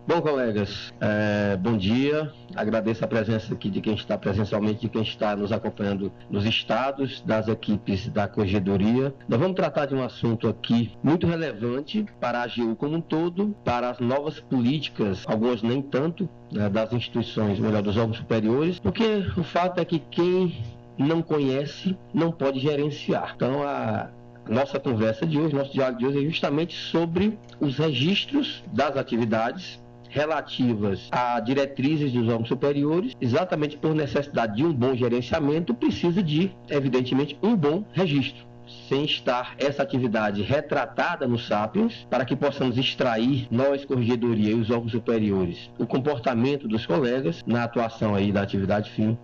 Bom, colegas, bom dia. Agradeço a presença aqui de quem está presencialmente, de quem está nos acompanhando nos estados, das equipes da Corregedoria. Nós vamos tratar de um assunto aqui muito relevante para a AGU como um todo, para as novas políticas, algumas nem tanto, das instituições, melhor, dos órgãos superiores, porque o fato é que quem não conhece não pode gerenciar. Então, a nossa conversa de hoje, nosso diálogo de hoje é justamente sobre os registros das atividades relativas a diretrizes dos órgãos superiores, exatamente por necessidade de um bom gerenciamento, precisa de, evidentemente, um bom registro. Sem estar essa atividade retratada no Sapiens, para que possamos extrair, nós, Corregedoria e os órgãos superiores, o comportamento dos colegas na atuação aí da atividade fim,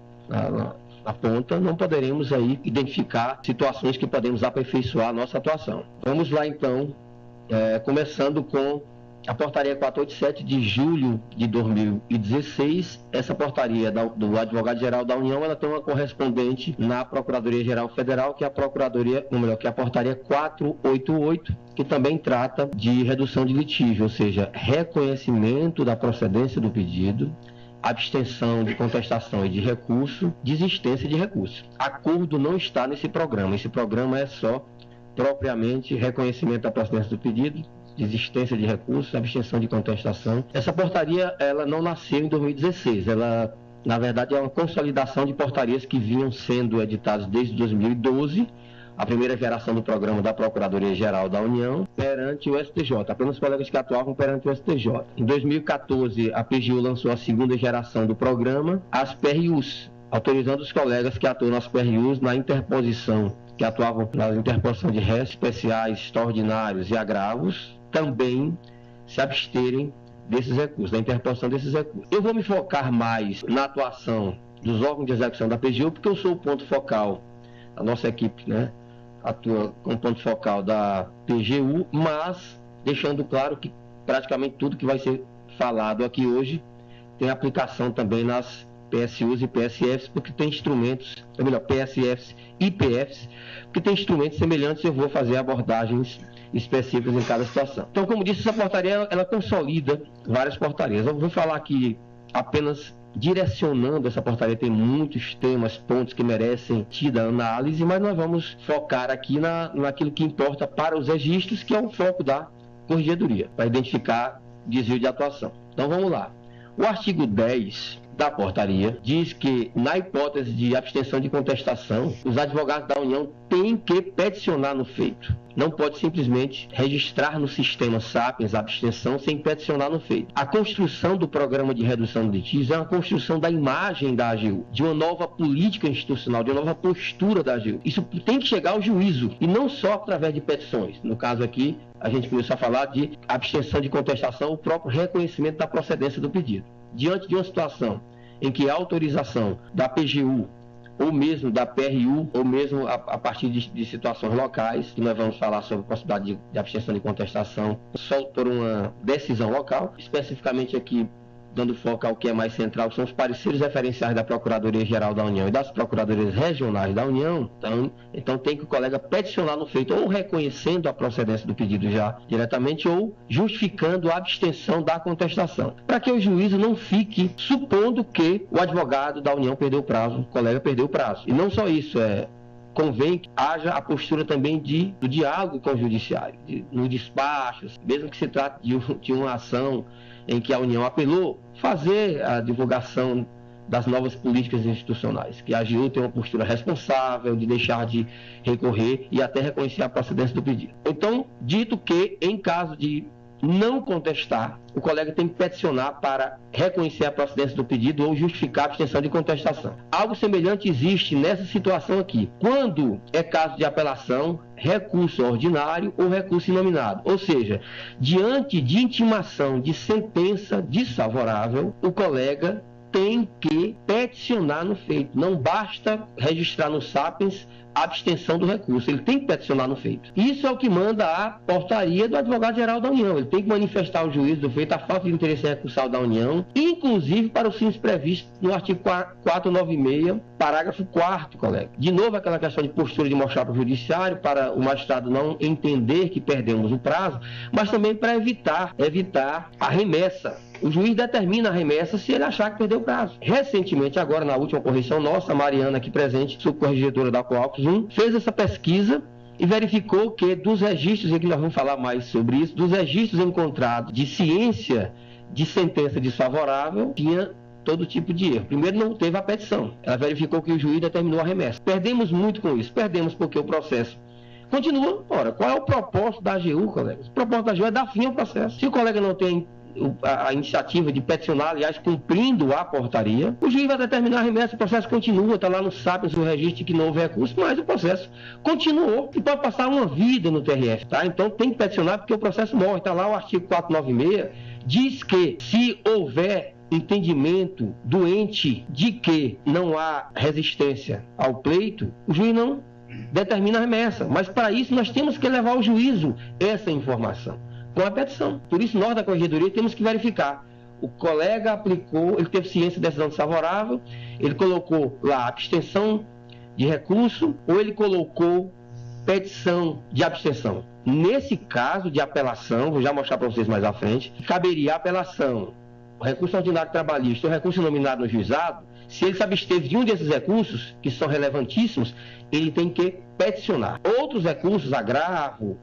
na ponta, não poderemos aí identificar situações que podemos aperfeiçoar a nossa atuação. Vamos lá, então, começando com a portaria 487 de julho de 2016, essa portaria do Advogado-Geral da União, ela tem uma correspondente na Procuradoria-Geral Federal, que é a Procuradoria, ou melhor, que é a portaria 488, que também trata de redução de litígio, ou seja, reconhecimento da procedência do pedido, abstenção de contestação e de recurso, desistência de recurso. Acordo não está nesse programa. Esse programa é só propriamente reconhecimento da procedência do pedido, desistência de recurso, abstenção de contestação. Essa portaria, ela não nasceu em 2016, ela, na verdade, é uma consolidação de portarias que vinham sendo editadas desde 2012, a primeira geração do programa da Procuradoria-Geral da União, perante o STJ, apenas colegas que atuavam perante o STJ. Em 2014, a PGU lançou a segunda geração do programa, as PRUs, autorizando os colegas que atuam nas PRUs na interposição, que atuavam na interposição de réus especiais, extraordinários e agravos, também se absterem desses recursos, da interposição desses recursos. Eu vou me focar mais na atuação dos órgãos de execução da PGU, porque eu sou o ponto focal, a nossa equipe, atua como ponto focal da PGU, mas deixando claro que praticamente tudo que vai ser falado aqui hoje tem aplicação também nas PSUs e PSFs, porque tem instrumentos, ou melhor, PSFs e PFs, porque tem instrumentos semelhantes, eu vou fazer abordagens específicas em cada situação. Então, como disse, essa portaria, ela consolida várias portarias. Eu vou falar aqui apenas direcionando essa portaria, tem muitos temas, pontos que merecem tida análise, mas nós vamos focar aqui naquilo que importa para os registros, que é o foco da Corregedoria, para identificar desvio de atuação. Então, vamos lá. O artigo 10 da portaria diz que, na hipótese de abstenção de contestação, os advogados da União têm que peticionar no feito. Não pode simplesmente registrar no sistema Sapiens a abstenção sem peticionar no feito. A construção do programa de redução de litígios é uma construção da imagem da AGU, de uma nova política institucional, de uma nova postura da AGU. Isso tem que chegar ao juízo, e não só através de petições. No caso aqui, a gente começou a falar de abstenção de contestação, o próprio reconhecimento da procedência do pedido. Diante de uma situação em que a autorização da PGU, ou mesmo da PRU, ou mesmo a partir de situações locais, que nós vamos falar sobre a possibilidade de abstenção de contestação só por uma decisão local, especificamente aqui, dando foco ao que é mais central, são os pareceres referenciais da Procuradoria-Geral da União e das Procuradorias Regionais da União. Então tem que o colega peticionar no feito, ou reconhecendo a procedência do pedido já diretamente, ou justificando a abstenção da contestação, para que o juízo não fique supondo que o advogado da União perdeu o prazo, o colega perdeu o prazo. E não só isso, convém que haja a postura também do diálogo com o judiciário, nos despachos, mesmo que se trate de uma ação em que a União apelou, fazer a divulgação das novas políticas institucionais, que a AGU tem uma postura responsável de deixar de recorrer e até reconhecer a procedência do pedido. Então, dito que, em caso de não contestar, o colega tem que peticionar para reconhecer a procedência do pedido ou justificar a abstenção de contestação. Algo semelhante existe nessa situação aqui, quando é caso de apelação, recurso ordinário ou recurso inominado. Ou seja, diante de intimação de sentença desfavorável, o colega tem que peticionar no feito. Não basta registrar no Sapiens abstenção do recurso. Ele tem que peticionar no feito. Isso é o que manda a portaria do advogado-geral da União. Ele tem que manifestar ao juiz do feito a falta de interesse recursal da União, inclusive para os fins previstos no artigo 496, parágrafo 4º, colega. De novo, aquela questão de postura de mostrar para o judiciário, para o magistrado não entender que perdemos o prazo, mas também para evitar a remessa. O juiz determina a remessa se ele achar que perdeu o prazo. Recentemente, agora na última correção nossa, a Mariana aqui presente, subcorregedora da Coalcos 1, fez essa pesquisa e verificou que dos registros, e que nós vamos falar mais sobre isso, dos registros encontrados de ciência de sentença desfavorável, tinha todo tipo de erro. Primeiro, não teve a petição. Ela verificou que o juiz determinou a remessa. Perdemos muito com isso. Perdemos porque o processo continua. Ora, qual é o propósito da AGU, colegas? O propósito da AGU é dar fim ao processo. Se o colega não tem a iniciativa de peticionar, aliás, cumprindo a portaria, o juiz vai determinar a remessa, o processo continua, está lá no SAPES o registro que não houve recurso, mas o processo continuou e pode passar uma vida no TRF, tá? Então tem que peticionar porque o processo morre, está lá o artigo 496, diz que se houver entendimento doente de que não há resistência ao pleito, o juiz não determina a remessa, mas para isso nós temos que levar ao juízo essa informação com a petição. Por isso, nós da Corregedoria temos que verificar. O colega aplicou, ele teve ciência de decisão desfavorável, ele colocou lá abstenção de recurso ou ele colocou petição de abstenção. Nesse caso de apelação, vou já mostrar para vocês mais à frente, caberia a apelação, o recurso ordinário trabalhista ou recurso nominado no juizado. Se ele se absteve de um desses recursos, que são relevantíssimos, ele tem que peticionar. Outros recursos, agravo,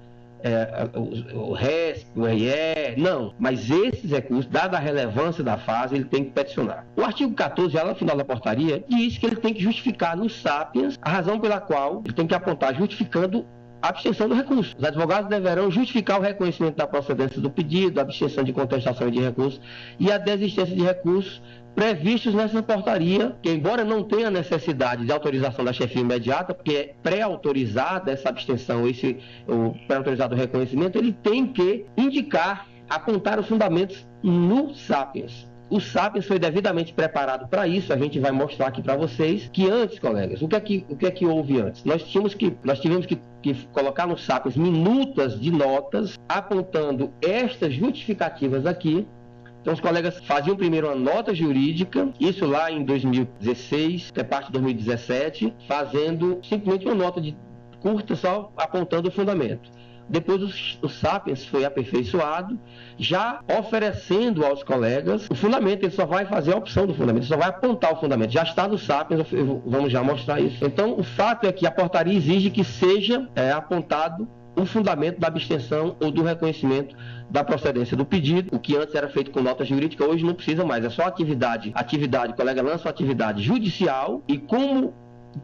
o RESP, o RE, não, mas esses recursos, dada a relevância da fase, ele tem que peticionar. O artigo 14, já no final da portaria, diz que ele tem que justificar no SAPIENS a razão pela qual ele tem que apontar justificando a abstenção do recurso. Os advogados deverão justificar o reconhecimento da procedência do pedido, a abstenção de contestação de recurso e a desistência de recursos previstos nessa portaria, que embora não tenha necessidade de autorização da chefia imediata, porque é pré-autorizada essa abstenção, o pré-autorizado reconhecimento, ele tem que indicar, apontar os fundamentos no SAPIENS. O SAPIENS foi devidamente preparado para isso, a gente vai mostrar aqui para vocês, que antes, colegas, o que é que houve antes? Nós tivemos que colocar no SAPIENS minutas de notas, apontando estas justificativas aqui. Então, os colegas faziam primeiro uma nota jurídica, isso lá em 2016, até parte de 2017, fazendo simplesmente uma nota curta, só apontando o fundamento. Depois o SAPIENS foi aperfeiçoado, já oferecendo aos colegas o fundamento. Ele só vai fazer a opção do fundamento, ele só vai apontar o fundamento. Já está no SAPIENS, vamos já mostrar isso. Então, o fato é que a portaria exige que seja apontado o fundamento da abstenção ou do reconhecimento da procedência do pedido. O que antes era feito com nota jurídica, hoje não precisa mais, é só atividade, o colega lança uma atividade judicial e como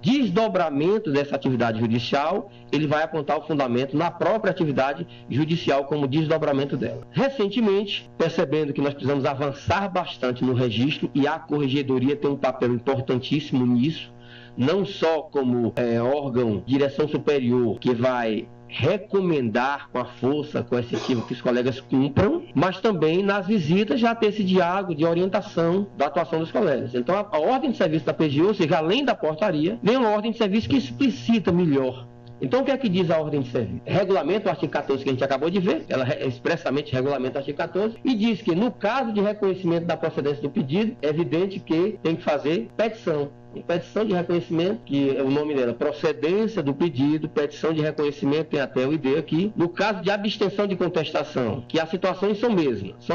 desdobramento dessa atividade judicial, ele vai apontar o fundamento na própria atividade judicial como desdobramento dela. Recentemente, percebendo que nós precisamos avançar bastante no registro e a Corregedoria tem um papel importantíssimo nisso, não só como órgão de direção superior que vai recomendar com a força coercitiva que os colegas cumpram, mas também nas visitas já ter esse diálogo de orientação da atuação dos colegas. Então a ordem de serviço da PGU, ou seja, além da portaria, vem uma ordem de serviço que explicita melhor. Então o que é que diz a ordem de serviço? Regulamenta o artigo 14 que a gente acabou de ver, ela expressamente regulamenta o artigo 14 e diz que no caso de reconhecimento da procedência do pedido, é evidente que tem que fazer petição. Petição de reconhecimento, que é o nome dela, procedência do pedido, petição de reconhecimento, tem até o ID aqui. No caso de abstenção de contestação, que as situações são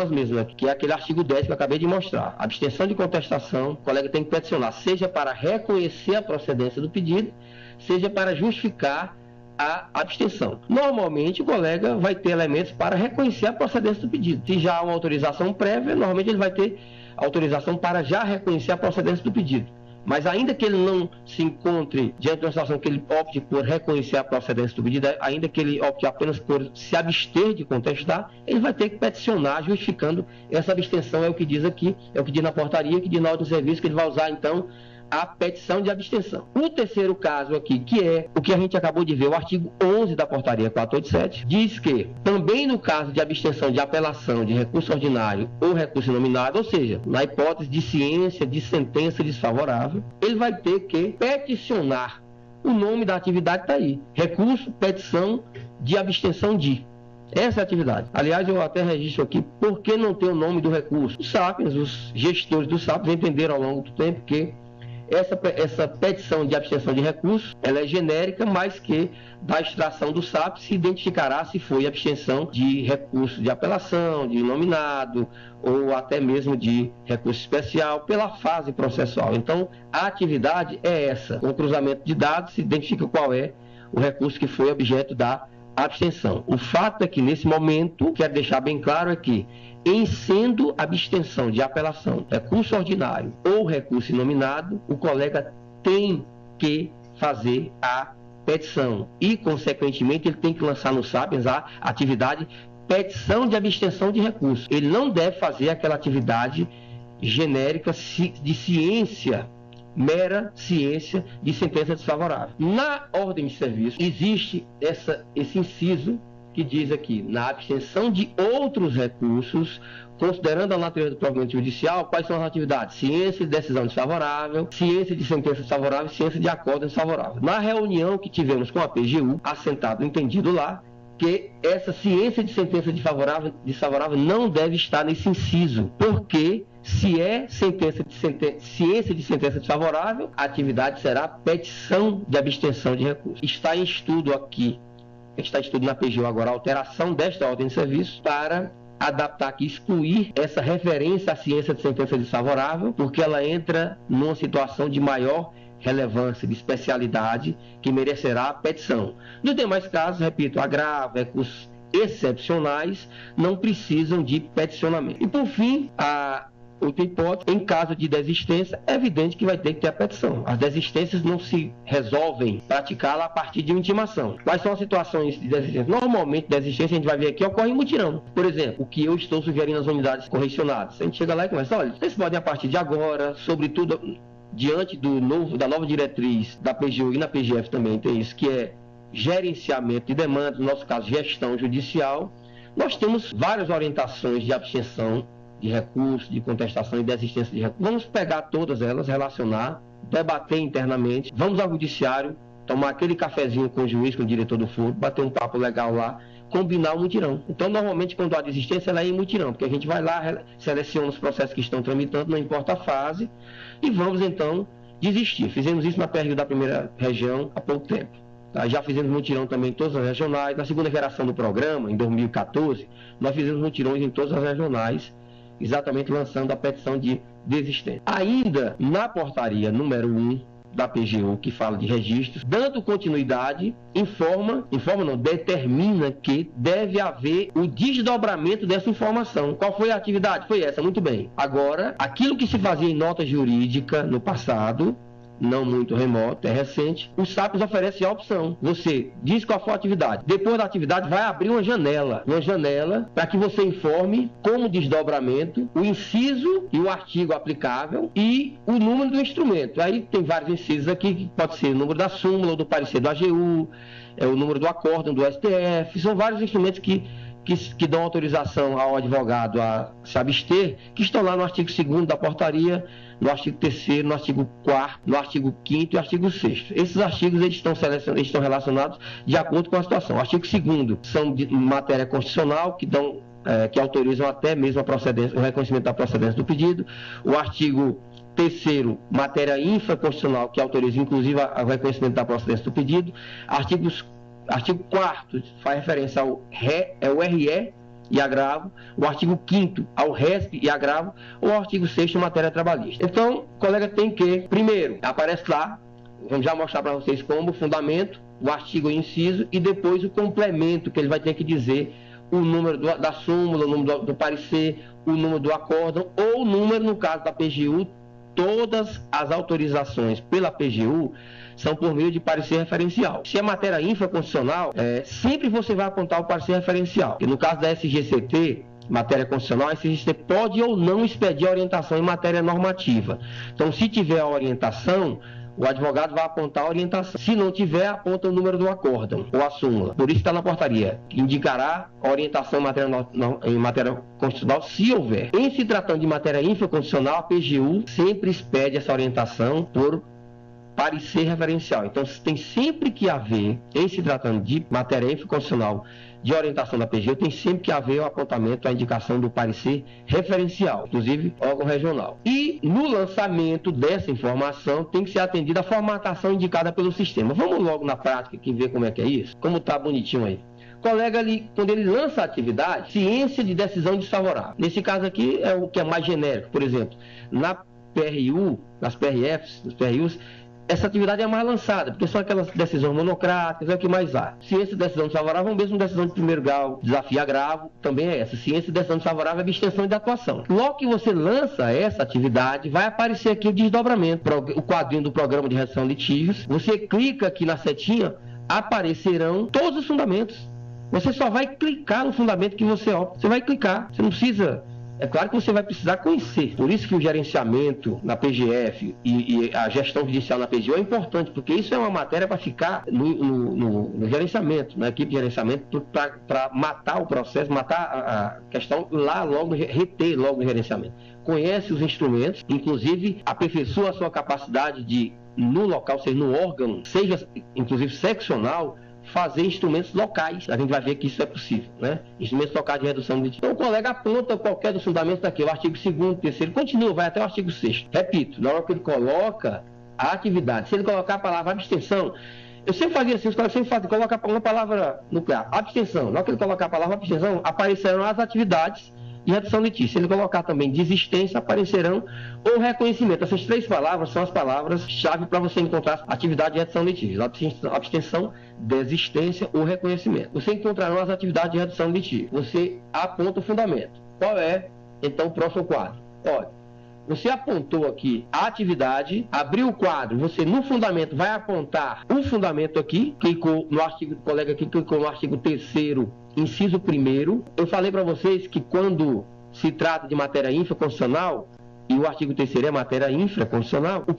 as mesmas, que é aquele artigo 10 que eu acabei de mostrar. Abstenção de contestação, o colega tem que peticionar, seja para reconhecer a procedência do pedido, seja para justificar a abstenção. Normalmente o colega vai ter elementos para reconhecer a procedência do pedido. Se já há uma autorização prévia, normalmente ele vai ter autorização para já reconhecer a procedência do pedido. Mas ainda que ele não se encontre diante de uma situação que ele opte por reconhecer a procedência do pedido, ainda que ele opte apenas por se abster de contestar, ele vai ter que peticionar justificando essa abstenção, é o que diz aqui, é o que diz na portaria, que diz na ordem de serviço, que ele vai usar então a petição de abstenção. O terceiro caso aqui, que é o que a gente acabou de ver, o artigo 11 da portaria 487, diz que também no caso de abstenção de apelação de recurso ordinário ou recurso nominado, ou seja, na hipótese de ciência de sentença desfavorável, ele vai ter que peticionar o nome da atividade está aí. Recurso, petição de abstenção de. Essa é a atividade. Aliás, eu até registro aqui por que não tem o nome do recurso. Os SAPs, os gestores do SAPs entenderam ao longo do tempo que essa petição de abstenção de recurso, ela é genérica, mas que da extração do SAP se identificará se foi abstenção de recurso de apelação, de nominado ou até mesmo de recurso especial pela fase processual. Então, a atividade é essa. Com o cruzamento de dados se identifica qual é o recurso que foi objeto da abstenção. O fato é que nesse momento, quero deixar bem claro é que em sendo abstenção de apelação, recurso ordinário ou recurso inominado, o colega tem que fazer a petição e, consequentemente, ele tem que lançar no SAPES a atividade petição de abstenção de recurso. Ele não deve fazer aquela atividade genérica de ciência, mera ciência de sentença desfavorável. Na ordem de serviço, existe esse inciso que diz aqui, na abstenção de outros recursos, considerando a natureza do provimento judicial, quais são as atividades? Ciência de decisão desfavorável, ciência de sentença desfavorável, ciência de acordo desfavorável. Na reunião que tivemos com a PGU, assentado, entendido lá, que essa ciência de sentença desfavorável não deve estar nesse inciso, porque se é ciência de sentença desfavorável, a atividade será petição de abstenção de recurso. Está em estudo aqui, está em estudo na PGU agora a alteração desta ordem de serviço para adaptar aqui, excluir essa referência à ciência de sentença desfavorável, porque ela entra numa situação de maior relevância, de especialidade, que merecerá a petição. Nos demais casos, repito, agravo, recursos excepcionais não precisam de peticionamento. E por fim, a outra hipótese, em caso de desistência, é evidente que vai ter que ter a petição. As desistências não se resolvem praticá-la a partir de uma intimação. Quais são as situações de desistência? Normalmente, desistência, a gente vai ver aqui, ocorre em mutirão. Por exemplo, o que eu estou sugerindo às unidades correcionadas. A gente chega lá e começa, olha, vocês podem a partir de agora, sobretudo diante da nova diretriz da PGU e na PGF também tem isso, que é gerenciamento de demandas, no nosso caso, gestão judicial. Nós temos várias orientações de abstenção de recurso, de contestação e desistência de recurso. Vamos pegar todas elas, relacionar, debater internamente, vamos ao judiciário, tomar aquele cafezinho com o juiz, com o diretor do foro, bater um papo legal lá, combinar o mutirão. Então, normalmente, quando há desistência, ela é em mutirão, porque a gente vai lá, seleciona os processos que estão tramitando, não importa a fase, e vamos, então, desistir. Fizemos isso na PRU da primeira região há pouco tempo. Tá? Já fizemos mutirão também em todas as regionais. Na segunda geração do programa, em 2014, nós fizemos mutirões em todas as regionais, exatamente lançando a petição de desistência. Ainda na portaria número 1 da PGU, que fala de registros, dando continuidade, determina que deve haver o desdobramento dessa informação. Qual foi a atividade? Foi essa, muito bem. Agora, aquilo que se fazia em nota jurídica no passado, não muito remoto, é recente, o SAPES oferece a opção. Você diz qual foi a atividade. Depois da atividade, vai abrir uma janela para que você informe como desdobramento, o inciso e o artigo aplicável e o número do instrumento. Aí tem vários incisos aqui, que pode ser o númnúmero da súmula ou do parecer do AGU, o número do acórdão do STF, são vários instrumentos que dão autorização ao advogado a se abster, que estão lá no artigo 2º da portaria, no artigo 3º, no artigo 4º, no artigo 5º e artigo 6º. Esses artigos eles estão relacionados de acordo com a situação. O artigo 2º são de matéria constitucional, que autorizam até mesmo o reconhecimento da procedência do pedido. O artigo 3º, matéria infraconstitucional, que autoriza inclusive o reconhecimento da procedência do pedido. Artigo 4º faz referência ao RE e agravo, o artigo 5º ao RESP e agravo, ou ao artigo 6º, matéria trabalhista. Então, o colega tem que, primeiro, aparece lá, vamos já mostrar para vocês como o fundamento, o artigo e inciso, e depois o complemento, que ele vai ter que dizer o número da súmula, o número do parecer, o número do acórdão, ou o número, no caso da PGU, todas as autorizações pela PGU são por meio de parecer referencial. Se é matéria infraconstitucional, sempre você vai apontar o parecer referencial. E no caso da SGCT, matéria constitucional, a SGCT pode ou não expedir a orientação em matéria normativa. Então, se tiver a orientação, o advogado vai apontar a orientação. Se não tiver, aponta o número do acórdão ou a súmula. Por isso está na portaria. Indicará a orientação em matéria constitucional, se houver. Em se tratando de matéria infraconstitucional, a PGU sempre expede essa orientação por parecer referencial. Então, tem sempre que haver, em se tratando de matéria infraconstitucional de orientação da PGU, tem sempre que haver o apontamento, a indicação do parecer referencial, inclusive órgão regional. E no lançamento dessa informação tem que ser atendida a formatação indicada pelo sistema. Vamos logo na prática aqui ver como é que é isso? Como está bonitinho aí. O colega ali, quando ele lança a atividade, ciência de decisão desfavorável. Nesse caso aqui é o que é mais genérico. Por exemplo, na PRU, nas PRFs, nos PRUs, essa atividade é mais lançada, porque são aquelas decisões monocráticas, é o que mais há. Ciência de decisão desfavorável, mesmo decisão de primeiro grau, desafio agravo, também é essa. Ciência de decisão desfavorável é abstenção de atuação. Logo que você lança essa atividade, vai aparecer aqui o desdobramento, o quadrinho do programa de redação de litígios. Você clica aqui na setinha, aparecerão todos os fundamentos. Você só vai clicar no fundamento que você opta. Você vai clicar, você não precisa... É claro que você vai precisar conhecer. Por isso que o gerenciamento na PGF e a gestão judicial na PGU é importante, porque isso é uma matéria para ficar no gerenciamento, na equipe de gerenciamento, para matar o processo, matar a questão lá logo, reter logo no gerenciamento. Conhece os instrumentos, inclusive aperfeiçoa a sua capacidade de, no local, seja no órgão, seja inclusive seccional, fazer instrumentos locais. A gente vai ver que isso é possível, né? Instrumentos locais de redução de litígio. Então o colega aponta qualquer dos fundamentos daqui, o artigo 2º, 3º, continua, vai até o artigo 6º. Repito, na hora que ele coloca a atividade, se ele colocar a palavra abstenção, eu sempre fazia assim, os colegas sempre fazem, coloca uma palavra nuclear, abstenção. Na hora que ele colocar a palavra abstenção, aparecerão as atividades de redução de litígio. Se ele colocar também desistência, aparecerão ou reconhecimento. Essas 3 palavras são as palavras-chave para você encontrar atividade de redução de litígio. Abstenção, desistência ou reconhecimento. Você encontrará as atividades de redução de litígio. Você aponta o fundamento. Qual é, então, o próximo quadro? Olha, você apontou aqui a atividade, abriu o quadro, você no fundamento vai apontar o fundamento aqui, clicou no artigo, o colega aqui clicou no artigo 3º, inciso 1º. Eu falei para vocês que quando se trata de matéria infraconstitucional, e o artigo 3º é matéria infraconstitucional, o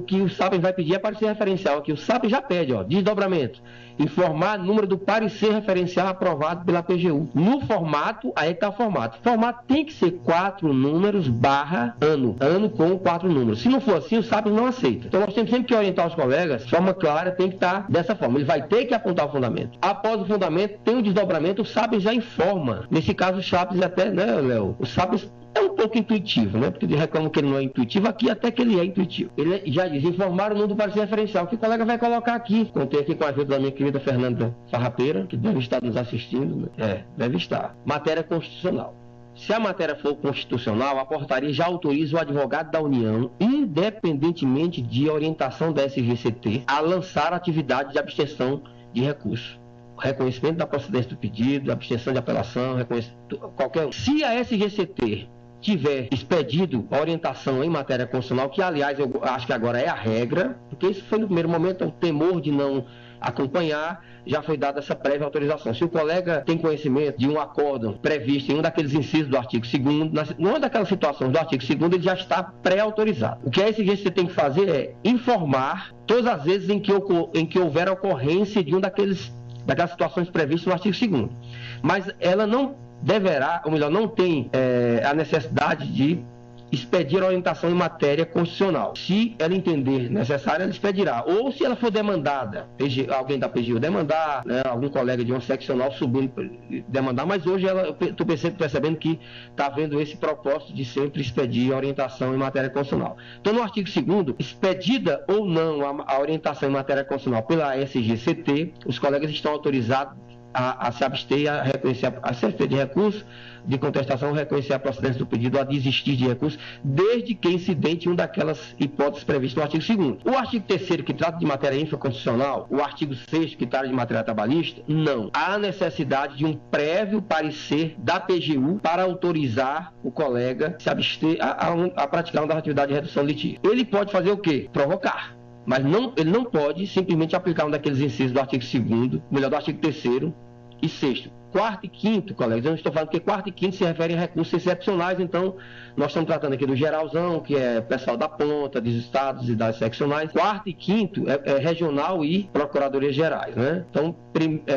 que o SAPES vai pedir é parecer referencial. Aqui o SAPES já pede, ó, desdobramento. Informar número do parecer referencial aprovado pela PGU. No formato, aí está o formato. O formato tem que ser 4 números / ano. Ano com 4 números. Se não for assim, o SAPES não aceita. Então nós temos sempre que orientar os colegas de forma clara, tem que estar dessa forma. Ele vai ter que apontar o fundamento. Após o fundamento, tem o desdobramento, o SAPES já informa. Nesse caso, o SAPES até, né, Léo? O SAPES é um pouco intuitivo, né? Porque reclamam que ele não é intuitivo, aqui até que ele é intuitivo. Ele já diz, informar o número do parecer referencial, que o colega vai colocar aqui. Contei aqui com a ajuda da minha querida Fernanda Farrapeira, que deve estar nos assistindo, né? Deve estar. Matéria constitucional. Se a matéria for constitucional, a portaria já autoriza o advogado da União, independentemente de orientação da SGCT, a lançar atividade de abstenção de recurso. Reconhecimento da procedência do pedido, abstenção de apelação, qualquer um. Se a SGCT tiver expedido a orientação em matéria constitucional, que aliás eu acho que agora é a regra, porque isso foi no primeiro momento o temor de não acompanhar, já foi dada essa prévia autorização. Se o colega tem conhecimento de um acórdão previsto em um daqueles incisos do artigo 2º, numa daquelas situações do artigo 2º, ele já está pré-autorizado. O que a SGCT tem que fazer é informar todas as vezes em que houver ocorrência de daquelas situações previstas no artigo 2º. Mas ela não deverá, ou melhor, não tem a necessidade de expedir a orientação em matéria constitucional. Se ela entender necessária, ela expedirá. Ou se ela for demandada, alguém da PGU demandar, né, algum colega de uma seccional subindo demandar, mas hoje eu estou percebendo que está havendo esse propósito de sempre expedir a orientação em matéria constitucional. Então, no artigo 2º, expedida ou não a orientação em matéria constitucional pela SGCT, os colegas estão autorizados a se abster e a reconhecer a ser feito de recurso de contestação, reconhecer a procedência do pedido, a desistir de recurso, desde que incidente em uma daquelas hipóteses previstas no artigo 2º. O artigo 3º, que trata de matéria infraconstitucional, o artigo 6º, que trata de matéria trabalhista, não. Há necessidade de um prévio parecer da PGU para autorizar o colega se abster a praticar uma das atividades de redução de litígio. Ele pode fazer o quê? Provocar. Mas ele não pode simplesmente aplicar um daqueles incisos do artigo 2º, melhor, do artigo 3º e 6º. 4º e 5º, colegas, eu não estou falando que 4º e 5º se referem a recursos excepcionais, então nós estamos tratando aqui do geralzão, que é pessoal da ponta, dos estados e das seccionais. 4º e 5º é regional e procuradorias gerais, né? Então,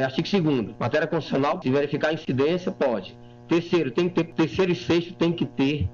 artigo 2º, matéria constitucional, se verificar a incidência, pode. Terceiro e 6º tem que ter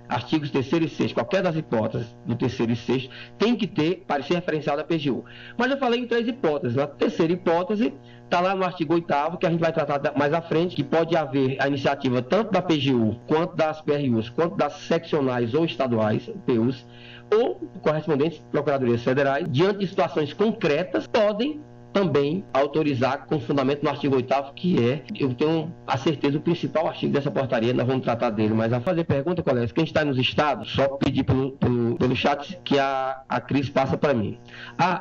artigos 3º e 6º, qualquer das hipóteses do 3º e 6º, tem que ter parecer referencial da PGU. Mas eu falei em 3 hipóteses. A terceira hipótese está lá no artigo 8º, que a gente vai tratar mais à frente, que pode haver a iniciativa tanto da PGU, quanto das PRUs, quanto das seccionais ou estaduais, PUs, ou correspondentes procuradorias federais, diante de situações concretas, podem também autorizar com fundamento no artigo 8º, que é, eu tenho a certeza, o principal artigo dessa portaria. Nós vamos tratar dele, mas a fazer pergunta, colegas, quem está nos estados, só pedir pelo chat que a Cris passa para mim.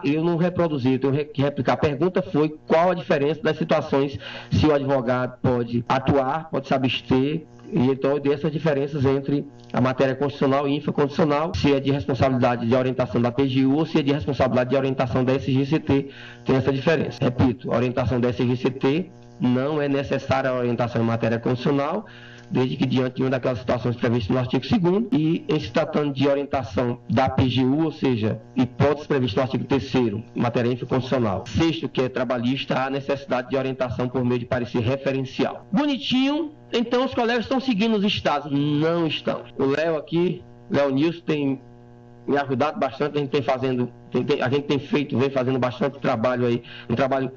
Eu não reproduzi, eu tenho que replicar. A pergunta foi qual a diferença das situações, se o advogado pode atuar, pode se abster, e então eu dei essas diferenças entre a matéria constitucional e infraconstitucional, se é de responsabilidade de orientação da PGU ou se é de responsabilidade de orientação da SGCT, tem essa diferença. Repito, a orientação da SGCT não é necessária a orientação em matéria constitucional, desde que diante de uma daquelas situações previstas no artigo 2º, e em se tratando de orientação da PGU, ou seja, hipóteses previstas no artigo 3º, matéria infraconstitucional. 6º, que é trabalhista, há necessidade de orientação por meio de parecer referencial. Bonitinho, então os colegas estão seguindo os estados? Não estão. O Léo aqui, Léo Nilson, tem me ajudado bastante, a gente vem fazendo bastante trabalho aí, um trabalho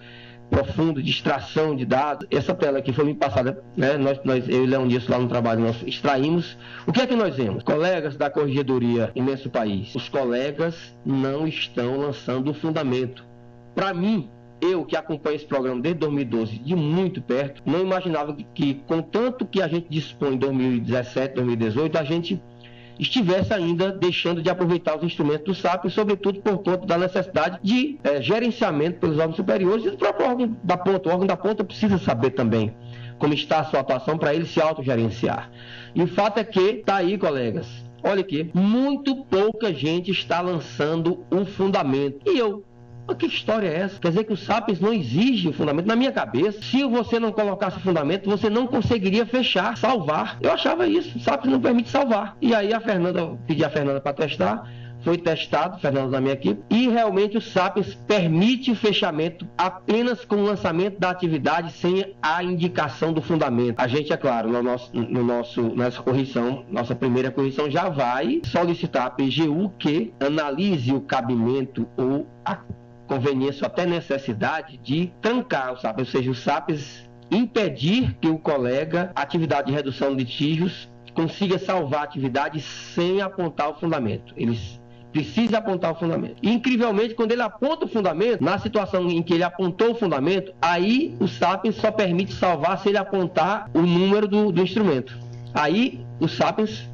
profundo de extração de dados. Essa tela aqui foi me passada, né? Eu e Léo Nilson lá no trabalho nós extraímos. O que é que nós vemos? Colegas da Corregedoria Imenso País, os colegas não estão lançando o fundamento. Para mim, eu que acompanho esse programa desde 2012 de muito perto, não imaginava que com tanto que a gente dispõe em 2017, 2018, a gente estivesse ainda deixando de aproveitar os instrumentos do SAP, sobretudo por conta da necessidade de gerenciamento pelos órgãos superiores e do próprio órgão da ponta. O órgão da ponta precisa saber também como está a sua atuação para ele se autogerenciar. E o fato é que, está aí, colegas, olha aqui, muito pouca gente está lançando um fundamento. E eu, que história é essa? Quer dizer que o SAPES não exige o fundamento? Na minha cabeça, se você não colocasse o fundamento, você não conseguiria fechar, salvar. Eu achava isso, o SAPES não permite salvar. E aí pedi a Fernanda para testar, foi testado, Fernanda da minha equipe, e realmente o SAPES permite o fechamento apenas com o lançamento da atividade sem a indicação do fundamento. A gente, é claro, nessa correção, nossa primeira correção, já vai solicitar a PGU que analise o cabimento ou a conveniência ou até necessidade de trancar o SAPES, ou seja, o SAPES impedir que o colega, atividade de redução de litígios, consiga salvar a atividade sem apontar o fundamento. Eles precisam apontar o fundamento. E, incrivelmente, quando ele aponta o fundamento, na situação em que ele apontou o fundamento, aí o SAPES só permite salvar se ele apontar o número do instrumento. Aí o SAPES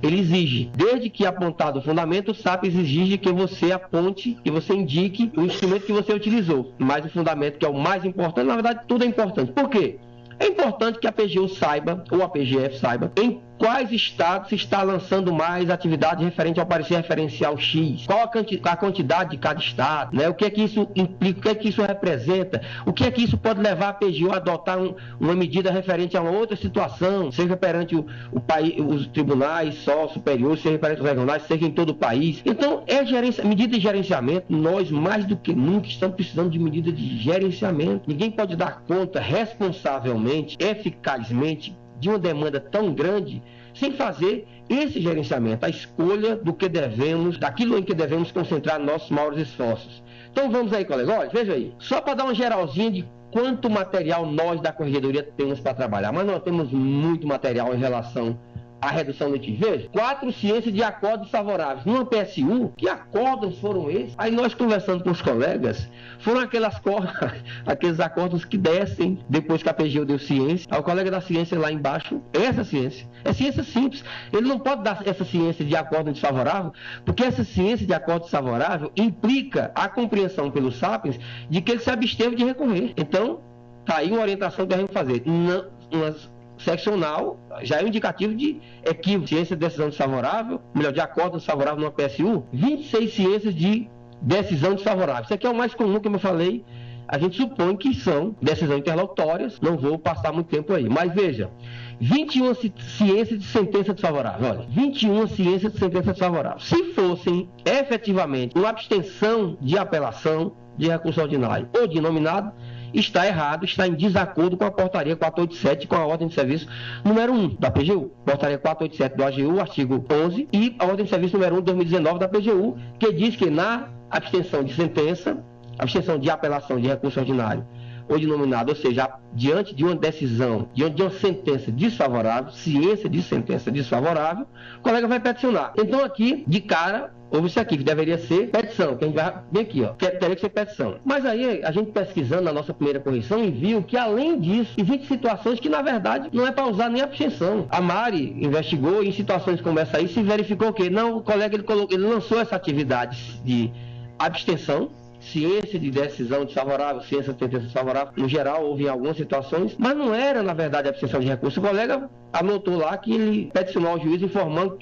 ele exige, desde que apontado o fundamento, o SAPES exige que você aponte, que você indique o instrumento que você utilizou. Mas o fundamento, que é o mais importante, na verdade tudo é importante. Por quê? É importante que a PGU saiba, ou a PGF saiba, em quais estados se está lançando mais atividade referente ao parecer referencial X, qual a quantidade de cada estado, né? O que é que isso implica, o que é que isso representa, o que é que isso pode levar a PGU a adotar uma medida referente a uma outra situação, seja perante o país, os tribunais só superiores, seja perante os regionais, seja em todo o país. Então, medida de gerenciamento, nós mais do que nunca estamos precisando de medida de gerenciamento. Ninguém pode dar conta responsavelmente, eficazmente, de uma demanda tão grande, sem fazer esse gerenciamento, a escolha do que devemos, daquilo em que devemos concentrar nossos maiores esforços. Então vamos aí, colega, olha, veja aí, só para dar uma geralzinha de quanto material nós da Corregedoria temos para trabalhar, mas nós temos muito material em relação à redução do litígio. Veja, 4 ciências de acordos favoráveis. Numa PSU, que acordos foram esses? Aí nós conversando com os colegas, foram aqueles acordos que descem depois que a PGU deu ciência. Aí o colega da ciência lá embaixo, essa ciência, é ciência simples. Ele não pode dar essa ciência de acordo desfavorável, porque essa ciência de acordo desfavorável implica a compreensão pelo SAPES de que ele se absteve de recorrer. Então, tá aí uma orientação que a gente fazer. Seccional já é um indicativo de equívoco. Ciência de decisão desfavorável, melhor, de acordo desfavorável numa PSU, 26 ciências de decisão desfavorável. Isso aqui é o mais comum, como eu falei. A gente supõe que são decisões interlocutórias, não vou passar muito tempo aí. Mas veja, 21 ciências de sentença desfavorável. Olha, 21 ciências de sentença desfavorável. Se fossem efetivamente uma abstenção de apelação, de recurso ordinário ou de nominado, está errado, está em desacordo com a portaria 487, com a ordem de serviço número 1 da PGU. Portaria 487 do AGU, artigo 11, e a ordem de serviço número 1 de 2019 da PGU, que diz que na abstenção de sentença, abstenção de apelação de recurso ordinário ou de nominado, ou seja, diante de uma decisão, diante de uma sentença desfavorável, ciência de sentença desfavorável, o colega vai peticionar. Então aqui, de cara, houve isso aqui, que deveria ser petição, que a gente vai bem aqui, ó, que teria que ser petição. Mas aí, a gente pesquisando na nossa primeira correção, e viu que, além disso, existem situações que, na verdade, não é para usar nem abstenção. A Mari investigou, e em situações como essa aí, se verificou o quê? Não, o colega, ele lançou essa atividade de abstenção, ciência de decisão desfavorável, ciência de sentença desfavorável, no geral, houve em algumas situações, mas não era, na verdade, abstenção de recurso. O colega anotou lá que ele peticionou ao juiz informando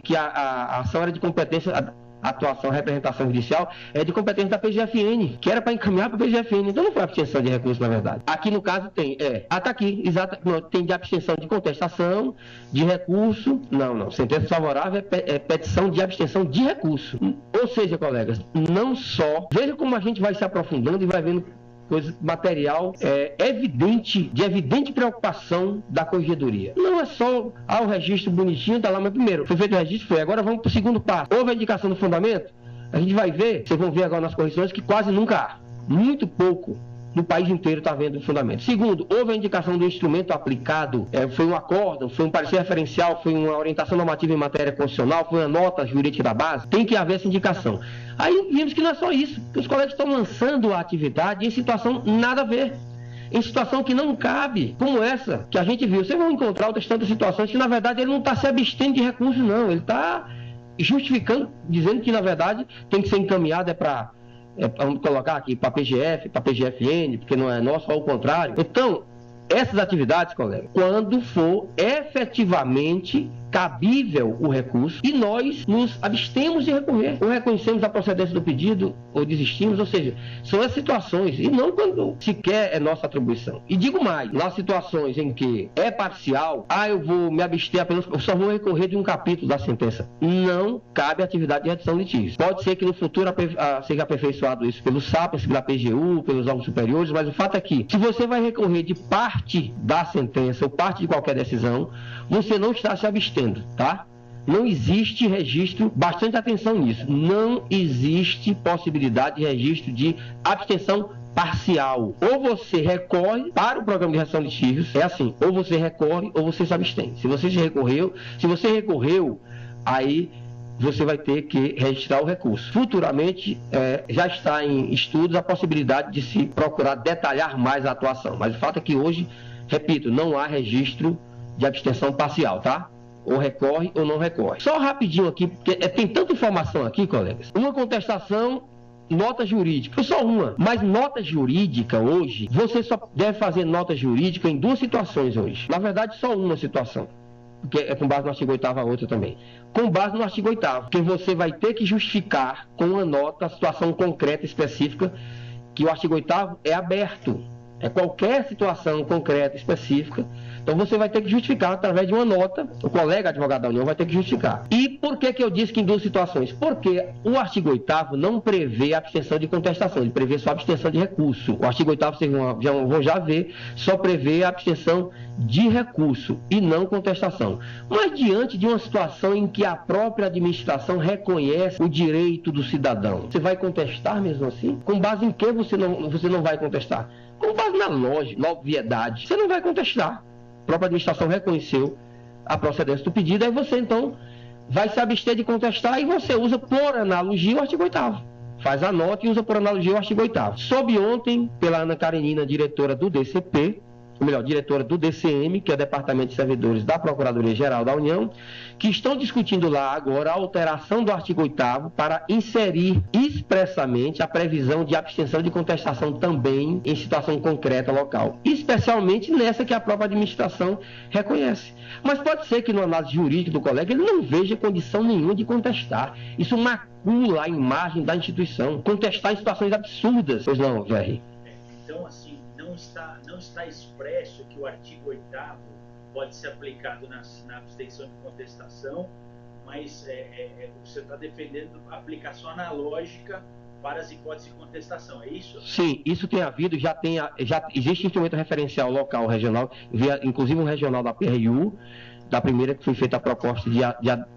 que a ação era de competência, a atuação, a representação judicial é de competência da PGFN, que era para encaminhar para a PGFN. Então não foi abstenção de recurso, na verdade. Aqui no caso tem, tá aqui, exato, não, tem de abstenção de contestação, de recurso, não, sentença desfavorável é petição de abstenção de recurso. Ou seja, colegas, não só, veja como a gente vai se aprofundando e vai vendo coisa material de evidente preocupação da corregedoria. Não é só o registro bonitinho, tá lá, mas primeiro, foi feito o registro, agora vamos para o segundo passo. Houve a indicação do fundamento? A gente vai ver, vocês vão ver agora nas correções, que quase nunca há. Muito pouco no país inteiro está vendo o fundamento. Segundo, houve a indicação do instrumento aplicado, foi um acórdão, foi um parecer referencial, foi uma orientação normativa em matéria constitucional, foi uma nota jurídica da base, tem que haver essa indicação. Aí vimos que não é só isso, que os colegas estão lançando a atividade em situação nada a ver, em situação que não cabe, como essa que a gente viu. Vocês vão encontrar outras tantas situações que, na verdade, ele não está se abstendo de recurso, não, ele está justificando, dizendo que, na verdade, tem que ser encaminhado vamos colocar aqui para PGF, para PGFN, porque não é nosso, ou ao contrário. Então, essas atividades, colega, quando for efetivamente cabível o recurso e nós nos abstemos de recorrer, ou reconhecemos a procedência do pedido, ou desistimos, ou seja, são as situações, e não quando sequer é nossa atribuição. E digo mais, nas situações em que é parcial, eu vou me abster apenas, eu só vou recorrer de um capítulo da sentença, não cabe atividade de redução de litígios. Pode ser que no futuro seja aperfeiçoado isso pelo SAPAS, pela PGU, pelos órgãos superiores, mas o fato é que, se você vai recorrer de parte da sentença, ou parte de qualquer decisão, você não está se abstendo, tá? Não existe registro, bastante atenção nisso, não existe possibilidade de registro de abstenção parcial. Ou você recorre para o programa de redução de litígios, é assim, ou você recorre ou você se abstém. Se você recorreu, aí você vai ter que registrar o recurso. Futuramente, já está em estudos a possibilidade de se procurar detalhar mais a atuação, mas o fato é que hoje, repito, não há registro de abstenção parcial, tá? Ou recorre ou não recorre. Só rapidinho aqui, porque tem tanta informação aqui, colegas. Uma contestação, nota jurídica. Só uma. Mas nota jurídica hoje, você só deve fazer nota jurídica em duas situações hoje. Na verdade, só uma situação. Porque é com base no artigo 8º a outra também. Com base no artigo 8º, porque você vai ter que justificar com uma nota a situação concreta específica, que o artigo 8º é aberto. É qualquer situação concreta específica. Então você vai ter que justificar através de uma nota, o colega advogado da União vai ter que justificar. E por que eu disse que em duas situações? Porque o artigo 8º não prevê abstenção de contestação, ele prevê só abstenção de recurso. O artigo 8º, vocês vão já ver, só prevê a abstenção de recurso e não contestação. Mas diante de uma situação em que a própria administração reconhece o direito do cidadão, você vai contestar mesmo assim? Com base em que você não vai contestar? Com base na lógica, na obviedade, você não vai contestar. A própria administração reconheceu a procedência do pedido, aí você então vai se abster de contestar e você usa por analogia o artigo 8º. Faz a nota e usa por analogia o artigo 8º. Soube ontem pela Ana Karenina, diretora do DCP, ou melhor, diretora do DCM, que é o Departamento de Servidores da Procuradoria-Geral da União, que estão discutindo lá agora a alteração do artigo 8º para inserir expressamente a previsão de abstenção de contestação também em situação concreta local, especialmente nessa que a própria administração reconhece. Mas pode ser que no análise jurídica do colega ele não veja condição nenhuma de contestar. Isso macula a imagem da instituição. Contestar em situações absurdas. Pois não, VR? Então, assim, não está expresso que o artigo 8º pode ser aplicado na abstenção de contestação, mas você está defendendo a aplicação analógica para as hipóteses de contestação, é isso? Sim, isso tem havido, já existe instrumento referencial local, regional, inclusive um regional da PRU, da primeira que foi feita a proposta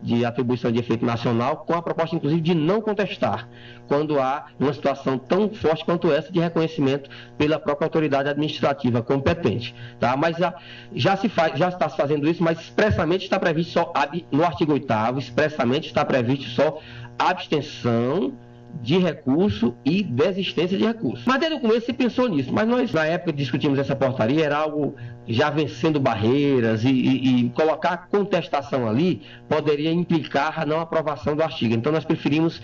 de atribuição de efeito nacional, com a proposta, inclusive, de não contestar, quando há uma situação tão forte quanto essa de reconhecimento pela própria autoridade administrativa competente. Tá? Mas já está se fazendo isso, mas expressamente está previsto só, no artigo 8º, expressamente está previsto só abstenção de recurso e desistência de recurso. Mas desde o começo se pensou nisso, mas nós na época que discutimos essa portaria era algo já vencendo barreiras e colocar contestação ali poderia implicar a não aprovação do artigo. Então nós preferimos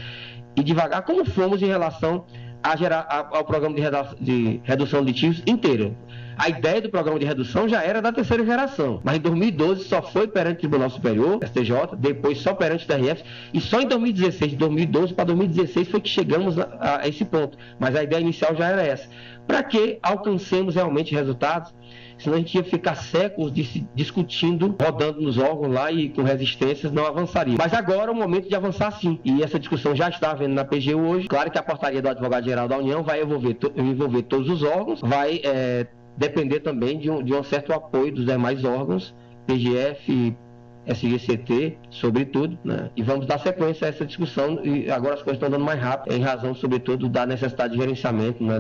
ir devagar, como fomos em relação ao programa de redução de litígios inteiro. A ideia do programa de redução já era da terceira geração, mas em 2012 só foi perante o Tribunal Superior, STJ, depois só perante o TRF, e só em 2016, de 2012 para 2016 foi que chegamos a esse ponto. Mas a ideia inicial já era essa, para que alcancemos realmente resultados, senão a gente ia ficar séculos discutindo, rodando nos órgãos lá e com resistências não avançaria. Mas agora é o momento de avançar sim, e essa discussão já está havendo na PGU hoje. Claro que a portaria do Advogado-Geral da União vai envolver todos os órgãos, vai depender também de um certo apoio dos demais órgãos, PGF, SGCT, sobretudo, né? E vamos dar sequência a essa discussão, e agora as coisas estão andando mais rápido, em razão, sobretudo, da necessidade de gerenciamento, né,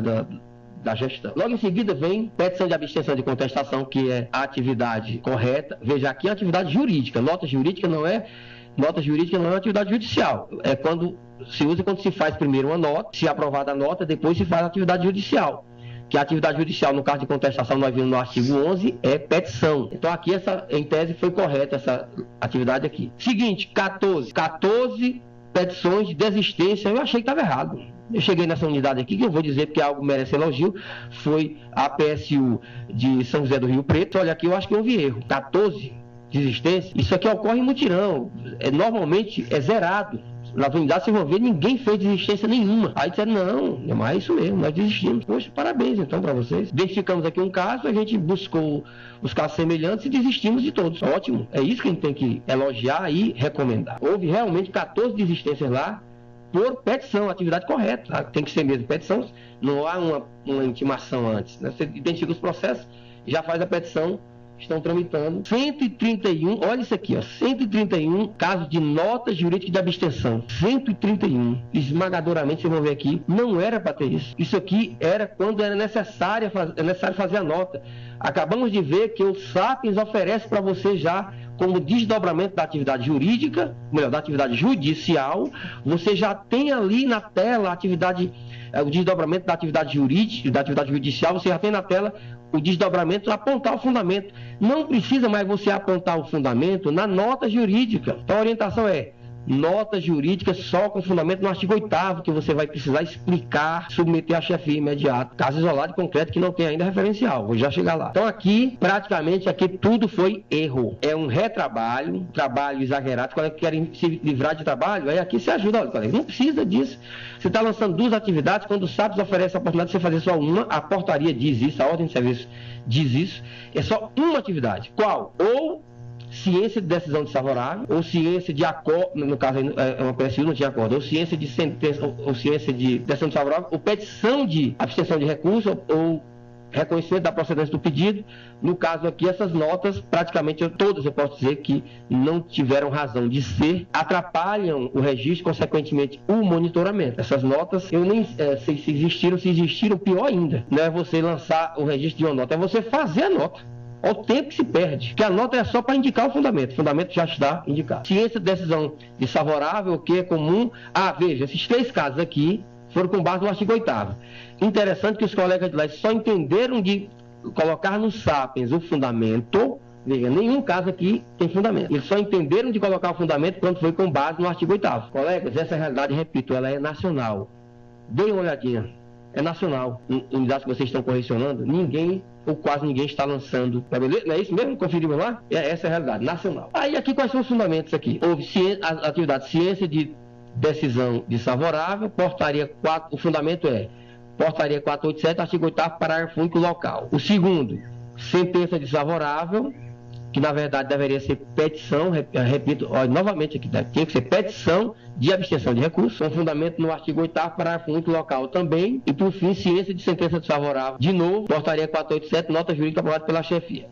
da gestão. Logo em seguida vem petição de abstenção de contestação, que é a atividade correta. Veja, aqui é atividade jurídica. Nota jurídica não é uma atividade judicial. É quando se usa quando se faz primeiro uma nota, se aprovada a nota, depois se faz a atividade judicial. Que a atividade judicial, no caso de contestação, nós vimos no artigo 11, é petição. Então aqui, em tese, foi correta essa atividade aqui. Seguinte, 14 petições de desistência, eu achei que estava errado. Eu cheguei nessa unidade aqui, que eu vou dizer porque algo merece elogio, foi a PSU de São José do Rio Preto. Olha aqui, eu acho que houve erro. 14 desistências. Isso aqui ocorre em mutirão. Normalmente é zerado. Nas unidades se envolver, ninguém fez desistência nenhuma. Aí disseram, não, mas é isso mesmo, nós desistimos. Poxa, parabéns então para vocês. Identificamos aqui um caso, a gente buscou os casos semelhantes e desistimos de todos. Ótimo, é isso que a gente tem que elogiar e recomendar. Houve realmente 14 desistências lá por petição, atividade correta. Tem que ser mesmo petição, não há uma intimação antes. Né? Você identifica os processos, já faz a petição, estão tramitando 131, olha isso aqui, ó, 131 casos de nota jurídica de abstenção. 131, esmagadoramente, vocês vão ver aqui, não era para ter isso. Isso aqui era quando era necessário fazer a nota. Acabamos de ver que o Sapiens oferece para você já, como desdobramento da atividade jurídica, melhor, da atividade judicial, você já tem ali na tela o desdobramento da atividade jurídica, da atividade judicial, você já tem na tela o desdobramento, apontar o fundamento. Não precisa mais você apontar o fundamento na nota jurídica. Então a orientação é nota jurídica só com fundamento no artigo 8º, que você vai precisar explicar, submeter a chefia imediata. Caso isolado e concreto que não tem ainda referencial, vou já chegar lá. Então aqui, praticamente, tudo foi erro. É um retrabalho, trabalho exagerado. Quando querem se livrar de trabalho, aí aqui você ajuda, olha, colega, não precisa disso. Você está lançando 2 atividades, quando o SAPS oferece a oportunidade de você fazer só uma, a portaria diz isso, a ordem de serviço diz isso, é só uma atividade. Qual? Ou ciência de decisão desfavorável, ou ciência de acordo, no caso é uma PSU, não tinha acordo, ou ciência de sentença, ou ciência de decisão desfavorável, ou petição de abstenção de recurso, ou reconhecimento da procedência do pedido. No caso aqui, essas notas, praticamente todas eu posso dizer que não tiveram razão de ser, atrapalham o registro, consequentemente o monitoramento. Essas notas, eu nem sei se existiram, pior ainda. Não é você lançar o registro de uma nota, é você fazer a nota. Olha o tempo que se perde, porque a nota é só para indicar o fundamento já está indicado. Ciência de decisão desfavorável, o que é comum. Veja, esses 3 casos aqui foram com base no artigo 8º. Interessante que os colegas de lá só entenderam de colocar no Sapiens o fundamento. Veja, nenhum caso aqui tem fundamento. Eles só entenderam de colocar o fundamento quando foi com base no artigo 8º. Colegas, essa realidade, repito, ela é nacional. Deem uma olhadinha. É nacional. Unidades que vocês estão correcionando, ninguém ou quase ninguém está lançando. Não é isso mesmo? Conferimos lá? Essa é a realidade, nacional. Aí aqui quais são os fundamentos aqui? Houve a atividade ciência de decisão desfavorável, portaria 4, o fundamento é portaria 487, artigo 8º, parágrafo único local. O segundo, sentença desfavorável, que na verdade deveria ser petição, repito, novamente aqui, tinha que ser petição de abstenção de recurso, com fundamento no artigo 8º, parágrafo único local também, e por fim, ciência de sentença desfavorável, de novo, portaria 487, nota jurídica aprovada pela chefia.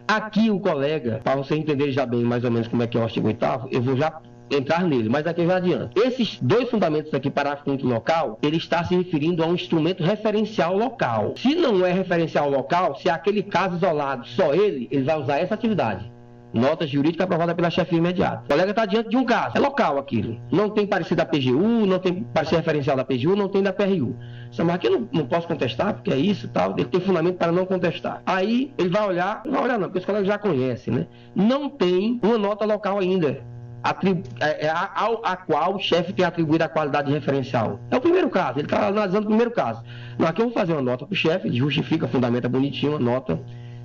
Aqui o colega, para você entender já bem mais ou menos como é que é o artigo 8º, eu vou já entrar nele, mas aqui eu já adianto. Esses dois fundamentos aqui, parágrafo único local, ele está se referindo a um instrumento referencial local. Se não é referencial local, se é aquele caso isolado, só ele vai usar essa atividade. Nota jurídica aprovada pela chefia imediata. O colega está diante de um caso, é local aquilo. Não tem parecer da PGU, não tem parecer referencial da PGU, não tem da PRU. Mas aqui eu não posso contestar, porque é isso e tal, ele tem fundamento para não contestar. Aí ele vai olhar, não vai olhar não, porque os colegas já conhecem, né? Não tem uma nota local ainda, a qual o chefe tem atribuído a qualidade de referencial. É o primeiro caso, ele está analisando o primeiro caso. Não, aqui eu vou fazer uma nota para o chefe, ele justifica, fundamenta bonitinho, a nota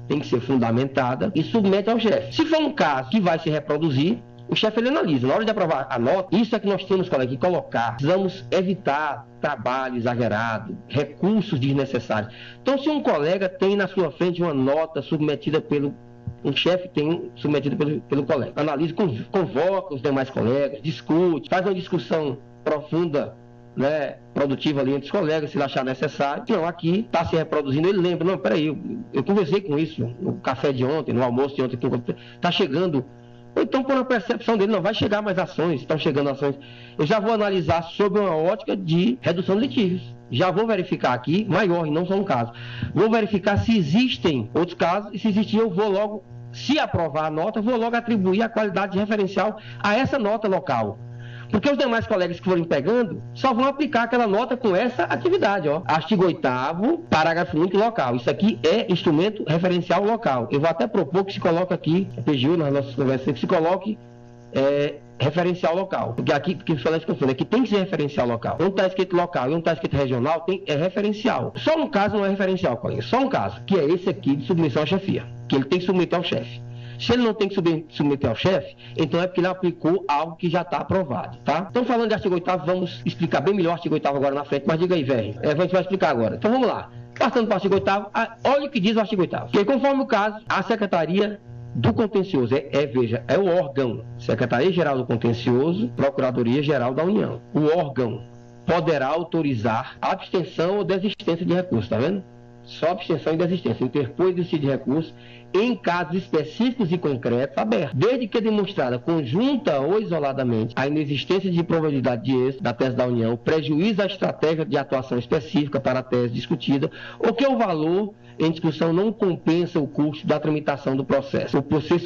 tem que ser fundamentada e submete ao chefe. Se for um caso que vai se reproduzir, o chefe ele analisa. Na hora de aprovar a nota, isso é que nós temos, colega, que colocar. Precisamos evitar trabalho exagerado, recursos desnecessários. Então, se um colega tem na sua frente uma nota submetida pelo um chefe tem submetido pelo colega, analisa, convoca os demais colegas, discute, faz uma discussão profunda, né, produtiva ali entre os colegas, se ele achar necessário. Não, aqui está se reproduzindo, ele lembra, não, peraí, eu conversei com isso no café de ontem, no almoço de ontem, está chegando, ou então por uma percepção dele, não, vai chegar mais ações, estão chegando ações. Eu já vou analisar sob uma ótica de redução de litígios. Já vou verificar aqui, maior, e não só um caso. Vou verificar se existem outros casos, e se existir, eu vou logo, se aprovar a nota, vou logo atribuir a qualidade de referencial a essa nota local. Porque os demais colegas que forem pegando, só vão aplicar aquela nota com essa atividade, ó. Artigo 8º, parágrafo único local. Isso aqui é instrumento referencial local. Eu vou até propor que se coloque aqui, PGU, nas nossas conversas, que se coloque referencial local. Porque aqui, que falamos confundo, aqui tem que ser referencial local. Onde está escrito local e onde está escrito regional, é referencial. Só um caso não é referencial, colega. Só um caso, que é esse aqui de submissão à chefia. Que ele tem que submeter ao chefe. Se ele não tem que submeter ao chefe, então é porque ele aplicou algo que já está aprovado, tá? Então, falando de artigo 8º, vamos explicar bem melhor o artigo 8º agora na frente, mas diga aí, velho. A gente vai explicar agora. Então, vamos lá. Passando para o artigo 8º, olha o que diz o artigo 8º. Que conforme o caso, a Secretaria do Contencioso, veja, é o órgão, Secretaria-Geral do Contencioso, Procuradoria-Geral da União. O órgão poderá autorizar a abstenção ou desistência de recurso, tá vendo? Só abstenção e desistência, interpor e desistir de recurso em casos específicos e concretos abertos, desde que demonstrada conjunta ou isoladamente a inexistência de probabilidade de êxito da tese da União, prejuízo à estratégia de atuação específica para a tese discutida, ou que o valor em discussão não compensa o custo da tramitação do processo, ou por ser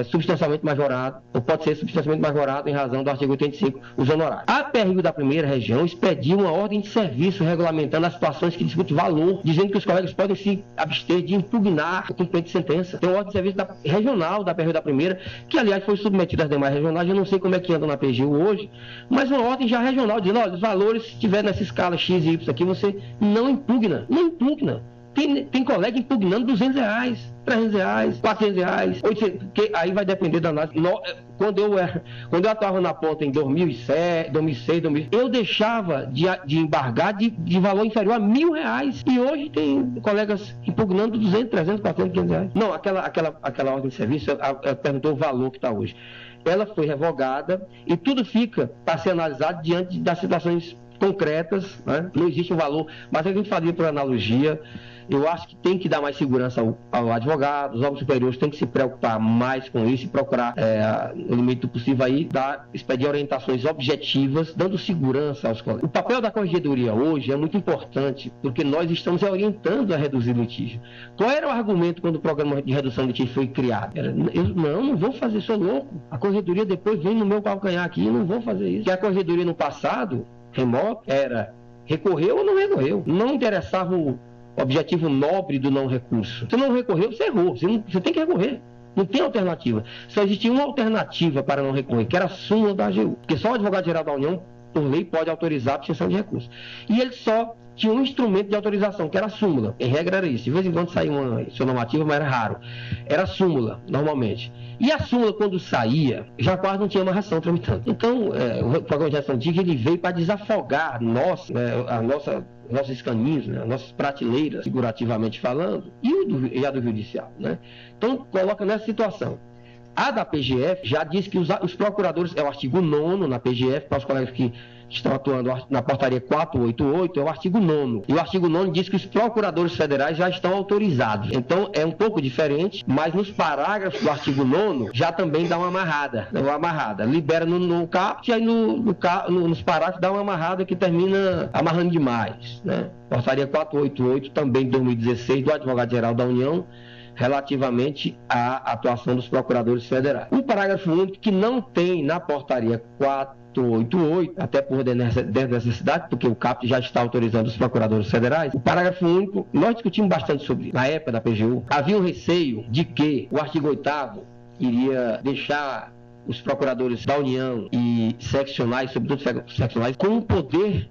substancialmente majorado, ou pode ser substancialmente majorado em razão do artigo 85, os honorários. A PRU da primeira região expediu uma ordem de serviço regulamentando as situações que discutem valor, dizendo que os colegas podem se abster de impugnar o cumprimento de sentença. Tem uma ordem de serviço regional da PRU da primeira, que aliás foi submetida às demais regionais, eu não sei como é que anda na PGU hoje, mas uma ordem já regional dizendo, olha, os valores, se estiver nessa escala X e Y aqui, você não impugna. Tem colega impugnando R$200, R$300, R$400, 800, que aí vai depender da análise. Quando eu atuava na ponta em 2007, 2006, eu deixava de embargar de valor inferior a R$1.000. E hoje tem colegas impugnando R$200, R$300, R$400, R$500. Não, aquela ordem de serviço, ela perguntou o valor que está hoje. Ela foi revogada e tudo fica para ser analisado diante das situações concretas, né? Não existe um valor, mas a gente fazia por analogia. Eu acho que tem que dar mais segurança ao advogado, os órgãos superiores têm que se preocupar mais com isso e procurar, no limite do possível, aí, expedir orientações objetivas, dando segurança aos colegas. O papel da corregedoria hoje é muito importante, porque nós estamos orientando a reduzir litígio. Qual era o argumento quando o programa de redução de litígio foi criado? Não vou fazer, sou louco. A corregedoria depois vem no meu calcanhar aqui, não vou fazer isso. Porque a corregedoria no passado, remoto, era recorreu ou não recorreu. Não interessava o objetivo nobre do não recurso. Se não recorreu, você errou. Você tem que recorrer. Não tem alternativa. Só existia uma alternativa para não recorrer, que era a súmula da AGU. Porque só o advogado-geral da União, por lei, pode autorizar a abstenção de recurso. E ele só tinha um instrumento de autorização, que era a súmula. Em regra era isso. De vez em quando saía uma edição normativa, mas era raro. Era a súmula, normalmente. E a súmula, quando saía, já quase não tinha amarração tramitando. Então, o programa de gestão antiga, ele veio para desafogar nossos caminhos, né, nossas prateleiras, figurativamente falando, e a do judicial, né? Então, coloca nessa situação. A da PGF já diz que os procuradores, é o artigo 9º na PGF, para os colegas que estão atuando na portaria 488, é o artigo 9º. E o artigo 9º diz que os procuradores federais já estão autorizados. Então, é um pouco diferente, mas nos parágrafos do artigo 9º já também dá uma amarrada. Libera no caput, e aí nos parágrafos dá uma amarrada que termina amarrando demais, né? Portaria 488, também de 2016, do Advogado-Geral da União, relativamente à atuação dos procuradores federais. Um parágrafo único que não tem na portaria 488, até por dentro da necessidade, porque o CAPT já está autorizando os procuradores federais. O parágrafo único, nós discutimos bastante sobre isso na época da PGU. Havia um receio de que o artigo 8º iria deixar os procuradores da União e seccionais, sobretudo seccionais, com um poder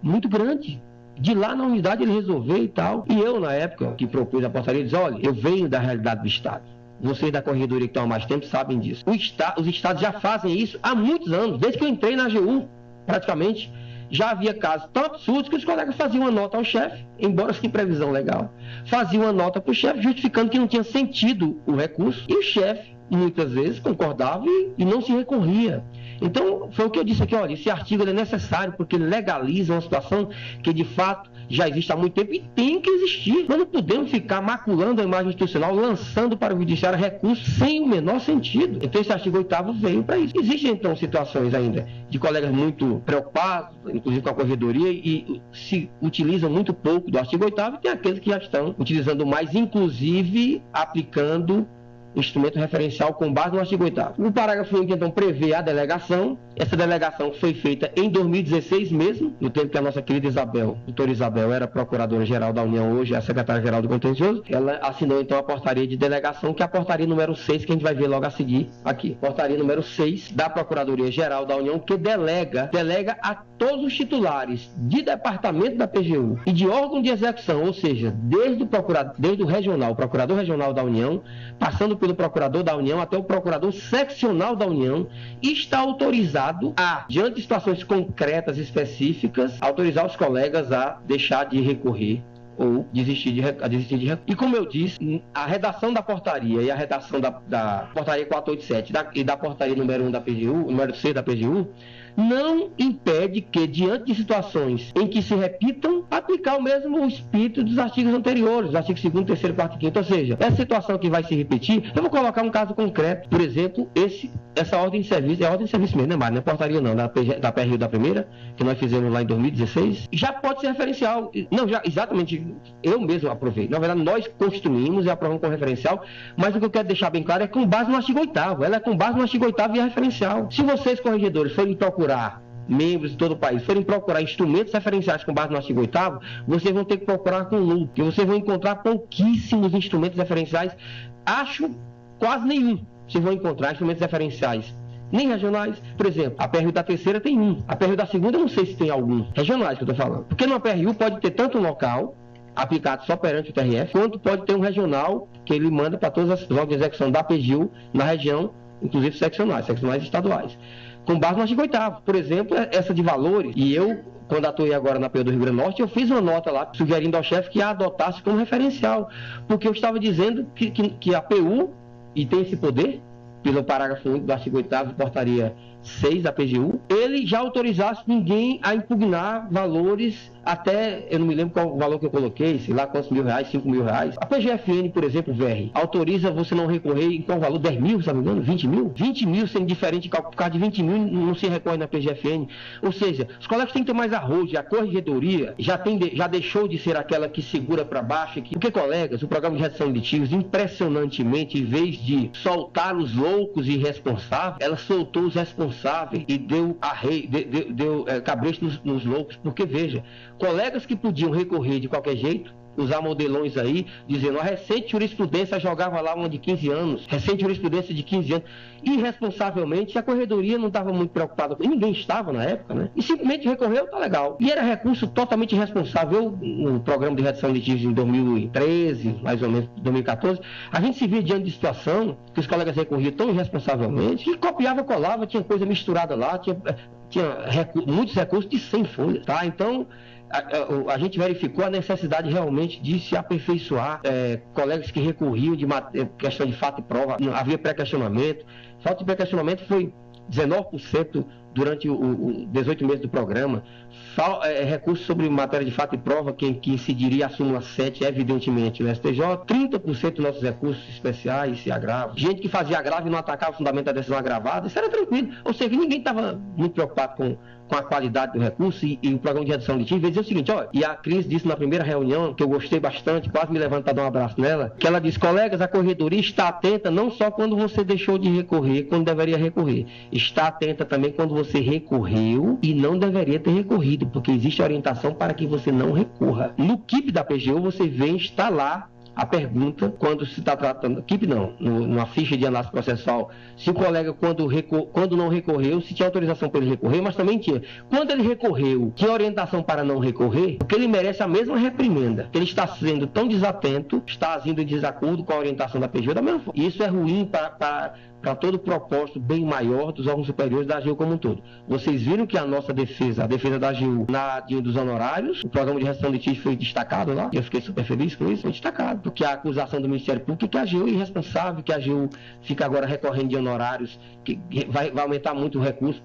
muito grande. De lá na unidade ele resolver e tal. E eu, na época que propus a portaria, disse: olha, eu venho da realidade do Estado. Vocês da corredoria que estão há mais tempo sabem disso. Os estados já fazem isso há muitos anos. Desde que eu entrei na AGU, praticamente, já havia casos tão absurdos que os colegas faziam uma nota ao chefe, embora sem previsão legal, faziam uma nota para o chefe, justificando que não tinha sentido o recurso. E o chefe, muitas vezes, concordava e não se recorria. Então, foi o que eu disse aqui: olha, esse artigo é necessário porque ele legaliza uma situação que, de fato, já existe há muito tempo e tem que existir. Nós não podemos ficar maculando a imagem institucional, lançando para o judiciário recursos sem o menor sentido. Então, esse artigo 8º veio para isso. Existem, então, situações ainda de colegas muito preocupados, inclusive com a corredoria, e se utilizam muito pouco do artigo 8º, e tem aqueles que já estão utilizando mais, inclusive aplicando instrumento referencial com base no artigo 8º. O parágrafo único, então, prevê a delegação. Essa delegação foi feita em 2016 mesmo, no tempo que a nossa querida doutora Isabel, era Procuradora-Geral da União, hoje é a Secretária-Geral do Contencioso. Ela assinou, então, a portaria de delegação, que é a portaria número 6, que a gente vai ver logo a seguir aqui. Portaria número 6 da Procuradoria-Geral da União, que delega a todos os titulares de departamento da PGU e de órgão de execução, ou seja, desde o regional, o Procurador Regional da União, passando pelo Procurador da União até o Procurador Seccional da União, está autorizado a, diante de situações concretas específicas, autorizar os colegas a deixar de recorrer ou desistir de recorrer. E como eu disse, a redação da portaria e a redação da portaria 487 e da portaria número 1 da PGU, número 6 da PGU, não impede que, diante de situações em que se repitam, aplicar o mesmo espírito dos artigos anteriores, os artigos 2º, 3º, 4º e 5º. Ou seja, essa situação que vai se repetir, eu vou colocar um caso concreto. Por exemplo, essa ordem de serviço, é ordem de serviço mesmo, não é portaria não, da PRU da primeira, que nós fizemos lá em 2016, já pode ser referencial. Não, já, exatamente, eu mesmo aprovei. Na verdade, nós construímos e aprovamos com referencial, mas o que eu quero deixar bem claro é com base no artigo 8º. Ela é com base no artigo 8º e é referencial. Se vocês, corregedores, forem procurar membros de todo o país, forem procurar instrumentos referenciais com base no artigo 8º, vocês vão ter que procurar com lupa, e vocês vão encontrar pouquíssimos instrumentos referenciais, acho quase nenhum. Vocês vão encontrar instrumentos referenciais nem regionais. Por exemplo, a PRU da terceira tem um, a PRU da segunda eu não sei se tem algum, regionais que eu estou falando, porque numa PRU pode ter tanto um local aplicado só perante o TRF, quanto pode ter um regional que ele manda para todas as órgãos de execução da PGU na região, inclusive seccionais estaduais, com base no artigo 8º. Por exemplo, essa de valores, e eu, quando atuei agora na PU do Rio Grande do Norte, eu fiz uma nota lá, sugerindo ao chefe que a adotasse como referencial, porque eu estava dizendo que a PU, e tem esse poder, pelo parágrafo único do artigo 8º, portaria 6 da PGU, ele já autorizasse ninguém a impugnar valores até, eu não me lembro qual o valor que eu coloquei, sei lá quantos R$1.000, R$5.000. A PGFN, por exemplo, VR, autoriza você não recorrer em qual valor? 10 mil, se não me engano? 20 mil? 20 mil sendo diferente, por causa de 20 mil não se recorre na PGFN. Ou seja, os colegas têm que ter mais arrojo, a corregedoria já deixou de ser aquela que segura para baixo. Porque, colegas, o programa de redução de litígios, impressionantemente, em vez de soltar os loucos e irresponsáveis, ela soltou os responsáveis e deu cabresto nos loucos. Porque, veja, colegas que podiam recorrer de qualquer jeito, usar modelões aí, dizendo a recente jurisprudência jogava lá uma de 15 anos, recente jurisprudência de 15 anos. Irresponsavelmente, a corredoria não estava muito preocupada, ninguém estava na época, né? E simplesmente recorreu, tá legal. E era recurso totalmente irresponsável. No programa de redação de litígios em 2013, mais ou menos 2014, a gente se via diante de situação que os colegas recorriam tão irresponsavelmente que copiava, colava, tinha coisa misturada lá, tinha muitos recursos de 100 folhas, tá? Então, a gente verificou a necessidade realmente de se aperfeiçoar. Colegas que recorriam de questão de fato e prova, não havia pré-questionamento. Falta de pré-questionamento foi 19% durante os 18 meses do programa. Recursos sobre matéria de fato e prova, que incidiria a súmula 7, evidentemente, no STJ. 30% dos nossos recursos especiais se agravam. Gente que fazia agravo e não atacava o fundamento da decisão agravada, isso era tranquilo. Ou seja, ninguém estava muito preocupado com a qualidade do recurso, e o programa de redação de litígio veio dizer o seguinte, olha, e a Cris disse na primeira reunião, que eu gostei bastante, quase me levantei para dar um abraço nela, que ela disse, colegas, a corredoria está atenta não só quando você deixou de recorrer, quando deveria recorrer, está atenta também quando você recorreu e não deveria ter recorrido, porque existe orientação para que você não recorra. No KIP da PGU, você vem instalar a pergunta, quando se está tratando, KIP não, numa ficha de análise processual, se o colega, quando não recorreu, se tinha autorização para ele recorrer, mas também tinha. Quando ele recorreu, tinha orientação para não recorrer, porque ele merece a mesma reprimenda. Ele está sendo tão desatento, está agindo em desacordo com a orientação da PGU da mesma forma. E isso é ruim para todo o propósito bem maior dos órgãos superiores da AGU como um todo. Vocês viram que a nossa defesa, a defesa da AGU na DIN dos honorários, o programa de redação de litígio foi destacado lá, e eu fiquei super feliz com isso, foi destacado, porque a acusação do Ministério Público é que a AGU é irresponsável, que a AGU fica agora recorrendo de honorários, que vai aumentar muito o recurso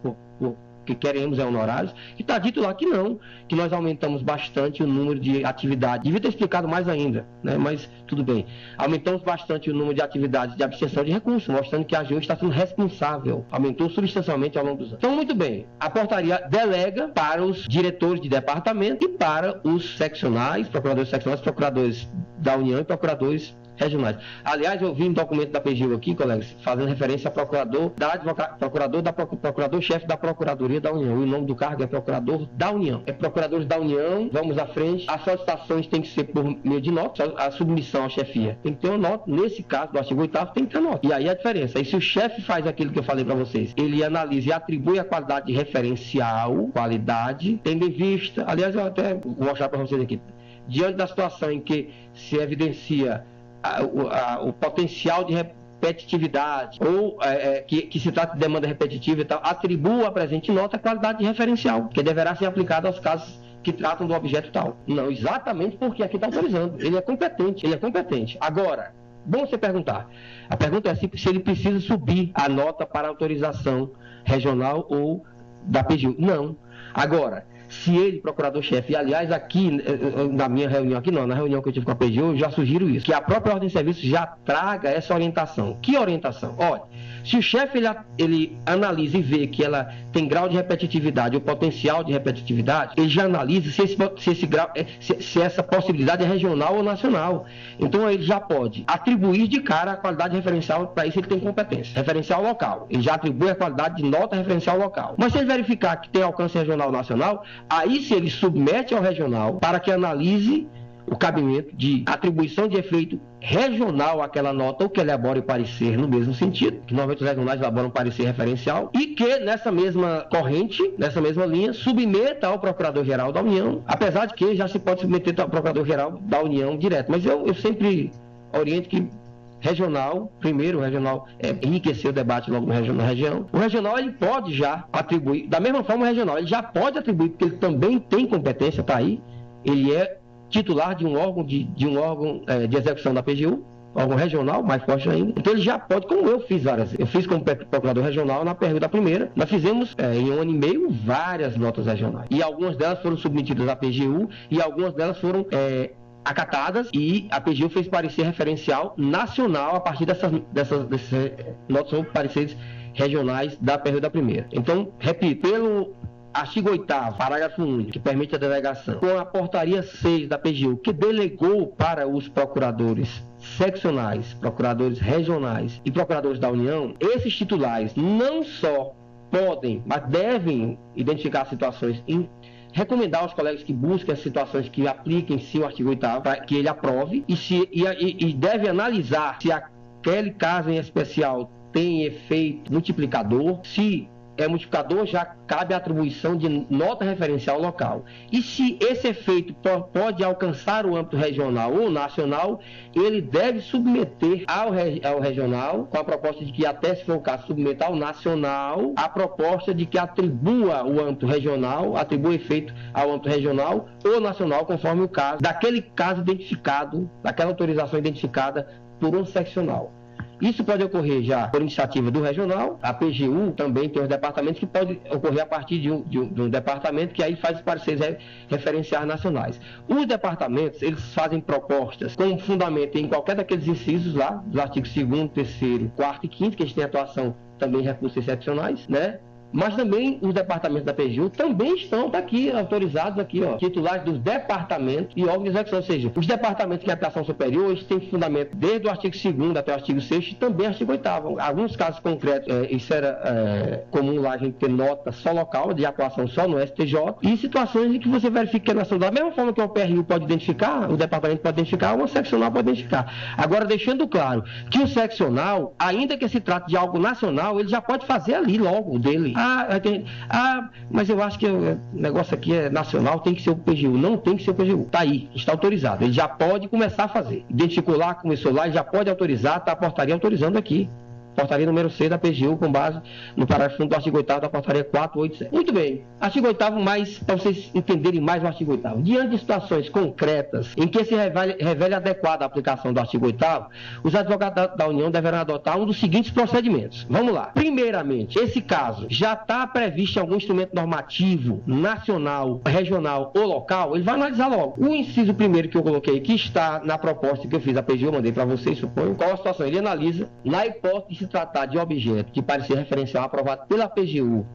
que queremos honorários, e está dito lá que não, que nós aumentamos bastante o número de atividades. Devia ter explicado mais ainda, né? Mas tudo bem. Aumentamos bastante o número de atividades de abstenção de recursos, mostrando que a AGU está sendo responsável. Aumentou substancialmente ao longo dos anos. Então, muito bem. A portaria delega para os diretores de departamento e para os seccionais, procuradores da União e procuradores regionais. Aliás, eu vi um documento da PGU aqui, colegas, fazendo referência a procurador-chefe da Procuradoria da União. E o nome do cargo é Procurador da União. É Procuradores da União, vamos à frente. As solicitações têm que ser por meio de nota, a submissão à chefia tem que ter uma nota. Nesse caso, do artigo 8º, tem que ter nota. E aí a diferença. E se o chefe faz aquilo que eu falei para vocês, ele analisa e atribui a qualidade de referencial, qualidade, tendo em vista, aliás, eu até vou mostrar para vocês aqui, diante da situação em que se evidencia o potencial de repetitividade, ou que se trata de demanda repetitiva e tal, atribua a presente nota a qualidade de referencial, que deverá ser aplicada aos casos que tratam do objeto tal. Não, exatamente porque aqui está autorizando. Ele é competente. Agora, bom você perguntar. A pergunta é se ele precisa subir a nota para autorização regional ou da PGU. Não. Agora, se ele, procurador-chefe, e aliás aqui, na minha reunião aqui não, na reunião que eu tive com a PGU, eu já sugiro isso, que a própria ordem de serviço já traga essa orientação. Que orientação? Olha, se o chefe ele analisa e vê que ela tem grau de repetitividade ou potencial de repetitividade, ele já analisa se essa possibilidade é regional ou nacional. Então ele já pode atribuir de cara a qualidade referencial, para isso ele tem competência. Referencial local, ele já atribui a qualidade de nota referencial local. Mas se ele verificar que tem alcance regional ou nacional, aí se ele submete ao regional para que analise o cabimento de atribuição de efeito regional àquela nota, ou que elabore parecer no mesmo sentido, que normalmente os regionais elaboram parecer referencial, e que nessa mesma corrente, nessa mesma linha, submeta ao Procurador-Geral da União, apesar de que já se pode submeter ao Procurador-Geral da União direto. Mas eu sempre oriento que regional, primeiro o regional enriquecer o debate logo na região. O regional ele pode já atribuir, da mesma forma o regional ele já pode atribuir, porque ele também tem competência, está aí, ele é titular de um órgão de execução da PGU, órgão regional, mais forte ainda. Então ele já pode, como eu fiz várias vezes. Eu fiz como procurador regional na pergunta da primeira. Nós fizemos em 1 ano e meio várias notas regionais. E algumas delas foram submetidas à PGU e algumas delas foram acatadas, e a PGU fez parecer referencial nacional a partir dessas notas ou pareceres regionais da pergunta da primeira. Então, repito, pelo artigo 8º, parágrafo único, que permite a delegação, com a portaria 6 da PGU, que delegou para os procuradores seccionais, procuradores regionais e procuradores da União, esses titulares não só podem, mas devem identificar situações recomendar aos colegas que busquem as situações que apliquem sim o artigo 8º, para que ele aprove, e deve analisar se aquele caso em especial tem efeito multiplicador. Se é multiplicador, já cabe a atribuição de nota referencial local. E se esse efeito pode alcançar o âmbito regional ou nacional, ele deve submeter ao regional, com a proposta de que, até se for o caso, submeta ao nacional, a proposta de que atribua o âmbito regional, atribua efeito ao âmbito regional ou nacional, conforme o caso, daquele caso identificado, daquela autorização identificada por um seccional. Isso pode ocorrer já por iniciativa do regional. A PGU também tem os departamentos que pode ocorrer a partir de um departamento que aí faz os pareceres referenciais nacionais. Os departamentos, eles fazem propostas com fundamento em qualquer daqueles incisos lá, dos artigos 2º, 3º, 4º e 5º, que eles têm atuação também em recursos excepcionais, né? Mas também os departamentos da PGU também estão aqui autorizados aqui, ó, titulares dos departamentos e órgãos de execução, ou seja, os departamentos que atuação superior, eles têm fundamento desde o artigo 2º até o artigo 6º e também o artigo 8º. Alguns casos concretos, isso era comum lá a gente ter nota só local, de atuação só no STJ, e situações em que você verifica que é nacional, da mesma forma que o PRU pode identificar, o departamento pode identificar, uma seccional pode identificar. Agora, deixando claro que o seccional, ainda que se trate de algo nacional, ele já pode fazer ali logo o dele. Mas eu acho que o negócio aqui é nacional, tem que ser o PGU. Não tem que ser o PGU. Está aí, está autorizado. Ele já pode começar a fazer. Identificou lá, começou lá, ele já pode autorizar, está a portaria autorizando aqui. Portaria número 6 da PGU, com base no parágrafo 1 do artigo 8º da portaria 487. Muito bem. Artigo 8º, mais, para vocês entenderem mais o artigo 8º. Diante de situações concretas em que se revele adequada a aplicação do artigo 8º, os advogados da União deverão adotar um dos seguintes procedimentos. Vamos lá. Primeiramente, esse caso já está previsto em algum instrumento normativo, nacional, regional ou local, ele vai analisar logo. O inciso primeiro que eu coloquei, que está na proposta que eu fiz, a PGU, mandei para vocês, suponho, qual a situação? Ele analisa, na hipótese de se tratar de objeto de parecer referencial aprovado pela PGU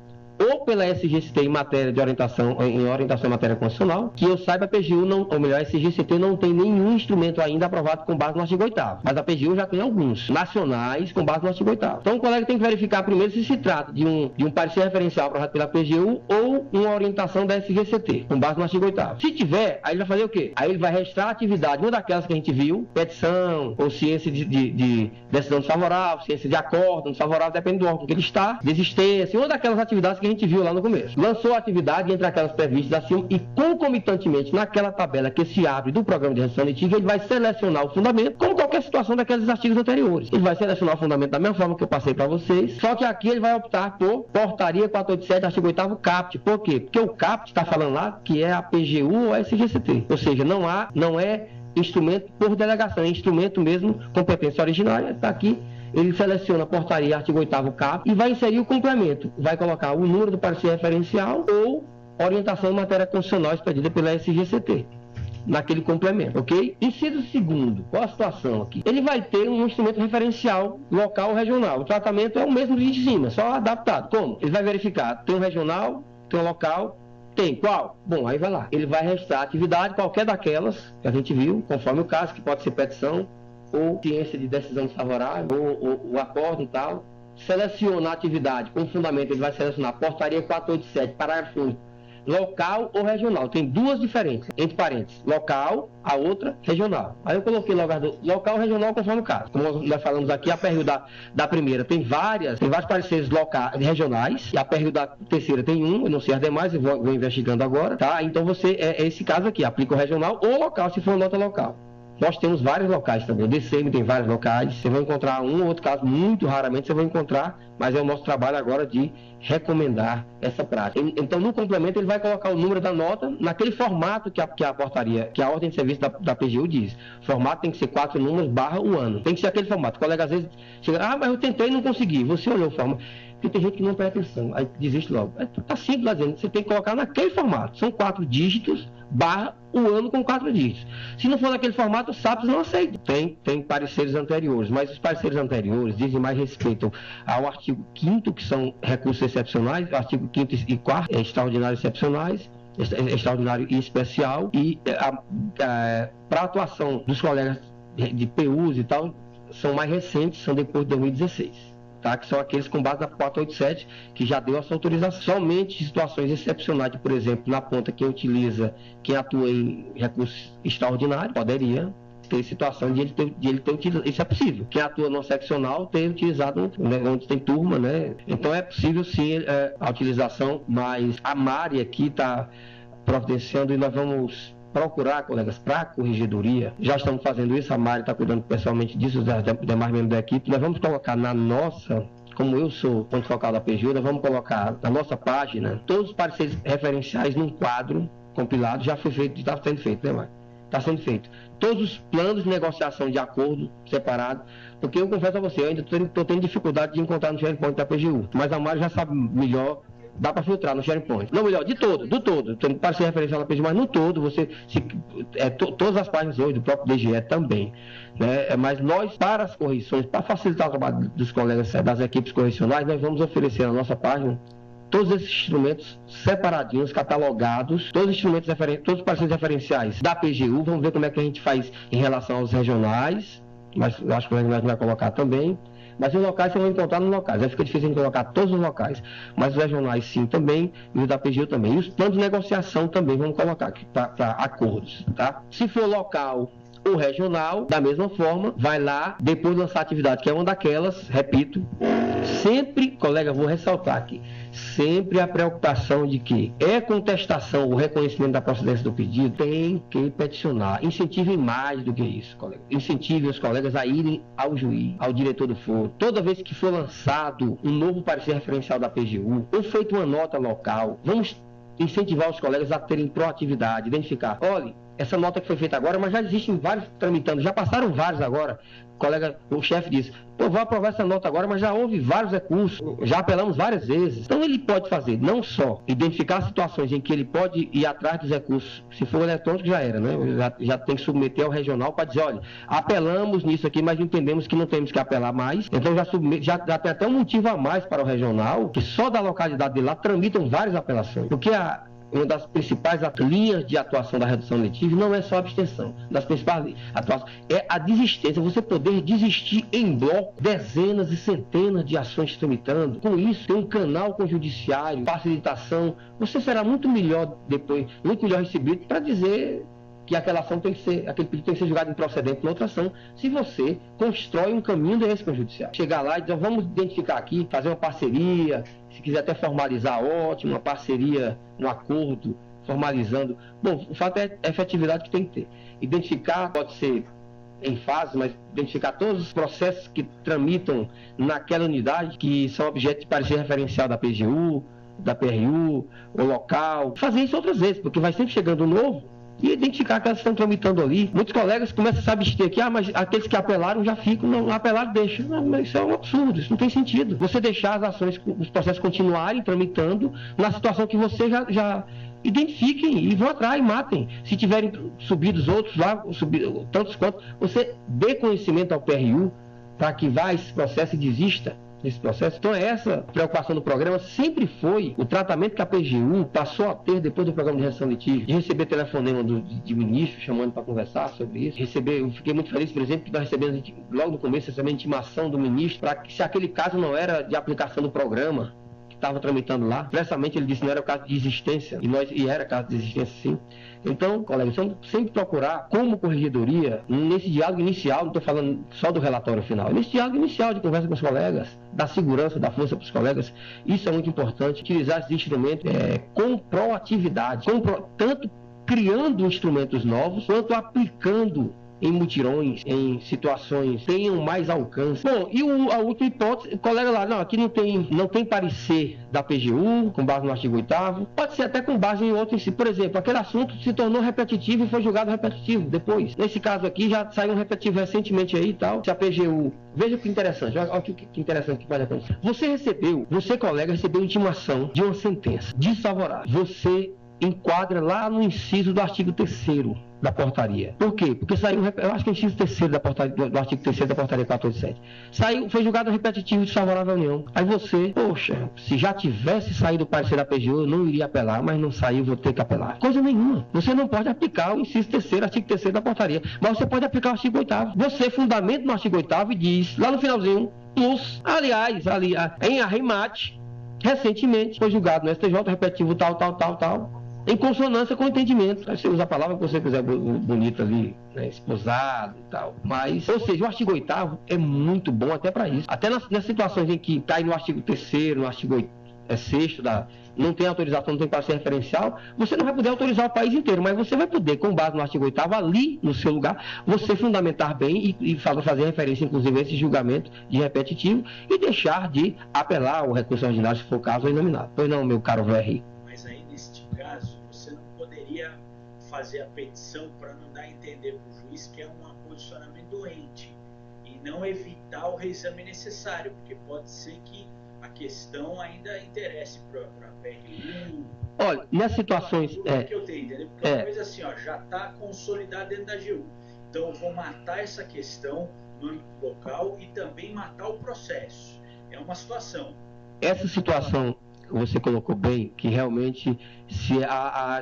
ou pela SGCT em matéria de orientação em matéria constitucional, que eu saiba, a PGU não, ou melhor, a SGCT não tem nenhum instrumento ainda aprovado com base no artigo 8º, mas a PGU já tem alguns nacionais com base no artigo 8º. Então o colega tem que verificar primeiro se se trata de um parecer referencial aprovado pela PGU ou uma orientação da SGCT, com base no artigo 8º. Se tiver, aí ele vai fazer o quê? Aí ele vai registrar a atividade, uma daquelas que a gente viu, petição ou ciência de decisão desfavorável, ciência de acordo desfavorável, depende do órgão que ele está, desistência, uma daquelas atividades que a gente viu lá no começo. Lançou a atividade entre aquelas previstas acima e, concomitantemente, naquela tabela que se abre do programa de restrição litígia, ele vai selecionar o fundamento, como qualquer situação daqueles artigos anteriores. Ele vai selecionar o fundamento da mesma forma que eu passei para vocês, só que aqui ele vai optar por portaria 487, artigo 8º, CAPT. Por quê? Porque o CAPT está falando lá que é a PGU ou a SGCT. Ou seja, não é instrumento por delegação, é instrumento mesmo, competência originária, está aqui. Ele seleciona a portaria, artigo 8º CAP, e vai inserir o complemento. Vai colocar o número do parecer referencial ou orientação em matéria constitucional expedida pela SGCT, naquele complemento, ok? Inciso segundo, qual a situação aqui? Ele vai ter um instrumento referencial local ou regional. O tratamento é o mesmo de cima, só adaptado. Como? Ele vai verificar, tem um regional, tem um local, tem qual? Bom, aí vai lá. Ele vai registrar a atividade, qualquer daquelas que a gente viu, conforme o caso, que pode ser petição, ou ciência de decisão desfavorável, ou o acordo e tal. Seleciona a atividade, com fundamento ele vai selecionar portaria 487, parágrafo único, local ou regional. Tem duas diferentes, entre parênteses, local, a outra regional. Aí eu coloquei local ou regional conforme o caso. Como nós falamos aqui, a PRU da primeira tem vários pareceres locais, regionais, e a PRU da terceira tem um, eu não sei as demais, eu vou investigando agora, tá? Então é esse caso aqui, aplica o regional ou local, se for nota local. Nós temos vários locais também, o DCM tem vários locais, você vai encontrar um ou outro caso, muito raramente você vai encontrar, mas é o nosso trabalho agora de recomendar essa prática. Então, no complemento, ele vai colocar o número da nota naquele formato que a portaria, que a ordem de serviço da PGU diz. O formato tem que ser 4 números / o ano. Tem que ser aquele formato. O colega às vezes chega, mas eu tentei e não consegui. Você olhou o formato. Porque tem gente que não presta atenção, aí desiste logo. Está simples lá dentro, você tem que colocar naquele formato. São 4 dígitos / o ano com 4 dígitos. Se não for naquele formato, o SAPS não aceita. Tem pareceres anteriores, mas os pareceres anteriores dizem mais respeito ao artigo 5º, que são recursos excepcionais, o artigo 5º e 4º, extraordinários excepcionais, extraordinário e especial, e para a atuação dos colegas de PUs e tal, são mais recentes, são depois de 2016. tá? Que são aqueles com base na 487, que já deu essa autorização. Somente situações excepcionais, por exemplo, na ponta quem atua em recurso extraordinário, poderia ter situação de ele ter utilizado. Isso é possível. Quem atua no seccional ter utilizado, né, onde tem turma, né? Então é possível sim a utilização, mas a Mari aqui está providenciando e nós vamos procurar, colegas, para a corregedoria. Já estamos fazendo isso, a Mari está cuidando pessoalmente disso, os demais membros da equipe. Nós vamos colocar na nossa, como eu sou ponto focal da PGU, nós vamos colocar na nossa página todos os pareceres referenciais num quadro compilado. Já foi feito, está sendo feito, né, Mari? Está sendo feito. Todos os planos de negociação de acordo separado, porque eu confesso a você, eu ainda estou tendo dificuldade de encontrar no SharePoint da PGU, mas a Mari já sabe melhor, dá para filtrar no SharePoint. Não, melhor, do todo. Tem parecer referencial na PGU, mas no todo, todas as páginas hoje, do próprio DGE também. Né? Mas nós, para as correções, para facilitar o trabalho dos colegas das equipes correcionais, nós vamos oferecer na nossa página todos esses instrumentos separadinhos, catalogados, todos os instrumentos todos os parceiros referenciais da PGU. Vamos ver como é que a gente faz em relação aos regionais, mas eu acho que o regional vai colocar também. Mas os locais você vai encontrar nos locais. Aí fica difícil de colocar todos os locais. Mas os regionais sim também, e os da PGU também. E os planos de negociação também vamos colocar aqui para acordos, tá? Se for local ou regional, da mesma forma, vai lá, depois de lançar a atividade, que é uma daquelas, repito, sempre, colega, vou ressaltar aqui, sempre a preocupação de que é contestação ou reconhecimento da procedência do pedido, tem que peticionar. Incentivem mais do que isso, colega. Incentivem os colegas a irem ao juiz, ao diretor do foro. Toda vez que for lançado um novo parecer referencial da PGU, ou feito uma nota local, vamos incentivar os colegas a terem proatividade, identificar, olha, essa nota que foi feita agora, mas já existem vários tramitando, já passaram vários agora. O chefe disse, pô, vou aprovar essa nota agora, mas já houve vários recursos, já apelamos várias vezes. Então ele pode fazer, não só identificar situações em que ele pode ir atrás dos recursos, se for eletrônico já era, né? Já tem que submeter ao regional para dizer, olha, apelamos nisso aqui, mas entendemos que não temos que apelar mais. Então já tem até um motivo a mais para o regional, que só da localidade de lá tramitam várias apelações. Porque uma das principais linhas de atuação da redução letiva não é só a abstenção. Das principais atuações é a desistência, você poder desistir em bloco, dezenas e centenas de ações tramitando. Com isso, tem um canal com o judiciário, facilitação. Você será muito melhor depois, muito melhor recebido para dizer que aquela ação tem que ser, aquele pedido tem que ser julgado improcedente na outra ação, se você constrói um caminho desse para o judiciário. Chegar lá e dizer, vamos identificar aqui, fazer uma parceria, se quiser até formalizar, ótimo, uma parceria, um acordo, formalizando. Bom, o fato é a efetividade que tem que ter. Identificar, pode ser em fase, mas identificar todos os processos que tramitam naquela unidade, que são objeto de parecer referencial da PGU, da PRU, o local. Fazer isso outras vezes, porque vai sempre chegando novo, e identificar que elas estão tramitando ali. Muitos colegas começam a se abster aqui, mas aqueles que apelaram já ficam, não apelaram, deixam. Não, mas isso é um absurdo, isso não tem sentido. Você deixar as ações, os processos continuarem tramitando na situação que você já identifiquem e vão atrás, matem. Se tiverem subidos outros lá, tantos quanto, você dê conhecimento ao PRU para que vá esse processo e desista nesse processo. Então essa preocupação do programa sempre foi o tratamento que a PGU passou a ter depois do programa de redução letiva, de receber telefonema de ministro chamando para conversar sobre isso. Eu fiquei muito feliz, por exemplo, que nós recebemos logo no começo a intimação do ministro para que, se aquele caso não era de aplicação do programa que estava tramitando lá, expressamente ele disse que não era o caso de existência, e era caso de existência sim. Então, colegas, vamos sempre procurar, como corregedoria, nesse diálogo inicial, não estou falando só do relatório final, nesse diálogo inicial de conversa com os colegas, da segurança, da força para os colegas, isso é muito importante, utilizar esses instrumentos com proatividade, tanto criando instrumentos novos, quanto aplicando em mutirões, em situações, tenham mais alcance. Bom, e a última hipótese, o colega lá, não, aqui não tem parecer da PGU, com base no artigo 8º, pode ser até com base em outro em si. Por exemplo, aquele assunto se tornou repetitivo e foi julgado repetitivo depois. Nesse caso aqui, já saiu um repetitivo recentemente aí e tal, se a PGU... Veja que interessante, olha que interessante que pode acontecer. Você, colega, recebeu intimação de uma sentença desfavorável. Você enquadra lá no inciso do artigo 3º da portaria. Por quê? Porque saiu, eu acho que é o inciso 3º da portaria, do artigo 3º da portaria 487. Saiu, foi julgado repetitivo desfavorável à União. Aí você, poxa, se já tivesse saído o parecer da PGU, eu não iria apelar, mas não saiu, vou ter que apelar. Coisa nenhuma. Você não pode aplicar o inciso 3º, artigo 3º da portaria, mas você pode aplicar o artigo 8º. Você fundamenta no artigo 8º e diz, lá no finalzinho, plus, aliás, ali, em arremate, recentemente foi julgado no STJ repetitivo tal, em consonância com o entendimento. Aí você usa a palavra que você quiser bonita ali, né, esposado e tal. Mas, ou seja, o artigo 8º é muito bom até para isso. Até nas situações em que cai no artigo 3º, no artigo 6º, não tem autorização, não tem parecer referencial, você não vai poder autorizar o país inteiro, mas você vai poder, com base no artigo 8º, ali no seu lugar, você fundamentar bem e fazer referência, inclusive, a esse julgamento de repetitivo e deixar de apelar ao recurso ordinário, se for o caso, ou inominado. Pois não, meu caro VR. Mas aí, neste caso, você não poderia fazer a petição para não dar a entender para o juiz que é um posicionamento doente e não evitar o reexame necessário, porque pode ser que a questão ainda interesse para a PGU. Olha, nessas situações... que eu tenho, entendeu? Porque uma coisa assim, ó, já está consolidada dentro da AGU. Então, eu vou matar essa questão no âmbito local e também matar o processo. É uma situação. Essa situação, você colocou bem, que realmente, se a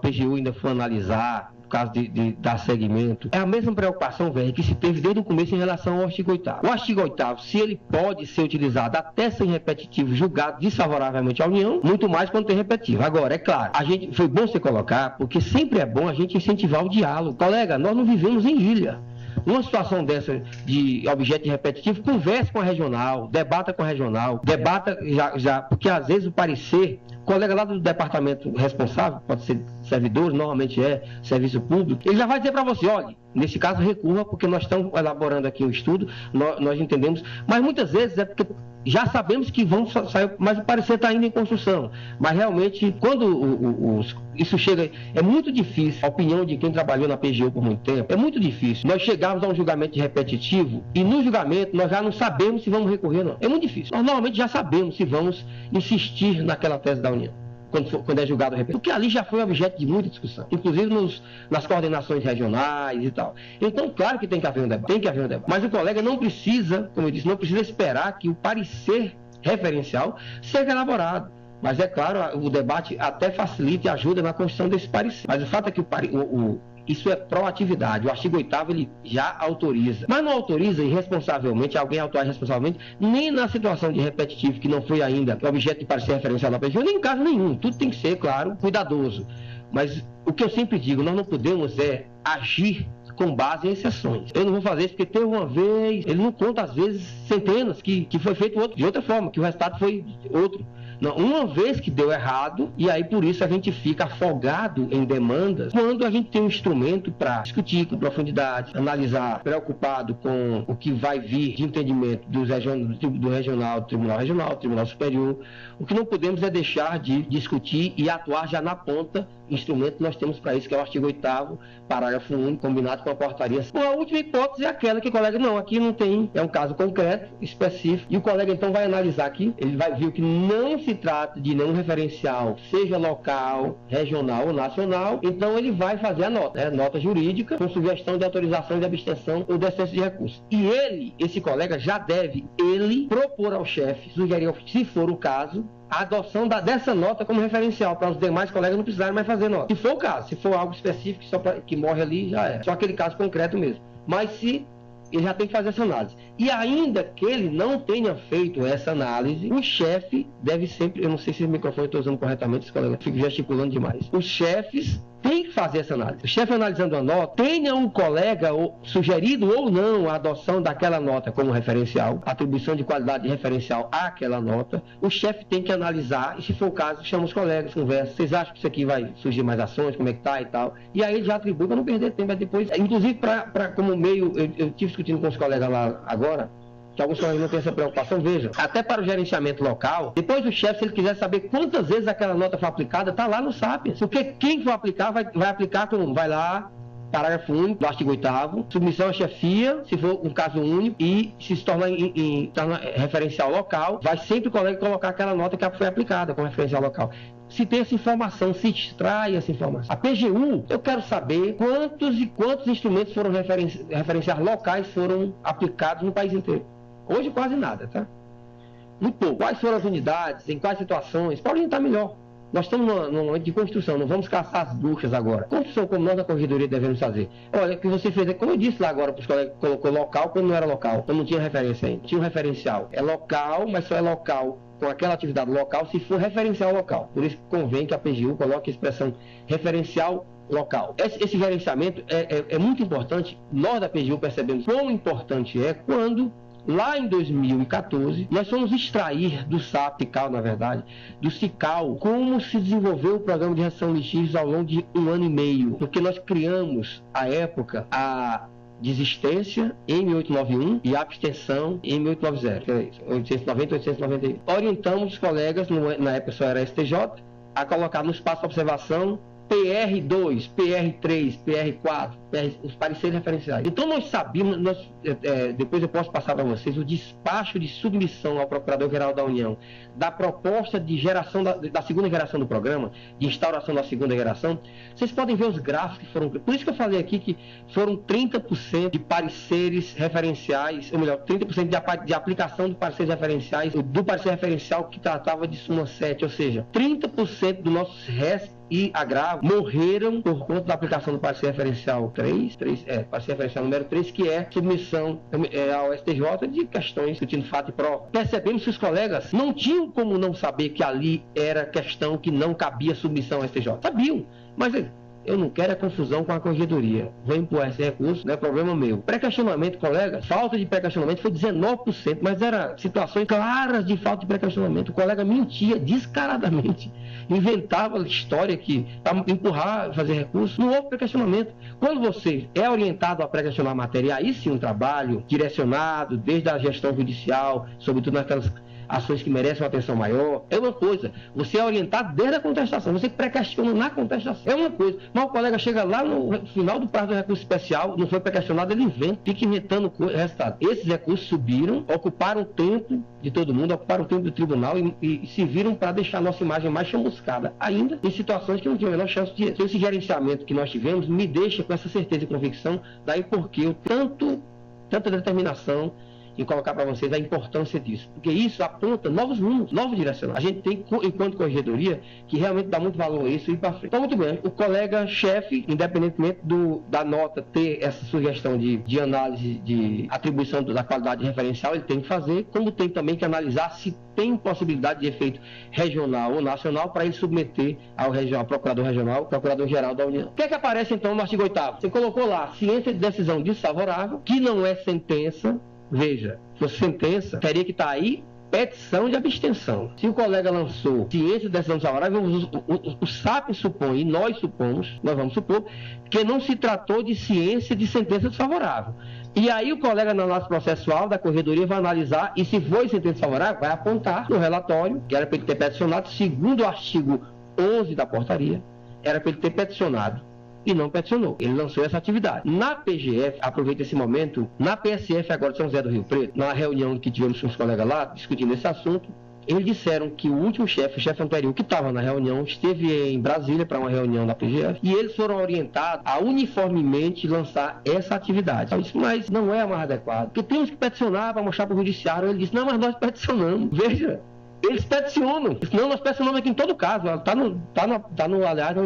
PGU ainda for analisar, no caso de dar segmento, é a mesma preocupação, velho, que se teve desde o começo em relação ao artigo 8º. O artigo 8º, se ele pode ser utilizado até sem repetitivo, julgado desfavoravelmente à União, muito mais quando tem repetitivo. Agora, é claro, foi bom você colocar, porque sempre é bom a gente incentivar o diálogo. Colega, nós não vivemos em ilha. Numa situação dessa de objeto repetitivo, converse com a regional, debata com a regional, debata já, porque às vezes o parecer, o colega lá do departamento responsável, pode ser servidor, normalmente é serviço público, ele já vai dizer para você, olha, nesse caso recua, porque nós estamos elaborando aqui um estudo, nós entendemos, mas muitas vezes é porque já sabemos que vão sair, mas o parecer está ainda em construção. Mas realmente, quando isso chega, é muito difícil, a opinião de quem trabalhou na PGU por muito tempo, é muito difícil nós chegarmos a um julgamento de repetitivo e no julgamento nós já não sabemos se vamos recorrer ou não. É muito difícil. Nós normalmente já sabemos se vamos insistir naquela tese da União. Quando é julgado repetitivo, porque ali já foi objeto de muita discussão, inclusive nas coordenações regionais e tal. Então, claro que tem que haver um debate, mas o colega não precisa, como eu disse, não precisa esperar que o parecer referencial seja elaborado. Mas é claro, o debate até facilita e ajuda na construção desse parecer. Mas o fato é que isso é proatividade. O artigo 8º ele já autoriza. Mas não autoriza irresponsavelmente, alguém autuar irresponsavelmente, nem na situação de repetitivo, que não foi ainda objeto de parecer referencial na PGU, nem em caso nenhum. Tudo tem que ser, claro, cuidadoso. Mas o que eu sempre digo, nós não podemos agir com base em exceções. Eu não vou fazer isso porque teve uma vez, ele não conta às vezes centenas que foi feito de outra forma, que o resultado foi outro. Não, uma vez que deu errado, e aí por isso a gente fica afogado em demandas, quando a gente tem um instrumento para discutir com profundidade, analisar, preocupado com o que vai vir de entendimento do regional, do Tribunal Regional, do Tribunal Superior. O que não podemos é deixar de discutir e atuar já na ponta, instrumento que nós temos para isso, que é o artigo 8º, parágrafo 1, combinado com a portaria. Bom, a última hipótese é aquela que o colega, não, aqui não tem, é um caso concreto, específico, e o colega então vai analisar aqui, ele vai ver que não se trata de nenhum referencial, seja local, regional ou nacional, então ele vai fazer a nota, nota jurídica, com sugestão de autorização de abstenção ou de excesso de recurso. E esse colega já deve, propor ao chefe, sugerir, se for o caso, a adoção dessa nota como referencial, para os demais colegas não precisarem mais fazer nota. Se for o caso, se for algo específico que morre ali, já é. Só aquele caso concreto mesmo. Mas se ele já tem que fazer essa análise. E ainda que ele não tenha feito essa análise, o chefe deve sempre, eu não sei se o microfone eu estou usando corretamente, esse colega fica gesticulando demais. Os chefes têm que fazer essa análise. O chefe analisando a nota, tenha um colega sugerido ou não a adoção daquela nota como referencial, atribuição de qualidade de referencial àquela nota, o chefe tem que analisar e, se for o caso, chama os colegas, conversa. Vocês acham que isso aqui vai surgir mais ações, como é que tá e tal? E aí ele já atribui para não perder tempo. Mas depois, inclusive, como meio, eu estive discutindo com os colegas lá agora, que alguns colegas não têm essa preocupação, veja, até para o gerenciamento local, depois o chefe, se ele quiser saber quantas vezes aquela nota foi aplicada, está lá no Sapiens, porque quem for aplicar, vai aplicar vai lá, parágrafo único do artigo 8º, submissão à chefia, se for um caso único, e se torna referencial local, vai sempre o colega colocar aquela nota que foi aplicada como referencial local. Se tem essa informação, se extrai essa informação. A PGU, eu quero saber quantos instrumentos foram referenciais locais foram aplicados no país inteiro. Hoje quase nada, tá? Muito pouco. Quais foram as unidades, em quais situações, para orientar melhor. Nós estamos num momento de construção, não vamos caçar as bruxas agora. Construção como nós da corredoria devemos fazer. Olha, o que você fez, como eu disse lá agora para os colegas, colocou local quando não era local, quando não tinha referência ainda. Tinha um referencial. É local, mas só é local com aquela atividade local se for referencial local. Por isso que convém que a PGU coloque a expressão referencial local. Esse gerenciamento é muito importante. Nós da PGU percebemos quão importante é quando, lá em 2014, nós fomos extrair do SAP-CICAL, na verdade, do CICAL, como se desenvolveu o programa de redução de litígios ao longo de 1 ano e meio. Porque nós criamos, à época, a desistência em 1891 e a abstenção em 1890, que é isso, 890 e 891. Orientamos os colegas, na época só era STJ, a colocar no espaço de observação PR2, PR3, PR4, os pareceres referenciais. Então nós sabíamos, depois eu posso passar para vocês, o despacho de submissão ao Procurador-Geral da União da proposta de geração da segunda geração do programa, de instauração da segunda geração. Vocês podem ver os gráficos que foram... Por isso que eu falei aqui que foram 30% de pareceres referenciais, ou melhor, 30% de aplicação de pareceres referenciais, do parecer referencial que tratava de súmula 7, ou seja, 30% dos nossos restos e agravo morreram por conta da aplicação do parecer referencial 3, parecer referencial número 3, que é submissão ao STJ de questões discutindo fato e prova. Percebemos que os colegas não tinham como não saber que ali era questão que não cabia submissão ao STJ. Sabiam, mas eu não quero a confusão com a corregedoria. Vou empurrar esse recurso, não é problema meu. Pré-questionamento, colega, falta de pré-questionamento foi 19%, mas era situações claras de falta de pré-questionamento. O colega mentia descaradamente, inventava história que para empurrar, fazer recurso. Não houve pré-questionamento. Quando você é orientado a pré-questionar a matéria, aí sim um trabalho direcionado, desde a gestão judicial, sobretudo naquelas ações que merecem uma atenção maior, é uma coisa. Você é orientado desde a contestação, você pré-questiona na contestação, é uma coisa. Mas o colega chega lá no final do prazo do recurso especial, não foi pré-questionado, ele inventa, fica inventando resultado. Esses recursos subiram, ocuparam o tempo de todo mundo, ocuparam o tempo do tribunal e serviram para deixar a nossa imagem mais chamuscada, ainda em situações que não tinham a menor chance de... Então, esse gerenciamento que nós tivemos me deixa com essa certeza e convicção, daí porque eu tanta determinação em colocar para vocês a importância disso, porque isso aponta novos rumos, novos direcionamentos. A gente tem, enquanto corregedoria, que realmente dá muito valor a isso e ir para frente. Então, muito bem, o colega-chefe, independentemente da nota ter essa sugestão de análise de atribuição da qualidade referencial, ele tem que fazer, como tem também que analisar se tem possibilidade de efeito regional ou nacional para ele submeter ao Procurador Regional, Procurador-Geral da União. O que é que aparece então no artigo 8º? Você colocou lá, ciência de decisão desfavorável, que não é sentença. Veja, se fosse sentença, teria que estar aí petição de abstenção. Se o colega lançou ciência de decisão desfavorável, o SAP supõe, e nós vamos supor, que não se tratou de ciência de sentença desfavorável. E aí o colega na análise processual da corredoria vai analisar, e se foi sentença desfavorável, vai apontar no relatório, que era para ele ter peticionado, segundo o artigo 11 da portaria, era para ele ter peticionado. E não peticionou. Ele lançou essa atividade. Na PGF, aproveita esse momento, na PSF agora de São José do Rio Preto, na reunião que tivemos com os colegas lá, discutindo esse assunto, eles disseram que o último chefe, o chefe anterior que estava na reunião, esteve em Brasília para uma reunião da PGF, e eles foram orientados a uniformemente lançar essa atividade. Eu disse, mas não é mais adequado, porque temos que peticionar para mostrar para o judiciário. Ele disse, não, mas nós peticionamos. Veja, eles peticionam. Não, nós peticionamos aqui em todo caso. Aliás,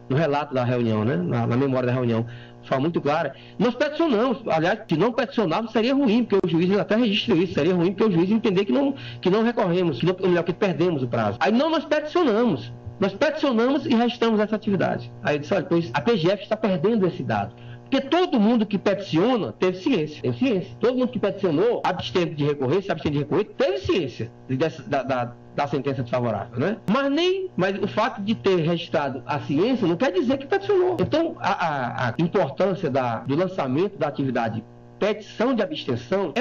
no relato da reunião, né? Na memória da reunião, fala muito clara. Nós peticionamos. Aliás, se não peticionarmos, seria ruim, porque o juiz até registra isso. Seria ruim porque o juiz entender que não recorremos, que perdemos o prazo. Aí não, nós peticionamos. Nós peticionamos e registramos essa atividade. Aí eu disse, olha, pois a PGF está perdendo esse dado. Porque todo mundo que peticiona teve ciência. Teve ciência. Todo mundo que peticionou, abstendo de recorrer, teve ciência da sentença desfavorável, né? Mas o fato de ter registrado a ciência não quer dizer que peticionou. Então, a importância do lançamento da atividade petição de abstenção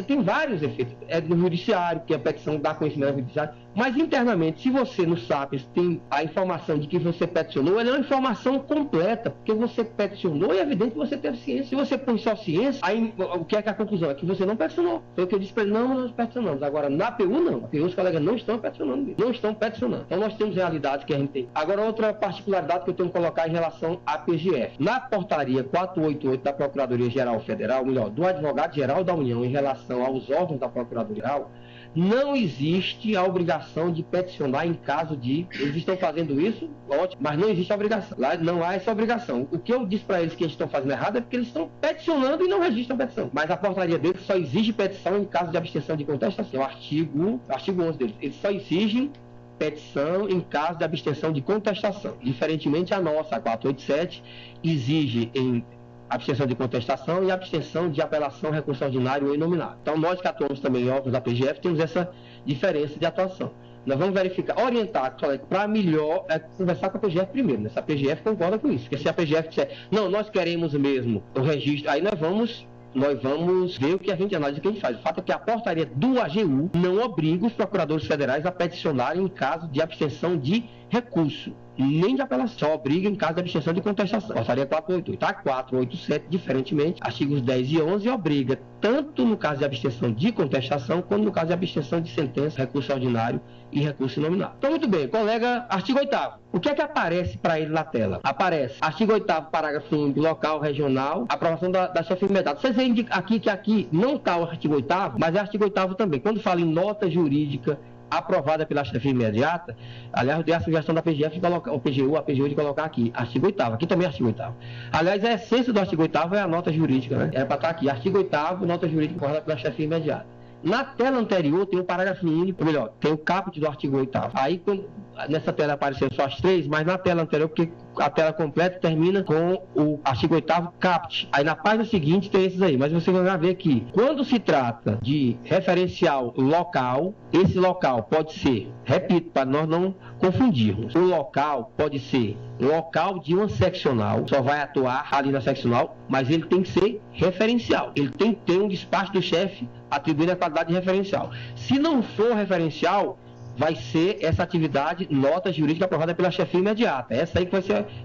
tem vários efeitos. É no judiciário, que a petição dá conhecimento ao judiciário, Mas internamente, se você no SAPES tem a informação de que você peticionou, ela é uma informação completa, porque você peticionou e é evidente que você teve ciência. Se você põe só ciência, aí o que é que a conclusão? É que você não peticionou. Foi o que eu disse para ele, não, nós peticionamos. Agora, na PU, não. Na PU, os colegas não estão peticionando. Não estão peticionando. Então, nós temos realidades que a gente tem. Agora, outra particularidade que eu tenho que colocar em relação à PGF. Na portaria 488 da Procuradoria-Geral Federal, melhor, do Advogado-Geral da União em relação aos órgãos da Procuradoria-Geral, não existe a obrigação de peticionar em caso de... Eles estão fazendo isso, ótimo, mas não existe a obrigação. Lá não há essa obrigação. O que eu disse para eles que eles estão fazendo errado é porque eles estão peticionando e não registram petição. Mas a portaria deles só exige petição em caso de abstenção de contestação. O artigo 11 deles. Eles só exigem petição em caso de abstenção de contestação. Diferentemente, a nossa, a 487, exige em abstenção de contestação e abstenção de apelação, recurso ordinário ou inominado. Então, nós que atuamos também em órgãos da PGF, temos essa diferença de atuação. Nós vamos verificar, orientar, para melhor conversar com a PGF primeiro, né? Se a PGF concorda com isso. Porque se a PGF disser, não, nós queremos mesmo o registro, aí nós vamos ver o que a gente analisa, o que a gente faz. O fato é que a portaria do AGU não obriga os procuradores federais a peticionarem em caso de abstenção de recurso, nem de apelação, obriga em caso de abstenção de contestação. Portaria 488. A 487, diferentemente, artigos 10 e 11, obriga tanto no caso de abstenção de contestação, quanto no caso de abstenção de sentença, recurso ordinário e recurso nominal. Então, muito bem, colega, artigo 8º. O que é que aparece para ele na tela? Aparece artigo 8º, parágrafo 1, local, regional, aprovação da chefia imediata. Vocês veem aqui que aqui não está o artigo 8º, mas é artigo 8º também. Quando fala em nota jurídica aprovada pela chefia imediata, aliás, eu dei a sugestão da PGF de colocar, a PGU de colocar aqui, artigo 8º, aqui também é artigo 8º. Aliás, a essência do artigo 8º é a nota jurídica, né? Era para estar aqui, artigo 8º, nota jurídica aprovada pela chefia imediata. Na tela anterior tem o parágrafo único, ou melhor, tem o caput do artigo 8º. Aí, nessa tela apareceram só as 3, mas na tela anterior, porque a tela completa termina com o artigo 8º caput. Aí na página seguinte tem esses aí, mas você vai ver que quando se trata de referencial local, esse local pode ser, repito, para nós não confundirmos, o local pode ser local de uma seccional, só vai atuar ali na seccional, mas ele tem que ser referencial. Ele tem que ter um despacho do chefe atribuindo a qualidade de referencial. Se não for referencial, vai ser essa atividade nota jurídica aprovada pela chefia imediata. Essa aí que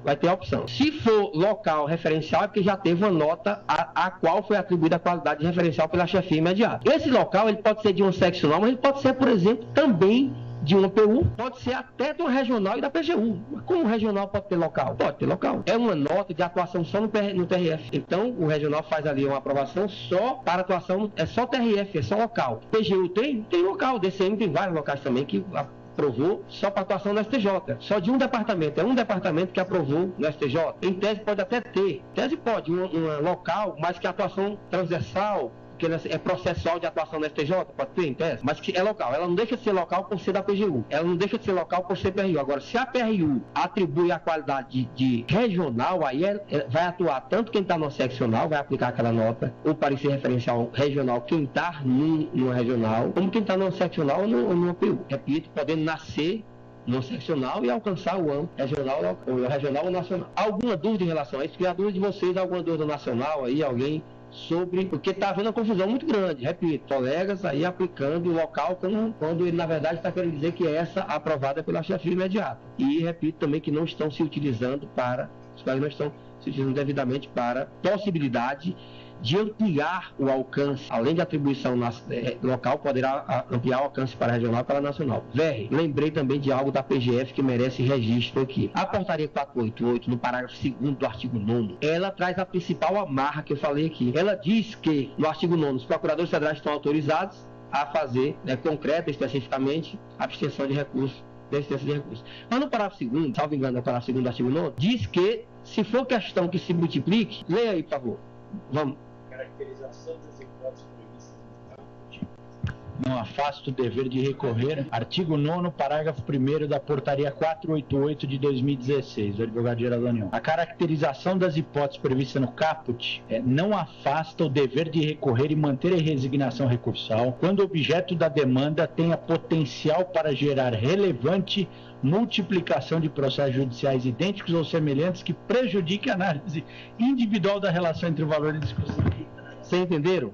vai ter a opção. Se for local referencial, é porque já teve uma nota a qual foi atribuída a qualidade de referencial pela chefia imediata. Esse local ele pode ser de uma seccional, mas ele pode ser, por exemplo, também de uma PU, pode ser até de uma regional e da PGU. Mas como o regional pode ter local? Pode ter local. É uma nota de atuação só no TRF. Então, o regional faz ali uma aprovação só para atuação, é só TRF, é só local. PGU tem local. DCM tem vários locais também que aprovou só para atuação no STJ. Só de um departamento. É um departamento que aprovou no STJ. Em tese pode até ter. Em tese pode, uma local, mas que a atuação transversal, que é processual de atuação no STJ, pode ter em tese, mas que é local. Ela não deixa de ser local por ser da PGU. Ela não deixa de ser local por ser PRU. Agora, se a PRU atribui a qualidade de regional, aí vai atuar tanto quem está no seccional, vai aplicar aquela nota, ou parecer referencial regional, quem está numa regional, como quem está numa seccional ou numa PU. Repito, podendo nascer no seccional e alcançar o âmbito regional ou nacional. Alguma dúvida em relação a isso? Que a dúvida de vocês, alguma dúvida nacional aí, alguém sobre, porque está havendo uma confusão muito grande, repito, colegas aí aplicando o local quando ele na verdade está querendo dizer que é essa aprovada pela chefia imediata. E repito também que não estão se utilizando os colegas não estão se utilizando devidamente para possibilidade de ampliar o alcance, além de atribuição local, poderá ampliar o alcance para regional e para nacional. Lembrei também de algo da PGF que merece registro aqui. A portaria 488, no parágrafo 2º do artigo 9º, ela traz a principal amarra que eu falei aqui. Ela diz que, no artigo 9º, os procuradores federais estão autorizados a fazer, concreta especificamente, abstenção de recursos, desistência de recursos. Mas no parágrafo 2º, salvo engano, no parágrafo 2º do artigo 9º, diz que, se for questão que se multiplique, leia aí, por favor. Vamos. Caracterização das hipóteses previstas no caput. Não afasta o dever de recorrer. Artigo 9º, parágrafo 1º da portaria 488 de 2016, do Advogado-Geral da União. A caracterização das hipóteses previstas no caput não afasta o dever de recorrer e manter a resignação recursal quando o objeto da demanda tenha potencial para gerar relevante multiplicação de processos judiciais idênticos ou semelhantes que prejudique a análise individual da relação entre o valor e a discussão. Vocês entenderam?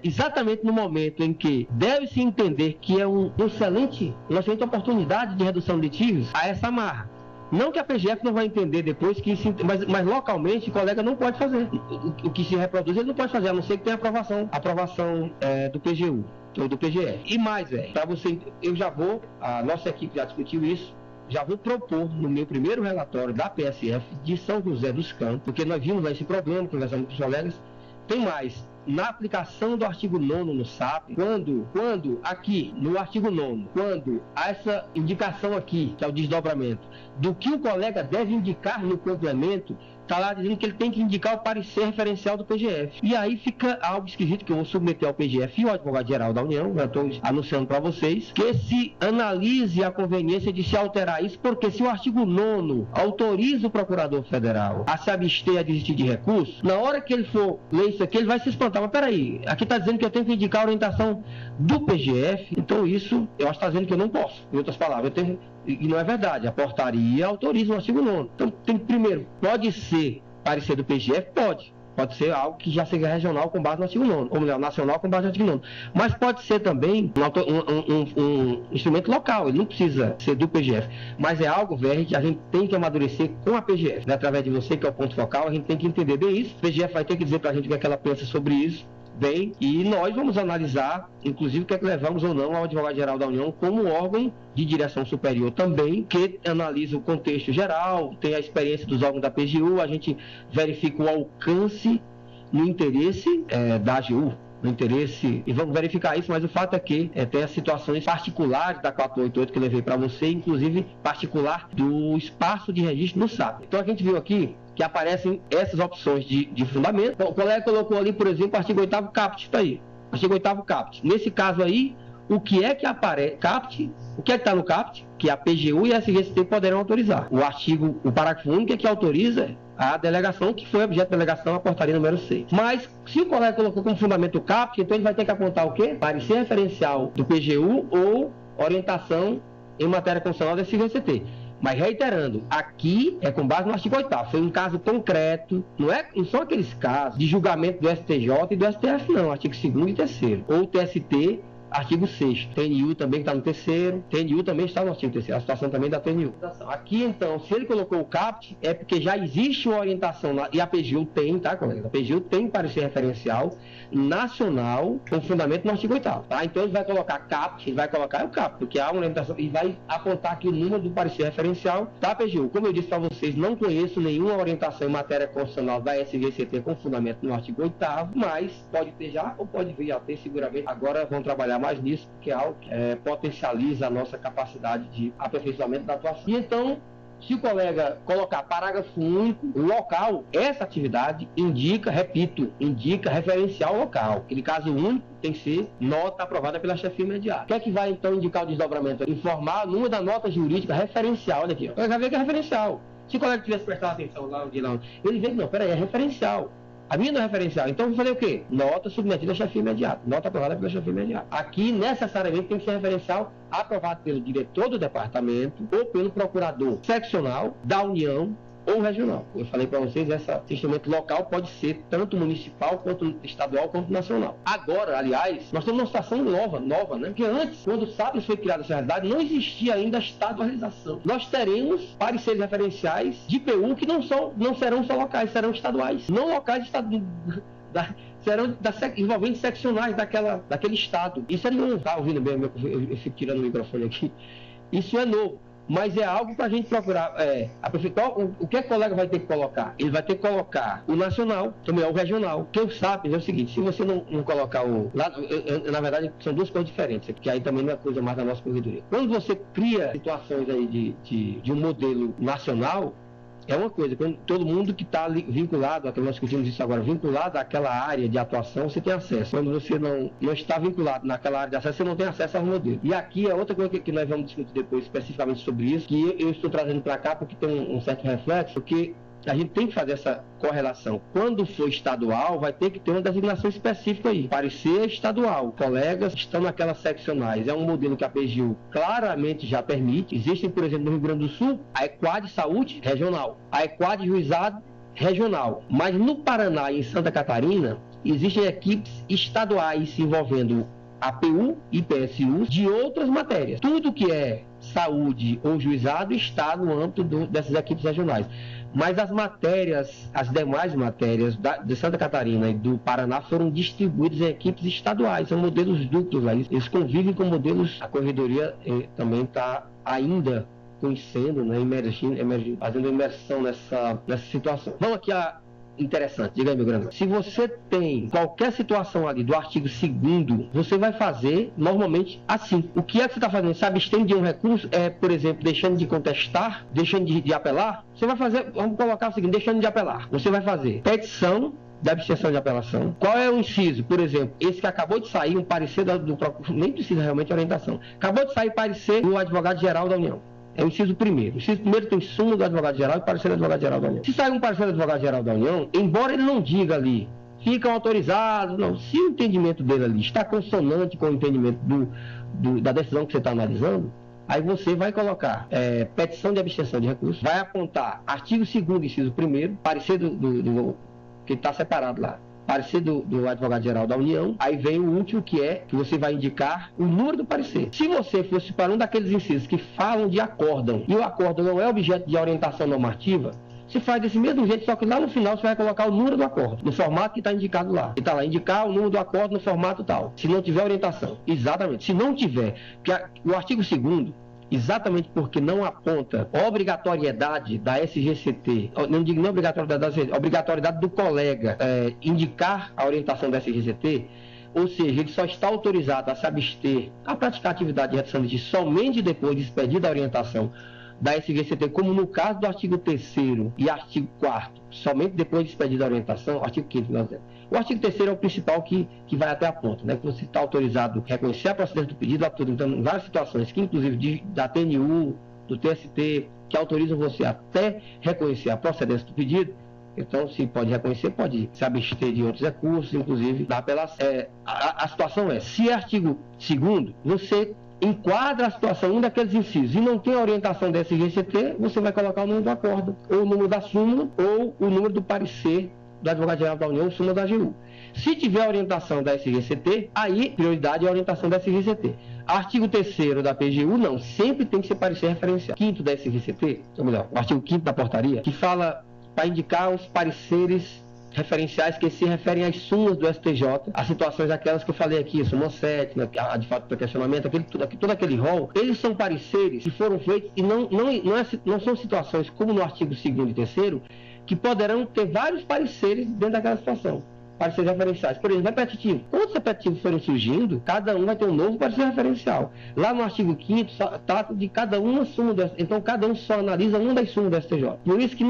exatamente no momento em que deve-se entender que é uma excelente oportunidade de redução de litígios, a essa amarra. Não que a PGF não vai entender depois, mas localmente o colega não pode fazer. O que se reproduz ele não pode fazer, a não ser que tenha aprovação do PGU ou do PGF. E mais, para você, a nossa equipe já discutiu isso, já vou propor no meu primeiro relatório da PSF de São José dos Campos, porque nós vimos esse problema, conversamos com os colegas. Tem mais, na aplicação do artigo 9º no SAP, quando aqui no artigo 9º, quando há essa indicação aqui, que é o desdobramento, do que o colega deve indicar no complemento, está lá dizendo que ele tem que indicar o parecer referencial do PGF. E aí fica algo esquisito que eu vou submeter ao PGF e ao Advogado-Geral da União, já estou anunciando para vocês, que se analise a conveniência de se alterar isso, porque se o artigo 9º autoriza o Procurador Federal a se abster a desistir de recurso, na hora que ele for ler isso aqui, ele vai se espantar. Mas peraí, aqui está dizendo que eu tenho que indicar a orientação do PGF, então isso, eu acho que está dizendo que eu não posso. Em outras palavras, e não é verdade, a portaria autoriza o artigo 9º. Então, primeiro, pode ser parecer do PGF? Pode ser algo que já seja regional com base no artigo 9º, ou melhor, nacional com base no artigo 9º. Mas pode ser também um instrumento local, ele não precisa ser do PGF. Mas é algo, velho, que a gente tem que amadurecer com a PGF. Né? Através de você, que é o ponto focal, a gente tem que entender bem isso. A PGF vai ter que dizer para a gente o que é que ela pensa sobre isso. Bem, e nós vamos analisar, inclusive, o que é que levamos ou não ao Advogado-Geral da União como órgão de direção superior também, que analisa o contexto geral, tem a experiência dos órgãos da PGU, a gente verifica o alcance no interesse da AGU, no interesse, e vamos verificar isso, mas o fato é que tem as situações particulares da 488 que eu levei para você, inclusive particular do espaço de registro no SAP. Então a gente viu aqui que aparecem essas opções de fundamento. Então, o colega colocou ali, por exemplo, o artigo 8º CAPT, está aí. Artigo 8º CAPT. Nesse caso aí, o que é que aparece? CAPT, o que é que está no CAPT? Que a PGU e a SGST poderão autorizar. O parágrafo único é que autoriza a delegação, que foi objeto de delegação, a portaria número 6. Mas, se o colega colocou como fundamento o CAPT, então ele vai ter que apontar o quê? Parecer referencial do PGU ou orientação em matéria constitucional da SGST. Mas reiterando, aqui é com base no artigo 8º. Foi um caso concreto, não são aqueles casos de julgamento do STJ e do STF, não. Artigo 2º e 3º. Ou TST, artigo 6º. TNU também está no 3º. TNU também está no artigo 3º. A situação também da TNU. Aqui, então, se ele colocou o CAPT, é porque já existe uma orientação lá, e a PGU tem, tá, colega? A PGU tem parecer referencial nacional com fundamento no artigo 8º, tá? Então ele vai colocar CAPT, ele vai colocar o CAPT, porque há uma orientação, e vai apontar aqui o número do parecer referencial da PGU. Como eu disse para vocês, não conheço nenhuma orientação em matéria constitucional da SGCT com fundamento no artigo 8º, mas pode ter já, ou pode vir a ter seguramente. Agora vamos trabalhar mais nisso, porque é algo que potencializa a nossa capacidade de aperfeiçoamento da atuação. E então, se o colega colocar parágrafo único, local, essa atividade indica referencial local. Aquele caso único tem que ser nota aprovada pela chefia imediata. O que é que vai então indicar o desdobramento? Informar o número da nota jurídica referencial. Olha aqui, ó. O colega vê que é referencial. Se o colega tivesse prestado atenção lá, ele vê que não, peraí, é referencial. A minha não é referencial. Então, vou fazer o quê? Nota submetida à chefia imediata. Nota aprovada pela chefia imediata. Aqui, necessariamente, tem que ser referencial aprovado pelo diretor do departamento ou pelo procurador seccional da União ou regional. Eu falei para vocês, esse instrumento local pode ser tanto municipal, quanto estadual, quanto nacional. Agora, aliás, nós temos uma situação nova, né? Porque antes, quando o SAPES foi criada essa realidade, não existia ainda a estadualização. Nós teremos pareceres referenciais de PU que não serão só locais, serão estaduais. Não locais serão envolvendo seccionais daquele estado. Isso é novo. Tá ouvindo bem? Eu fico tirando o microfone aqui. Isso é novo. Mas é algo para a gente procurar. A prefeitura, o que o colega vai ter que colocar? Ele vai ter que colocar o nacional, também o regional. Porque o SAPES é o seguinte: se você não colocar na verdade, são duas coisas diferentes, porque aí também não é coisa mais da nossa corredoria. Quando você cria situações aí de um modelo nacional, é uma coisa, quando todo mundo que está vinculado, aquilo que nós discutimos isso agora, vinculado àquela área de atuação, você tem acesso. Quando você não está vinculado naquela área de acesso, você não tem acesso ao modelo. E aqui é outra coisa que nós vamos discutir depois especificamente sobre isso, que eu estou trazendo para cá porque tem um certo reflexo, porque a gente tem que fazer essa correlação. Quando for estadual, vai ter que ter uma designação específica aí. Parecer estadual. Colegas estão naquelas seccionais. É um modelo que a PGU claramente já permite. Existem, por exemplo, no Rio Grande do Sul, a EQUAD Saúde regional, a EQUAD Juizado regional. Mas no Paraná e em Santa Catarina, existem equipes estaduais envolvendo APU e PSU de outras matérias. Tudo que é saúde ou juizado está no âmbito dessas equipes regionais. Mas as matérias, as demais matérias de Santa Catarina e do Paraná foram distribuídas em equipes estaduais, são modelos duplos lá. Eles convivem com modelos, a corredoria também está ainda conhecendo, né, fazendo imersão nessa situação. Vamos aqui interessante, diga aí, meu grande. Se você tem qualquer situação ali do artigo 2º, você vai fazer normalmente assim. O que é que você está fazendo? Se abstém de um recurso, por exemplo, deixando de contestar, deixando de apelar, você vai fazer, vamos colocar o seguinte, deixando de apelar. Você vai fazer petição de abstenção de apelação. Qual é o inciso? Por exemplo, esse que acabou de sair, um parecer do procurador, nem precisa realmente de orientação. Acabou de sair parecer do advogado-geral da União. É o inciso primeiro. O inciso primeiro tem súmula do advogado-geral e parecer do advogado-geral da União. Se sair um parecer do advogado-geral da União, embora ele não diga ali, ficam autorizados, não. Se o entendimento dele ali está consonante com o entendimento da decisão que você está analisando, aí você vai colocar petição de abstenção de recurso, vai apontar artigo 2º, inciso 1º, parecer que está separado lá. Parecer do advogado-geral da União, aí vem o último que você vai indicar o número do parecer. Se você fosse para um daqueles incisos que falam de acórdão, e o acórdão não é objeto de orientação normativa, se faz desse mesmo jeito, só que lá no final você vai colocar o número do acórdão, no formato que está indicado lá. E está lá, indicar o número do acórdão no formato tal, se não tiver orientação. Exatamente, se não tiver, porque o artigo 2º, exatamente porque não aponta obrigatoriedade da SGCT, não digo nem obrigatoriedade da SGCT, obrigatoriedade do colega indicar a orientação da SGCT, ou seja, ele só está autorizado a se abster a praticar atividade de redução de litígio somente depois de expedida a orientação da SGCT, como no caso do artigo 3º e artigo 4º, somente depois de expedida a orientação, artigo 5º, o artigo 3º é o principal que vai até a ponta, né? Que você está autorizado a reconhecer a procedência do pedido, então, em várias situações, que inclusive da TNU, do TST, que autorizam você até reconhecer a procedência do pedido. Então, se pode reconhecer, pode se abster de outros recursos, inclusive da apelação. A situação se é artigo 2º, você enquadra a situação em um daqueles incisos e não tem a orientação da SGCT, você vai colocar o número do acórdão, ou o número da súmula, ou o número do parecer do advogado-geral da União, ou súmula da AGU. Se tiver a orientação da SGCT, aí prioridade é a orientação da SGCT. Artigo 3º da PGU, não, sempre tem que ser parecer referencial. 5º da SGCT, ou melhor, o artigo 5º da portaria, que fala para indicar os pareceres referenciais que se referem às súmulas do STJ, as situações aquelas que eu falei aqui, súmula 7, a de fato para questionamento, todo aquele rol, eles são pareceres que foram feitos e não são situações como no artigo 2º e 3º, que poderão ter vários pareceres dentro daquela situação. Pareceres referenciais. Por exemplo, repetitivo. Quando os repetitivos forem surgindo, cada um vai ter um novo parecer referencial. Lá no artigo 5º, trata de cada uma súmula. Então, cada um só analisa uma das súmulas do STJ. Por isso que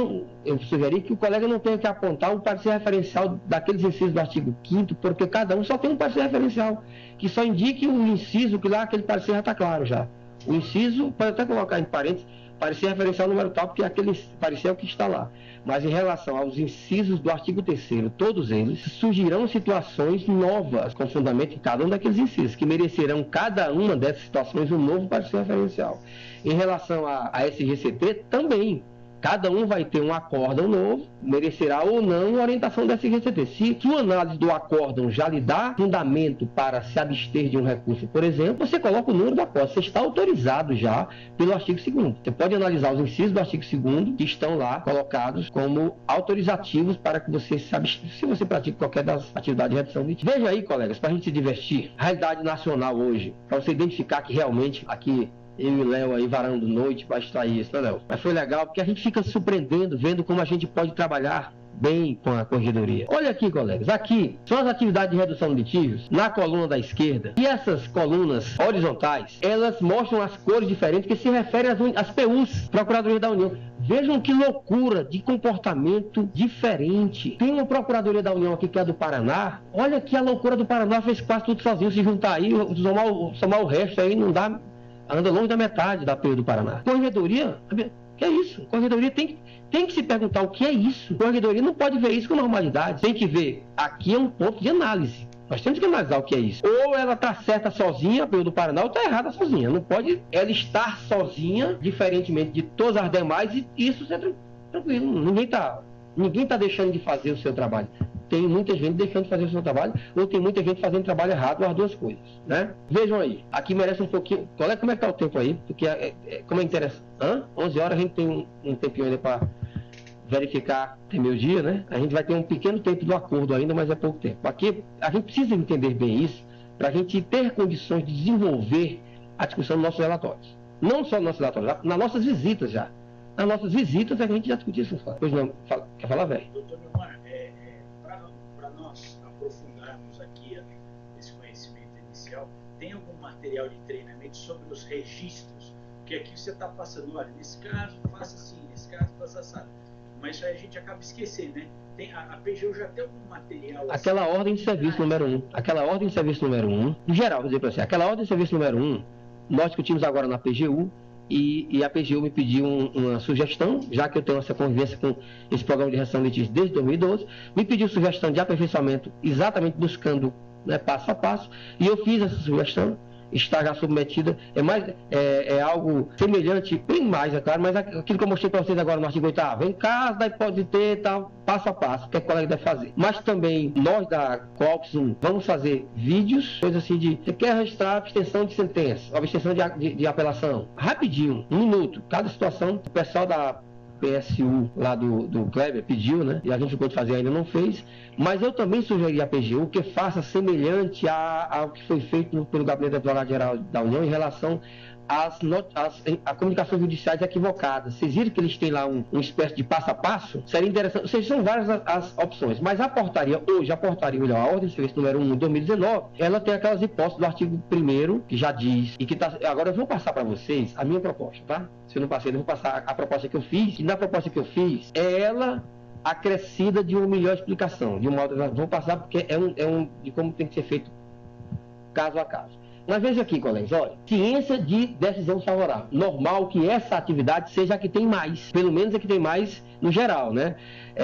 eu sugeri que o colega não tenha que apontar o parecer referencial daqueles incisos do artigo 5º, porque cada um só tem um parecer referencial, que só indique o inciso, que lá aquele parecer já está claro já. O inciso, pode até colocar em parênteses, parecer referencial número tal, porque aquele parecer é o que está lá. Mas em relação aos incisos do artigo 3º, todos eles, surgirão situações novas, com fundamento em cada um daqueles incisos, que merecerão cada uma dessas situações um novo parecer referencial. Em relação à SGCT, também. Cada um vai ter um acórdão novo, merecerá ou não a orientação da SGCT. Se a análise do acórdão já lhe dá fundamento para se abster de um recurso, por exemplo, você coloca o número do acórdão. Você está autorizado já pelo artigo 2º. Você pode analisar os incisos do artigo 2º que estão lá colocados como autorizativos para que você se abstenha, se você pratica qualquer das atividades de redução de litígio. Veja aí, colegas, para a gente se divertir, a realidade nacional hoje, para você identificar que realmente aqui eu e o Léo aí varando noite para extrair isso, né, Léo? Mas foi legal, porque a gente fica se surpreendendo, vendo como a gente pode trabalhar bem com a corredoria. Olha aqui, colegas, aqui são as atividades de redução de litígios, na coluna da esquerda, e essas colunas horizontais, elas mostram as cores diferentes que se referem às PUs, Procuradoria da União. Vejam que loucura de comportamento diferente. Tem uma Procuradoria da União aqui que é do Paraná. Olha que a loucura do Paraná fez quase tudo sozinho. Se juntar aí, somar o resto aí, não dá... Anda longe da metade da PU do Paraná. Corredoria, que é isso? Corredoria tem que se perguntar o que é isso. Corredoria não pode ver isso com normalidade. Tem que ver, aqui é um ponto de análise. Nós temos que analisar o que é isso. Ou ela está certa sozinha, a PU do Paraná, ou está errada sozinha. Não pode ela estar sozinha, diferentemente de todas as demais, e isso ser tranquilo. Ninguém tá deixando de fazer o seu trabalho. tem muita gente deixando de fazer o seu trabalho, ou tem muita gente fazendo trabalho errado, as duas coisas, né? Vejam aí, aqui merece um pouquinho. Como é que está o tempo aí? Porque como é interessante, 11 horas a gente tem um tempinho ainda para verificar, tem meio-dia, né? A gente vai ter um pequeno tempo do acordo ainda, mas é pouco tempo. Aqui a gente precisa entender bem isso para a gente ter condições de desenvolver a discussão dos nossos relatórios. Não só nos nossos relatórios, nas nossas visitas já. Nas nossas visitas a gente já discutiu isso. Pois não, quer falar, velho? Doutor Nilmar, para nós aprofundarmos aqui esse conhecimento inicial, tem algum material de treinamento sobre os registros? Porque aqui você está passando, olha, nesse caso faça assim, nesse caso faça assim. Mas isso aí a gente acaba esquecendo, né? A PGU já tem algum material... Aquela assim, ordem de serviço número 1. Aquela ordem de serviço número 1, em geral, vou dizer para você, aquela ordem de serviço número 1, nós discutimos agora na PGU, e a PGU me pediu uma sugestão, já que eu tenho essa convivência com esse programa de redação de litígios desde 2012, me pediu sugestão de aperfeiçoamento, exatamente buscando, né, passo a passo, e eu fiz essa sugestão, está já submetida, é algo semelhante, bem mais, é claro, mas aquilo que eu mostrei para vocês agora no artigo 8º, em caso da hipótese ter tal, passo a passo, o que o colega deve fazer. Mas também, nós da Coopes 1, vamos fazer vídeos, coisa assim de, você quer registrar abstenção de sentença, abstenção de apelação, rapidinho, 1 minuto, cada situação, o pessoal da PSU lá do Kleber pediu, né? E a gente ficou de fazer, ainda não fez. Mas eu também sugeri à PGU que faça semelhante ao que foi feito pelo Gabinete do Advogado-Geral da União em relação às comunicações judiciais equivocadas. Vocês viram que eles têm lá uma espécie de passo a passo? Seria interessante. Ou seja, são várias as opções. Mas a portaria, a ordem de serviço número 1 de 2019, ela tem aquelas hipóteses do artigo 1º, que já diz, e que tá. Agora eu vou passar para vocês a minha proposta, tá? Se eu não passei, eu vou passar a proposta que eu fiz. E na proposta que eu fiz, ela acrescida de uma melhor explicação. De uma outra, vou passar porque de como tem que ser feito caso a caso. Mas veja aqui, colegas, olha, ciência de decisão favorável. Normal que essa atividade seja a que tem mais, pelo menos a que tem mais no geral, né?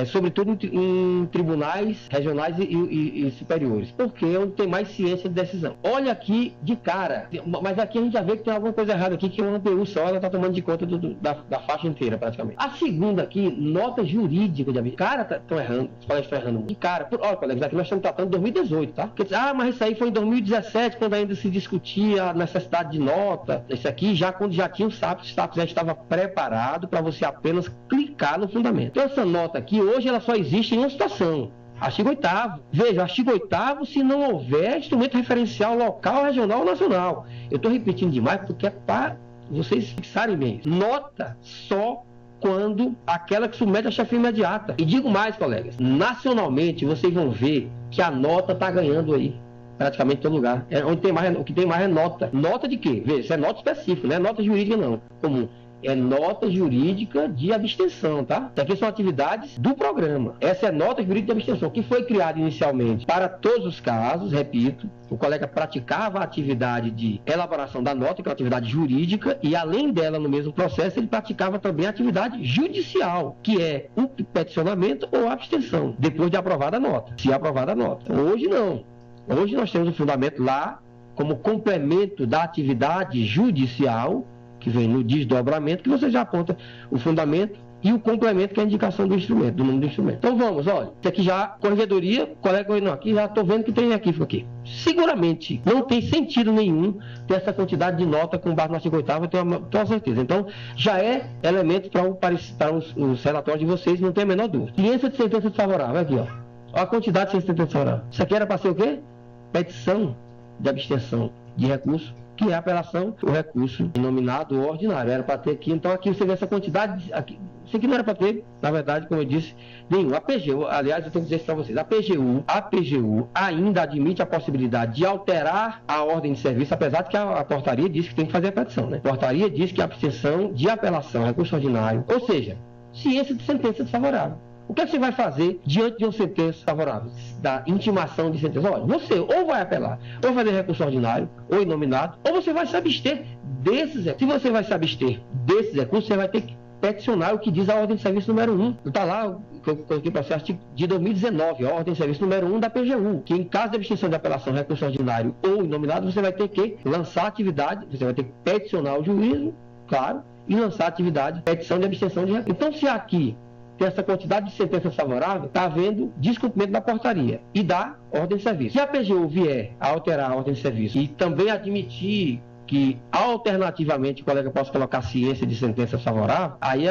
Sobretudo em tribunais regionais e superiores, porque é onde tem mais ciência de decisão. Olha aqui de cara, mas aqui a gente já vê que tem alguma coisa errada aqui, que uma APU só, ela está tomando de conta da faixa inteira, praticamente. A segunda aqui, nota jurídica de aviso. Cara, estão errando, os colegas estão errando muito. De cara, olha, colegas, aqui nós estamos tratando de 2018, tá? Porque, mas isso aí foi em 2017, quando ainda se discutia a necessidade de nota. Isso aqui, já quando já tinha o SAPS já estava preparado para você apenas clicar no fundamento. Então, essa nota aqui, hoje ela só existe em uma situação. Artigo 8º. Veja, artigo 8º, se não houver instrumento referencial local, regional ou nacional. Eu estou repetindo demais porque é para vocês fixarem bem. Nota só quando aquela que submete a chefia imediata. E digo mais, colegas, nacionalmente vocês vão ver que a nota está ganhando aí. Praticamente em todo lugar. O que tem mais é nota. Nota de quê? Veja, isso é nota específica, não é nota jurídica não. Comum. É nota jurídica de abstenção, tá? Isso aqui são atividades do programa. Essa é nota jurídica de abstenção, que foi criada inicialmente para todos os casos, repito, o colega praticava a atividade de elaboração da nota, que é uma atividade jurídica, e além dela, no mesmo processo, ele praticava também a atividade judicial, que é o peticionamento ou a abstenção, depois de aprovada a nota, se aprovada a nota. Hoje não. Hoje nós temos o fundamento lá como complemento da atividade judicial, que vem no desdobramento, que você já aponta o fundamento e o complemento, que é a indicação do instrumento, do nome do instrumento. Então vamos, olha, isso aqui já, corregedoria, colega, não, aqui já estou vendo que tem equívoco aqui. Seguramente, não tem sentido nenhum ter essa quantidade de nota com base no artigo 8º, eu tenho certeza. Então, já é elemento para os relatórios de vocês, não tem a menor dúvida. Ciência de sentença desfavorável, aqui, ó. Olha a quantidade de ciência de sentença desfavorável. Isso aqui era para ser o quê? Petição de abstenção de recurso, que é a apelação, o recurso nominado ou ordinário. Era para ter aqui, então aqui você vê essa quantidade, aqui, isso aqui não era para ter, na verdade, como eu disse, nenhum. A PGU, aliás, eu tenho que dizer isso para vocês, a PGU ainda admite a possibilidade de alterar a ordem de serviço, apesar de que a portaria diz que tem que fazer a petição, né? A portaria diz que a abstenção de apelação, recurso ordinário, ou seja, ciência de sentença desfavorável. O que você vai fazer diante de uma sentença favorável, da intimação de sentença? Olha, você ou vai apelar, ou vai fazer recurso ordinário, ou inominado, ou você vai se abster desses recursos. Se você vai se abster desses recursos, você vai ter que peticionar o que diz a ordem de serviço número 1. Está lá, que eu coloquei para ser artigo de 2019, a ordem de serviço número 1 da PGU, que em caso de abstenção de apelação, recurso ordinário ou inominado, você vai ter que lançar atividade, você vai ter que peticionar o juízo, claro, e lançar atividade, petição de abstenção de recurso. Então, se aqui tem essa quantidade de sentenças favoráveis, está havendo descumprimento da portaria e da ordem de serviço. Se a PGU vier a alterar a ordem de serviço e também admitir que alternativamente o colega possa colocar ciência de sentença favorável, aí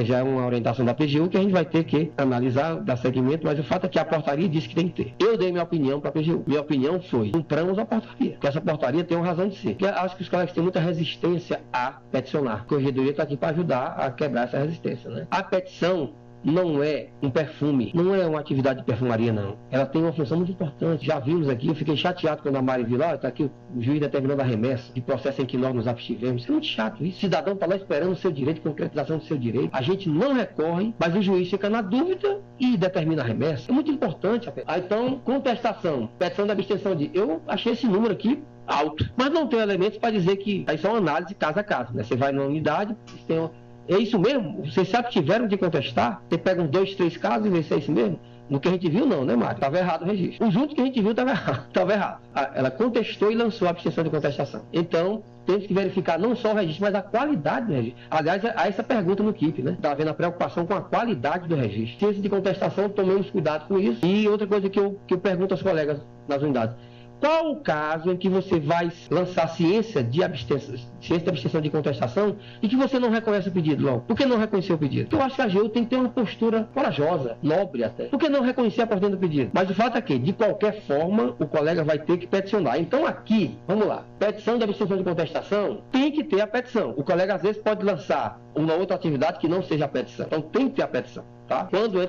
já é uma orientação da PGU que a gente vai ter que analisar, dar seguimento, mas o fato é que a portaria disse que tem que ter. Eu dei minha opinião para a PGU. Minha opinião foi, compramos a portaria, porque essa portaria tem uma razão de ser. Porque acho que os colegas têm muita resistência a peticionar. A Corregedoria está aqui para ajudar a quebrar essa resistência, né? A petição não é um perfume, não é uma atividade de perfumaria, não. Ela tem uma função muito importante. Já vimos aqui, eu fiquei chateado quando a Mari viu lá, está aqui o juiz determinando a remessa de processo em que nós nos abstivemos. Isso é muito chato isso. O cidadão está lá esperando o seu direito, concretização do seu direito. A gente não recorre, mas o juiz fica na dúvida e determina a remessa. É muito importante. Então, contestação, petição de abstenção de... Eu achei esse número aqui alto, mas não tem elementos para dizer que... Aí são análise caso a caso, né? Você vai na unidade, tem uma... É isso mesmo? Vocês se abstiveram de contestar? Você pega uns 2, 3 casos e vê se é isso mesmo? No que a gente viu, não, né, Mário? Estava errado o registro. Os últimos que a gente viu estava errado. Estava errado. Ela contestou e lançou a abstenção de contestação. Então, temos que verificar não só o registro, mas a qualidade do registro. Aliás, há essa pergunta no KIP, né? Está havendo a preocupação com a qualidade do registro. Ciência de contestação, tomemos cuidado com isso. E outra coisa que eu pergunto aos colegas nas unidades. Qual o caso em que você vai lançar ciência de abstenção de contestação e que você não reconhece o pedido, logo? Por que não reconhecer o pedido? Porque eu acho que a AGU tem que ter uma postura corajosa, nobre até. Por que não reconhecer a portaria do pedido? Mas o fato é que, de qualquer forma, o colega vai ter que peticionar. Então aqui, vamos lá, petição de abstenção de contestação, tem que ter a petição. O colega às vezes pode lançar uma outra atividade que não seja a petição. Então tem que ter a petição. Tá? Quando é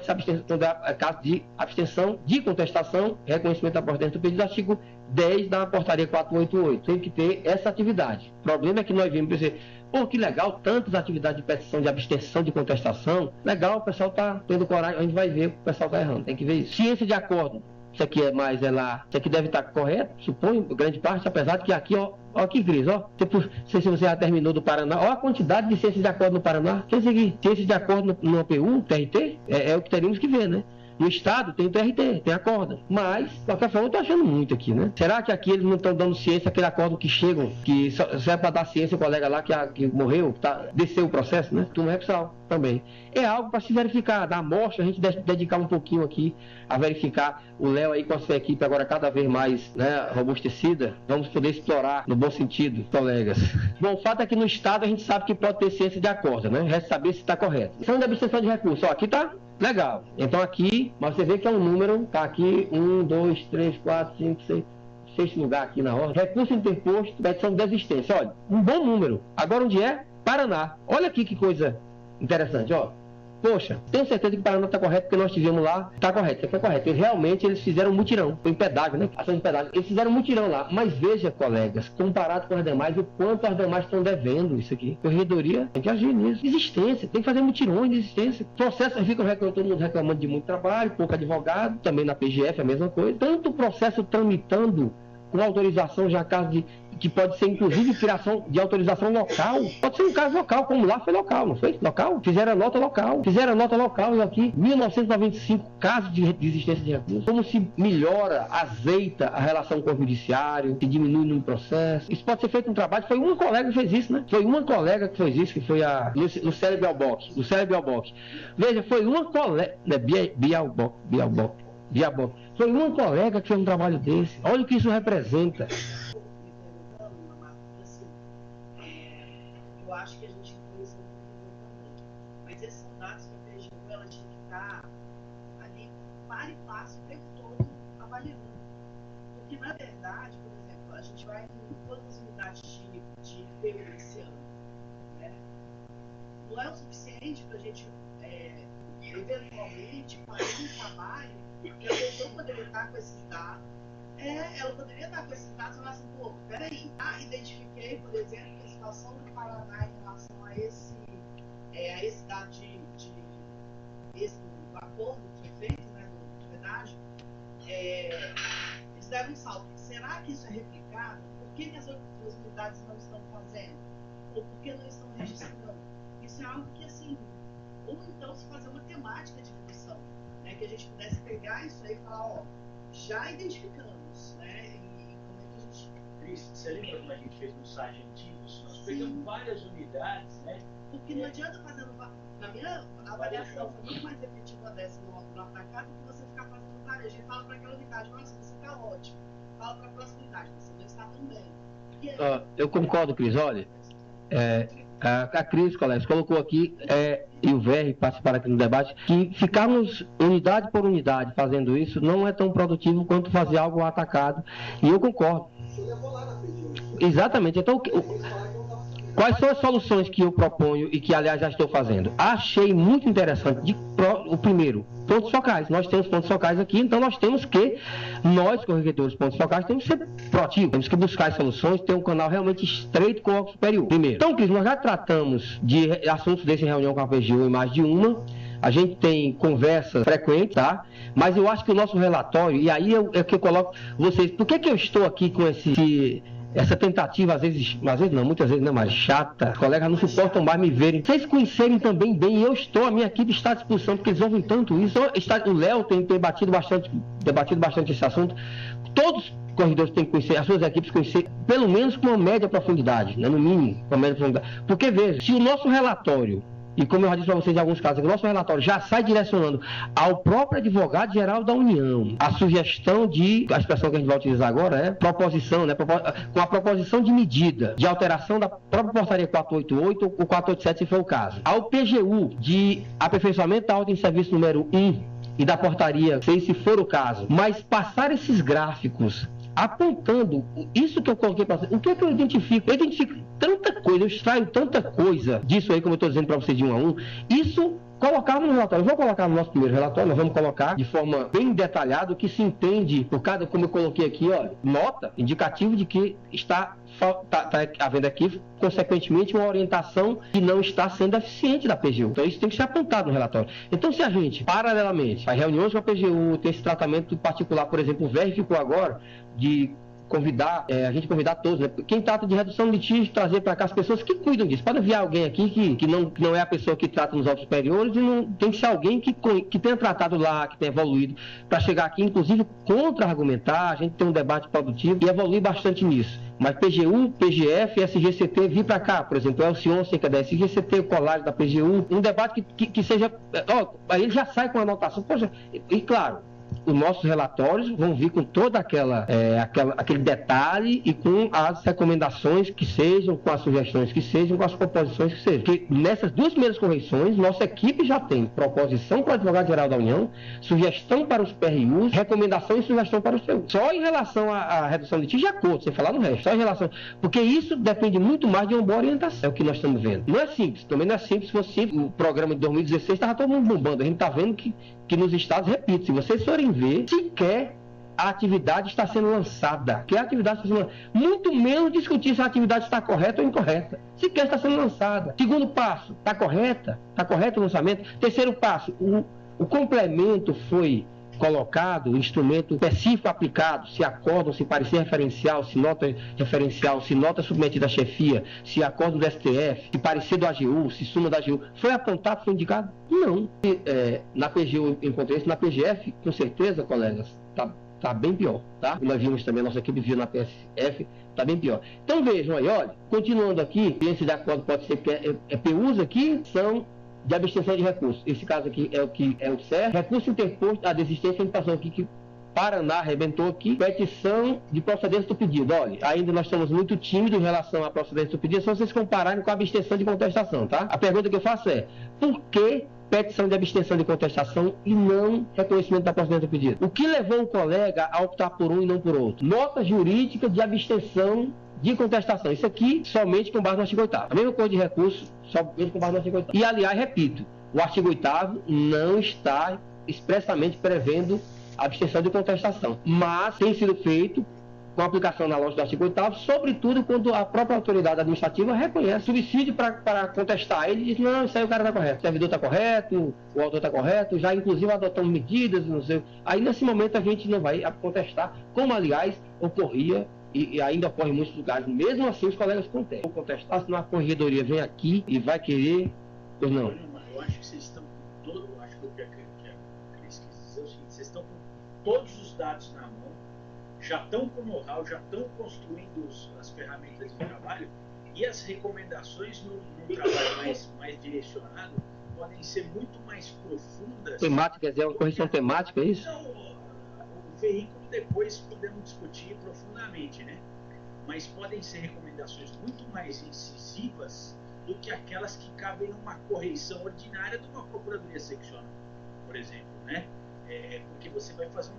caso de abstenção de contestação, reconhecimento da portaria do pedido, artigo 10 da portaria 488. Tem que ter essa atividade. O problema é que nós vimos dizer, pô, que legal, tantas atividades de petição, de abstenção, de contestação. Legal, o pessoal está tendo coragem, a gente vai ver que o pessoal está errando. Tem que ver isso. Ciência de acordo. Isso aqui é mais, lá. Isso aqui deve estar correto, suponho, grande parte, apesar de que aqui, ó que crise, ó. Não sei se você já terminou do Paraná. Ó a quantidade de ciências de acordo no Paraná. Quer dizer, ciências de acordo no APU, TRT, é o que teríamos que ver, né? No estado tem o TRT, tem acordo. Mas, de qualquer forma, eu estou achando muito aqui, né? Será que aqui eles não estão dando ciência, aquele acordo que chegam, que só é para dar ciência ao colega lá que morreu, que desceu o processo, né? Turma Repsal também. É algo para se verificar. Da amostra, a gente dedicar um pouquinho aqui a verificar. O Léo aí com a sua equipe agora cada vez mais, né, robustecida. Vamos poder explorar no bom sentido, colegas. Bom, o fato é que no estado a gente sabe que pode ter ciência de acordo, né? Resta saber se está correto. Questão de abstenção de recurso. Ó, aqui tá legal. Então aqui, mas você vê que é um número, tá aqui 1, 2, 3, 4, 5, 6, 6 lugar aqui na ordem. Recurso interposto, petição de desistência. Olha, um bom número. Agora onde é? Paraná. Olha aqui que coisa interessante, ó. Poxa, tenho certeza que o Paraná está correto, porque nós tivemos lá, está correto, isso aqui é correto. E realmente eles fizeram um mutirão, foi em pedágio, né? Ação de pedágio. Eles fizeram um mutirão lá. Mas veja, colegas, comparado com as demais, o quanto as demais estão devendo isso aqui. Corregedoria tem que agir nisso. Existência, tem que fazer mutirões de existência. Processos ficam todo mundo reclamando de muito trabalho, pouco advogado, também na PGF a mesma coisa. Tanto o processo tramitando com autorização já caso de que pode ser inclusive criação de autorização local, pode ser um caso local, como lá foi local, não foi? Local? Fizeram a nota local e aqui 1995 casos de existência de recursos. Como se melhora, azeita a relação com o judiciário, se diminui no processo. Isso pode ser feito um trabalho, foi uma colega que fez isso, né? Foi uma colega que fez isso, que foi a Lucélia Bialbock. Veja, foi uma colega, né? Bialbock. Foi uma colega que fez um trabalho desse. Olha o que isso representa. Eu acho que a gente fez também. Mas esses são dados que a PGU ela tinha que estar ali para e passo o tempo todo avaliando. Porque, na verdade, por exemplo, a gente vai em quantas unidades de PU esse ano, né? Não é o suficiente para a gente, eventualmente, fazer um trabalho que a pessoa poderia estar com esses dados. Ela poderia estar com esses dados e falar assim, pô, peraí, identifiquei, por exemplo, a situação do Paraná em relação a esse dado esse acordo que foi feito, né, do pedágio, eles deram um salto. Será que isso é replicado? Por que as outras unidades não estão fazendo? Ou por que não estão registrando? Isso é algo que, assim, ou então se fazer uma temática de discussão, né, que a gente pudesse pegar isso aí e falar, ó, já identificamos, né? E como é que a gente... Cris, você lembra como a gente fez nos sargentivos? Nós pegamos várias unidades, né? Porque não adianta fazer na minha avaliação foi muito mais efetiva dessa no atacado do que você ficar fazendo no varejo. Ele fala para aquela unidade, nossa, você está ótimo. Fala para a próxima unidade, você não está tão bem. Eu concordo, Cris. Olha, a Cris, colegas, colocou aqui, e o VR participaram aqui no debate, que ficarmos unidade por unidade fazendo isso não é tão produtivo quanto fazer algo atacado. E eu concordo. Exatamente. Então, quais são as soluções que eu proponho e que, aliás, já estou fazendo? Achei muito interessante. O primeiro, pontos focais. Nós temos pontos focais aqui, então nós temos que, nós, corregedores pontos focais, temos que ser proativos, temos que buscar as soluções, ter um canal realmente estreito com o órgão superior. Primeiro. Então, Cris, nós já tratamos de assuntos desse em reunião com a PGU em mais de uma. A gente tem conversas frequentes, tá? Mas eu acho que o nosso relatório, e aí é que eu coloco vocês, por que eu estou aqui com essa tentativa, às vezes não, muitas vezes não, mas chata, os colegas não suportam mais me verem, vocês conhecerem também bem, e a minha equipe está à disposição, porque eles ouvem tanto isso. O Léo tem debatido bastante esse assunto. Todos os corredores têm que conhecer, as suas equipes conhecer, pelo menos com uma média profundidade, né, no mínimo, com uma média profundidade. Porque, veja, se o nosso relatório, e como eu já disse para vocês em alguns casos, o nosso relatório já sai direcionando ao próprio advogado-geral da União a sugestão a expressão que a gente vai utilizar agora é proposição, né, com a proposição de medida de alteração da própria portaria 488 ou 487, se for o caso. Ao PGU de aperfeiçoamento da ordem de serviço número 1 e da portaria 6, se for o caso, mas passar esses gráficos apontando isso que eu coloquei para vocês. O que é que eu identifico? Eu identifico tanta coisa, eu extraio tanta coisa disso aí, como eu estou dizendo para vocês de um a um. Isso colocava no relatório. Eu vou colocar no nosso primeiro relatório, nós vamos colocar de forma bem detalhada o que se entende por cada, como eu coloquei aqui, olha, nota, indicativo de que está havendo aqui, consequentemente, uma orientação que não está sendo eficiente da PGU. Então, isso tem que ser apontado no relatório. Então, se a gente, paralelamente, faz reuniões com a PGU, tem esse tratamento particular, por exemplo, o VR ficou agora de convidar, a gente convidar todos, né? Quem trata de redução de litígio, trazer para cá as pessoas que cuidam disso. Pode enviar alguém aqui que não é a pessoa que trata nos órgãos superiores, e não tem que ser alguém que tenha tratado lá, que tenha evoluído, para chegar aqui, inclusive, contra-argumentar, a gente tem um debate produtivo e evoluir bastante nisso. Mas PGU, PGF, SGCT, vir para cá, por exemplo, o Sionsen, que é da SGCT, o Colégio da PGU, um debate que seja... aí ele já sai com a anotação. Poxa, e claro, os nossos relatórios vão vir com todo aquele detalhe e com as recomendações que sejam, com as sugestões que sejam, com as proposições que sejam. Porque nessas duas primeiras correções, nossa equipe já tem proposição para o advogado-geral da União, sugestão para os PRUs, recomendação e sugestão para os PRUs. Só em relação à redução de litígio, sem falar no resto. Só em relação... Porque isso depende muito mais de uma boa orientação, é o que nós estamos vendo. Não é simples, também não é simples. Se fosse simples, o programa de 2016 estava todo mundo bombando. A gente está vendo que nos estados, repito, se vocês forem ver, sequer a atividade está sendo lançada. Que a atividade está sendo lançada. Muito menos discutir se a atividade está correta ou incorreta. Sequer está sendo lançada. Segundo passo, está correta? Está correto o lançamento? Terceiro passo, o complemento foi colocado, o instrumento específico aplicado, se acórdão, se parecer referencial, se nota referencial, se nota submetida à chefia, se acórdão do STF, se parecer do AGU, se suma da AGU, foi apontado, foi indicado? Não. Na PGU encontrei isso, na PGF, com certeza, colegas, está bem pior, tá? Nós vimos também, a nossa equipe viu na PSF, está bem pior. Então vejam aí, olha, continuando aqui, esse de acordo pode ser que PUs aqui são de abstenção de recurso. Esse caso aqui é o que é o certo. Recurso interposto, a desistência, a gente passou aqui que Paraná arrebentou aqui. Petição de procedência do pedido. Olha, ainda nós estamos muito tímidos em relação à procedência do pedido, só vocês compararem com a abstenção de contestação, tá? A pergunta que eu faço é, por que petição de abstenção de contestação e não reconhecimento da procedência do pedido? O que levou o colega a optar por um e não por outro? Nota jurídica de abstenção de contestação. Isso aqui somente com base no artigo 8º. A mesma coisa de recurso, somente com base no artigo 8º. E, aliás, repito, o artigo 8º não está expressamente prevendo a abstenção de contestação, mas tem sido feito com a aplicação na lógica do artigo 8º, sobretudo quando a própria autoridade administrativa reconhece subsídio para contestar. Ele diz, não, isso aí o cara está correto, o servidor está correto, o autor está correto, já inclusive adotamos medidas, não sei. Aí, nesse momento, a gente não vai contestar, como, aliás, ocorria e ainda ocorre em muitos lugares. Mesmo assim, os colegas contestam. Vou contestar, senão a corregedoria vem aqui e vai querer... Pois não. Eu acho que vocês estão com todo... Acho que o que a Cris quis dizer é o seguinte, vocês estão com todos os dados na mão, já estão com know-how, já estão construindo as ferramentas de trabalho, E as recomendações no trabalho mais direcionado podem ser muito mais profundas. Temática, quer dizer, uma correção temática, é isso? Não, o veículo depois podemos discutir profundamente, né? Mas podem ser recomendações muito mais incisivas do que aquelas que cabem numa correição ordinária de uma procuradoria seccional, por exemplo, né? Porque você vai fazer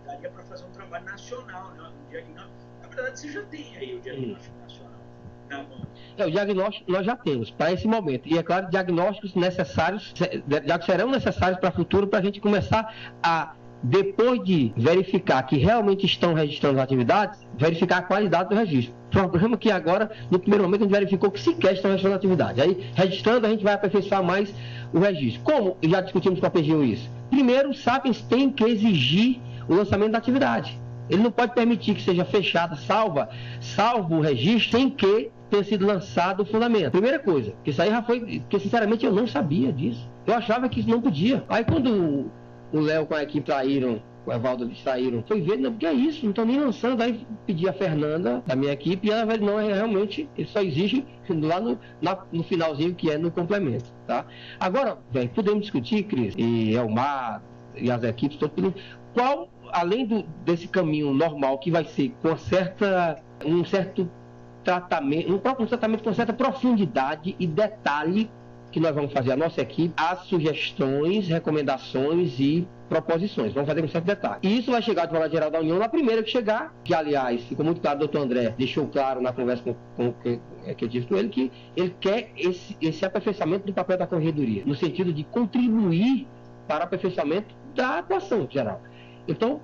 daria para fazer um trabalho nacional, né? Um diagnóstico. Na verdade, você já tem aí o diagnóstico nacional na mão. O diagnóstico nós já temos para esse momento. E é claro, diagnósticos necessários, já que serão necessários para o futuro, para a gente começar a, depois de verificar que realmente estão registrando as atividades, verificar a qualidade do registro. O problema é que agora, no primeiro momento, a gente verificou que sequer estão registrando a atividade. Aí, registrando, a gente vai aperfeiçoar mais o registro. Como já discutimos com a PGU isso? Primeiro, o Sapiens tem que exigir o lançamento da atividade. Ele não pode permitir que seja fechada, salvo o registro, sem que tenha sido lançado o fundamento. Primeira coisa, que isso aí já foi, porque sinceramente eu não sabia disso. Eu achava que isso não podia. Aí quando o Léo com a equipe saíram, o Evaldo saíram, foi ver, não, porque é isso, não estão nem lançando. Aí pedi a Fernanda, da minha equipe, e ela falou, não, realmente, ele só exige lá no finalzinho, que é no complemento, tá? Agora, velho, podemos discutir, Cris, e Elmar, e as equipes, qual, além desse caminho normal, que vai ser com um certo tratamento, um próprio tratamento com certa profundidade e detalhe, que nós vamos fazer a nossa equipe, as sugestões, recomendações e proposições. Vamos fazer com certo detalhe. E isso vai chegar de forma geral da União na primeira que chegar, que aliás, ficou muito claro, o doutor André deixou claro na conversa que eu tive com ele, que ele quer esse aperfeiçoamento do papel da corregedoria, no sentido de contribuir para o aperfeiçoamento da atuação geral. Então,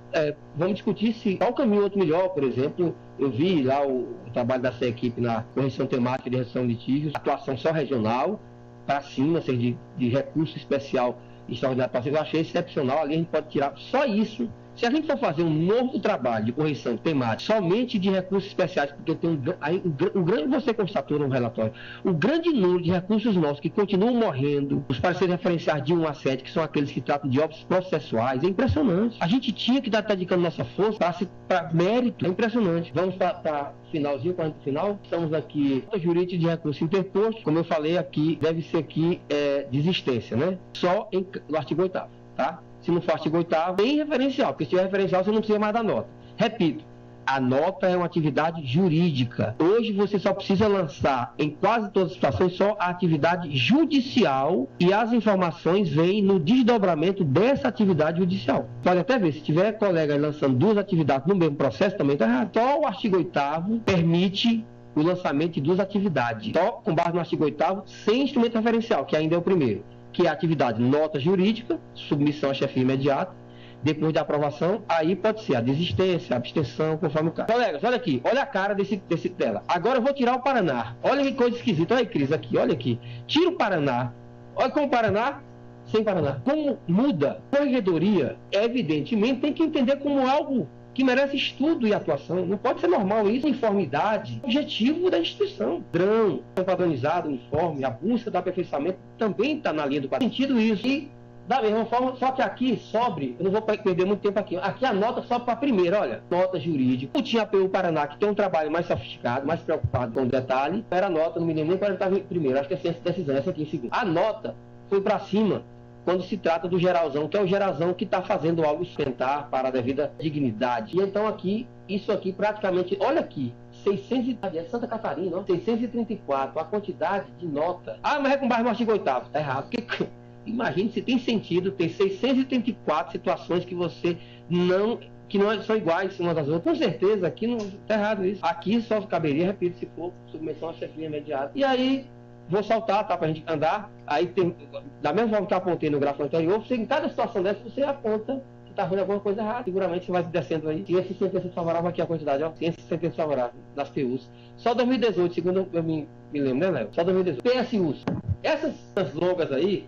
vamos discutir qual caminho outro melhor. Por exemplo, eu vi lá o trabalho dessa equipe na correção temática de redução de litígios, atuação só regional, para cima, seja de recurso especial e extraordinário para cima. Eu achei excepcional. Ali a gente pode tirar só isso. Se a gente for fazer um novo trabalho de correção temática somente de recursos especiais, porque tem um grande, você constatou no relatório, o grande número de recursos nossos que continuam morrendo, os pareceres referenciais de 1 a 7, que são aqueles que tratam de óbitos processuais, é impressionante. A gente tinha que estar dedicando nossa força para mérito, é impressionante. Vamos para finalzinho, para o final. Estamos aqui, jurídico de recurso interposto, como eu falei aqui, deve ser aqui desistência, né? Só no artigo 8º, tá? Se não for artigo 8º, tem referencial, porque se tiver referencial você não precisa mais da nota. Repito, a nota é uma atividade jurídica. Hoje você só precisa lançar, em quase todas as situações, só a atividade judicial, e as informações vêm no desdobramento dessa atividade judicial. Pode até ver, se tiver colega lançando 2 atividades no mesmo processo, também está errado. Só o artigo 8º permite o lançamento de 2 atividades, só com base no artigo 8º, sem instrumento referencial, que ainda é o primeiro, que é a atividade nota jurídica, submissão à chefia imediata, depois da aprovação, aí pode ser a desistência, a abstenção, conforme o caso. Colegas, olha aqui, olha a cara desse dela. Agora eu vou tirar o Paraná. Olha que coisa esquisita. Olha aí, Cris, aqui, olha aqui. Tira o Paraná. Olha como o Paraná, sem Paraná. Como muda? Corregedoria, evidentemente, tem que entender como algo que merece estudo e atuação. Não pode ser normal isso, uniformidade, objetivo da instituição. Padrão, padronizado, uniforme, a busca do aperfeiçoamento também está na linha do quadro. Sentido isso. E da mesma forma, só que aqui sobre, eu não vou perder muito tempo aqui. Aqui a nota só para a primeira, olha, nota jurídica. O tinha APU Paraná, que tem um trabalho mais sofisticado, mais preocupado com o detalhe, era a nota, não me lembro nem quando estava em primeiro, acho que é ciência de decisão, essa aqui em segundo. A nota foi para cima quando se trata do geralzão, que é o geralzão que está fazendo algo sustentar para a devida dignidade. E então aqui, isso aqui praticamente, olha aqui, 600, é Santa Catarina, ó, 634, a quantidade de nota. Ah, mas é com base no artigo 8º, está errado. Porque, imagine se tem sentido, tem 634 situações que você que não são iguais umas às outras. Com certeza, aqui não está errado isso. Aqui só caberia, repito, se for submissão à chefia imediata. E aí, vou saltar, tá, pra gente andar. Aí tem, da mesma forma que eu apontei no gráfico anterior, você, em cada situação dessa, você aponta que tá vendo alguma coisa errada. Seguramente você vai descendo aí. Ciência e sentença favorável, aqui a quantidade, ó. Ciência e sentença favorável das TUs. Só 2018, segundo eu me lembro, né, Léo? Só 2018. PSUs. Essas longas aí,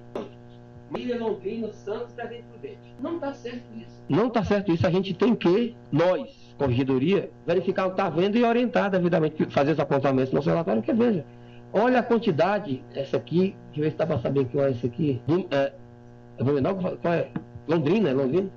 Marília, Londrina, Santos, Presidente Prudente. Não está certo isso. Não está certo isso. A gente tem que, nós, corregedoria, verificar o que está vendo e orientar devidamente, fazer os apontamentos no nosso relatório, porque veja, olha a quantidade, essa aqui, deixa eu ver se dá para saber qual é essa aqui. Eu vou ver, não, qual é? Londrina, é Londrina?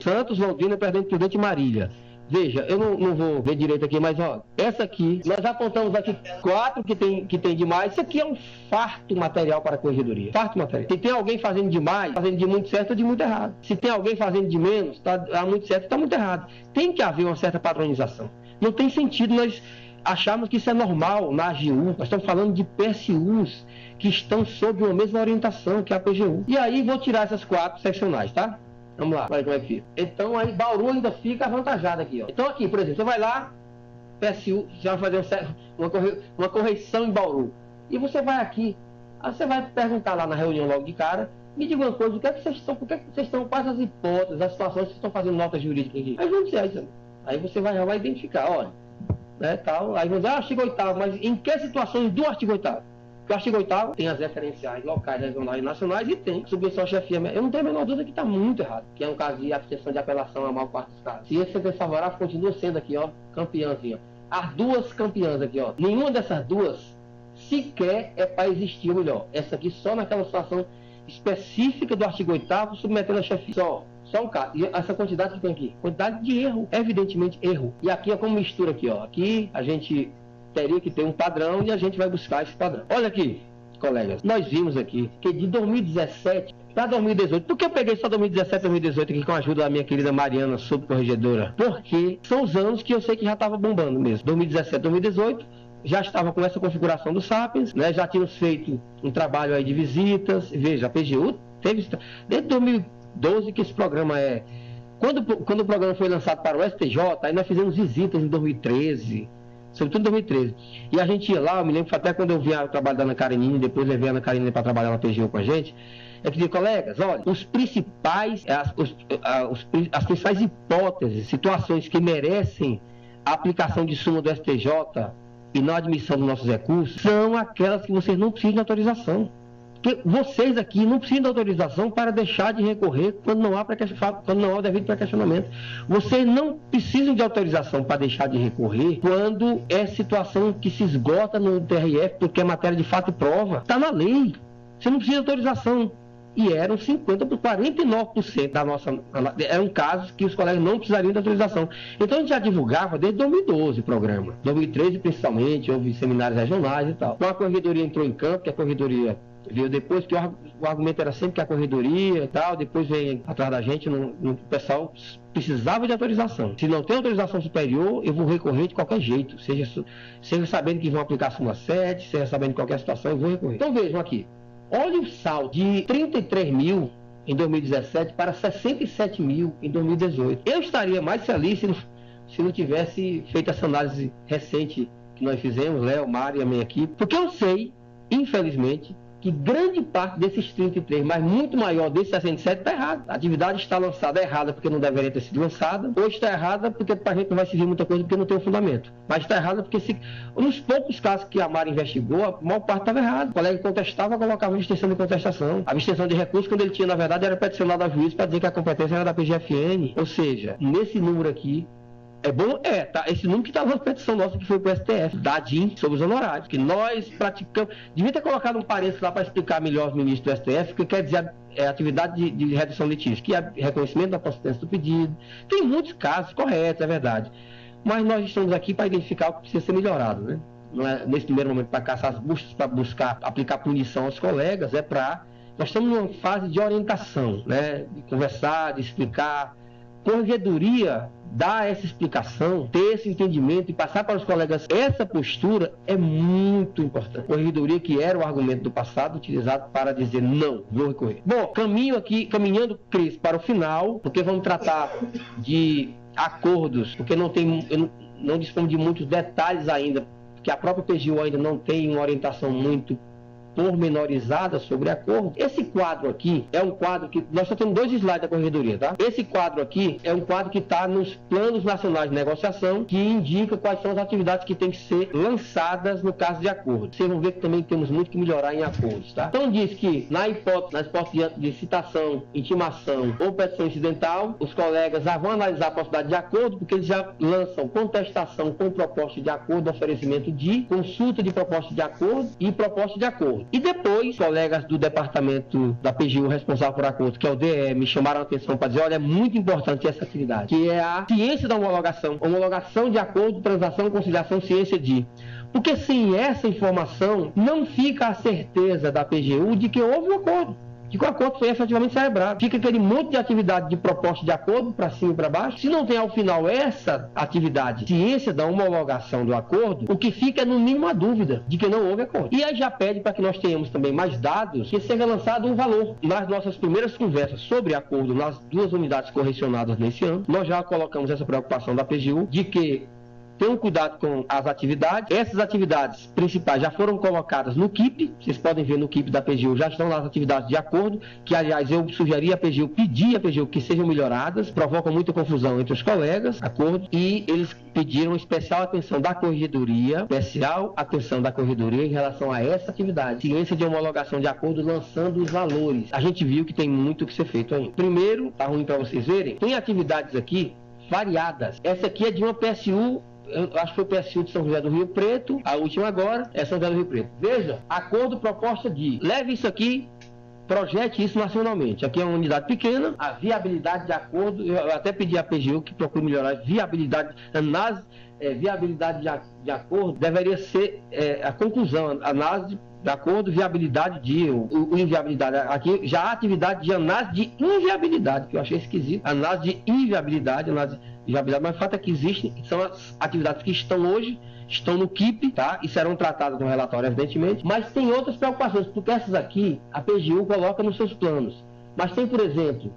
Santos, Londrina, Presidente Prudente e Marília. Veja, eu não vou ver direito aqui, mas ó, essa aqui, nós apontamos aqui 4 que tem demais. Isso aqui é um farto material para a corregedoria. Farto material. Se tem alguém fazendo demais, fazendo de muito certo ou de muito errado. Se tem alguém fazendo de menos, tá muito certo, está muito errado. Tem que haver uma certa padronização. Não tem sentido nós acharmos que isso é normal na AGU. Nós estamos falando de PSUs que estão sob uma mesma orientação que a PGU. E aí vou tirar essas 4 seccionais, tá? Vamos lá, olha como é que fica. Então aí Bauru ainda fica avantajado aqui, ó. Então aqui, por exemplo, você vai lá, PSU, já vai fazer uma correção em Bauru. E você vai aqui, aí você vai perguntar lá na reunião logo de cara, me diga uma coisa, por que vocês estão, quais as hipóteses, as situações que vocês estão fazendo nota jurídica aqui? Aí vamos dizer isso. Aí você vai identificar, olha, né, tal. Aí vamos dizer, artigo 8º, mas em que situações do artigo 8º? Porque o artigo 8º tem as referenciais locais, regionais e nacionais e tem subvenção chefia. Eu não tenho a menor dúvida que está muito errado, que é um caso de abstenção de apelação a maior parte dos casos. Se esse sentença favorável continua sendo aqui, ó, campeãzinha. As 2 campeãs aqui, ó, nenhuma dessas 2 sequer é para existir, ou melhor, essa aqui só naquela situação específica do artigo 8º, submetendo a chefia. Só um caso. E essa quantidade que tem aqui, quantidade de erro, evidentemente erro. E aqui é como mistura aqui, ó. Aqui a gente teria que ter um padrão e a gente vai buscar esse padrão. Olha aqui, colegas, nós vimos aqui que de 2017 para 2018, por que eu peguei só 2017 e 2018 aqui com a ajuda da minha querida Mariana, subcorregedora? Porque são os anos que eu sei que já estava bombando mesmo. 2017 2018, já estava com essa configuração do Sapiens, né? Já tínhamos feito um trabalho aí de visitas. Veja, a PGU teve desde 2012 que esse programa é... Quando o programa foi lançado para o STJ, aí nós fizemos visitas em 2013, sobretudo em 2013. E a gente ia lá, eu me lembro até quando eu vi o trabalho da Ana Karenine, depois levei a Ana Karenine para trabalhar na PGU com a gente, é que, colegas, olha, as principais hipóteses, situações que merecem a aplicação de súmula do STJ e não a admissão dos nossos recursos, são aquelas que vocês não precisam de autorização. Porque vocês aqui não precisam de autorização para deixar de recorrer quando não há o devido pré-questionamento. Vocês não precisam de autorização para deixar de recorrer quando é situação que se esgota no TRF, porque é matéria de fato e prova. Está na lei. Você não precisa de autorização. E eram 50% por 49% da nossa... Eram casos que os colegas não precisariam de autorização. Então a gente já divulgava desde 2012 o programa. 2013 principalmente, houve seminários regionais e tal. Então a corregedoria entrou em campo, que a corregedoria veio depois, que o argumento era sempre que a corregedoria e tal, depois veio atrás da gente, o pessoal precisava de autorização. Se não tem autorização superior, eu vou recorrer de qualquer jeito, seja sabendo que vão aplicar a súmula 7, seja sabendo de qualquer situação, eu vou recorrer. Então vejam aqui, olha o saldo de 33 mil em 2017 para 67 mil em 2018. Eu estaria mais feliz se não tivesse feito essa análise recente que nós fizemos, Léo, Mário e a minha equipe, porque eu sei, infelizmente, que grande parte desses 33, mas muito maior desses 67 está errado. A atividade está lançada errada porque não deveria ter sido lançada, ou está errada porque para a gente não vai servir muita coisa porque não tem um fundamento. Mas está errada porque nos poucos casos que a Mara investigou, a maior parte estava errada. O colega contestava, colocava abstenção de contestação. A abstenção de recurso, quando ele tinha, na verdade, era peticionado ao juiz para dizer que a competência era da PGFN. Ou seja, nesse número aqui, é bom? Tá. Esse número que está na petição nossa que foi para o STF, da DIN, sobre os honorários, que nós praticamos. Devia ter colocado um parênteses lá para explicar melhor os ministros do STF, que quer dizer atividade de redução litígio, que é reconhecimento da procedência do pedido. Tem muitos casos corretos, é verdade. Mas nós estamos aqui para identificar o que precisa ser melhorado, né? Não é nesse primeiro momento para caçar as buscas, para buscar aplicar punição aos colegas, é para. Nós estamos numa fase de orientação, né? De conversar, de explicar. Corregedoria dar essa explicação, ter esse entendimento e passar para os colegas essa postura é muito importante. Corregedoria que era o argumento do passado utilizado para dizer não, vou recorrer. Bom, caminhando, Cris, para o final, porque vamos tratar de acordos, porque não dispomos de muitos detalhes ainda, porque a própria PGU ainda não tem uma orientação muito pormenorizada sobre acordo. Esse quadro aqui é um quadro que nós só temos 2 slides da corregedoria, tá? Esse quadro aqui é um quadro que está nos planos nacionais de negociação, que indica quais são as atividades que têm que ser lançadas no caso de acordo. Vocês vão ver que também temos muito que melhorar em acordos, tá? Então diz que nas hipóteses de citação, intimação ou petição incidental, os colegas já vão analisar a possibilidade de acordo, porque eles já lançam contestação com proposta de acordo, oferecimento de consulta de proposta de acordo e proposta de acordo. acordo. E depois, colegas do departamento da PGU responsável por acordo, que é o DE, me chamaram a atenção para dizer, olha, é muito importante essa atividade, que é a ciência da homologação de acordo, transação, conciliação, ciência de... Porque sem essa informação, não fica a certeza da PGU de que houve um acordo, de que o acordo foi efetivamente celebrado. Fica aquele monte de atividade de proposta de acordo, para cima e para baixo. Se não tem ao final essa atividade, ciência da homologação do acordo, o que fica é no mínimo a dúvida de que não houve acordo. E aí já pede para que nós tenhamos também mais dados, que seja lançado um valor. Nas nossas primeiras conversas sobre acordo, nas 2 unidades correcionadas nesse ano, nós já colocamos essa preocupação da PGU de que tenham cuidado com as atividades. Essas atividades principais já foram colocadas no KIP. Vocês podem ver no KIP da PGU, já estão lá as atividades de acordo, que, aliás, eu sugeri a PGU, pedi a PGU que sejam melhoradas, provocam muita confusão entre os colegas, acordo, e eles pediram especial atenção da corregedoria, em relação a essa atividade, ciência de homologação de acordo, lançando os valores. A gente viu que tem muito que ser feito ainda. Primeiro, tá ruim para vocês verem, tem atividades aqui variadas. Essa aqui é de uma PSU, eu acho que foi o PSU de São José do Rio Preto, a última agora é São José do Rio Preto. Veja, acordo, proposta de, leve isso aqui, projete isso nacionalmente. Aqui é uma unidade pequena, a viabilidade de acordo, eu até pedi à PGU que procure melhorar a viabilidade, viabilidade de acordo deveria ser a conclusão, análise de acordo, viabilidade de inviabilidade. Aqui já há atividade de análise de inviabilidade, que eu achei esquisito. Análise de inviabilidade, análise de viabilidade, mas o fato é que existem, são as atividades que estão hoje, estão no KIP, tá? E serão tratadas no relatório, evidentemente. Mas tem outras preocupações, porque essas aqui a PGU coloca nos seus planos. Mas tem, por exemplo,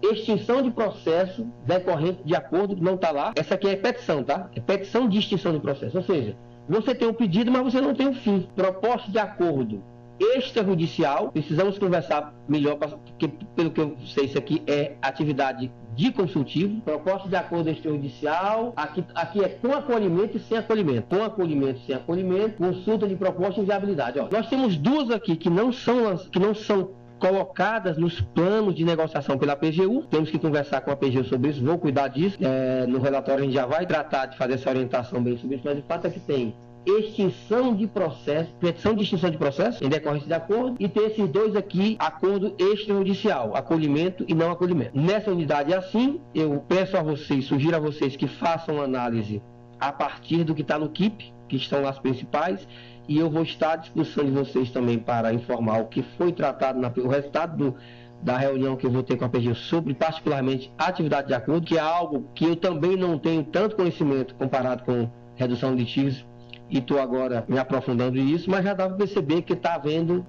extinção de processo decorrente de acordo, não está lá. Essa aqui é petição, tá? É petição de extinção de processo, ou seja, você tem um pedido, mas você não tem um fim. Proposta de acordo extrajudicial, precisamos conversar melhor, porque pelo que eu sei, isso aqui é atividade de consultivo. Proposta de acordo extrajudicial, aqui é com acolhimento e sem acolhimento. Com acolhimento e sem acolhimento, consulta de proposta e viabilidade. Ó, nós temos 2 aqui que não são colocadas nos planos de negociação pela PGU. Temos que conversar com a PGU sobre isso, vou cuidar disso. No relatório a gente já vai tratar de fazer essa orientação bem sobre isso, mas o fato é que tem extinção de processo, petição de extinção de processo em decorrência de acordo, e tem esses 2 aqui, acordo extrajudicial, acolhimento e não acolhimento. Nessa unidade é assim, eu peço a vocês, sugiro a vocês que façam análise a partir do que está no KIP, que estão lá as principais, e eu vou estar à disposição de vocês também para informar o que foi tratado, o resultado da reunião que eu vou ter com a PGU sobre particularmente a atividade de acordo, que é algo que eu também não tenho tanto conhecimento comparado com redução de litígios, e estou agora me aprofundando nisso, mas já dá para perceber que está havendo,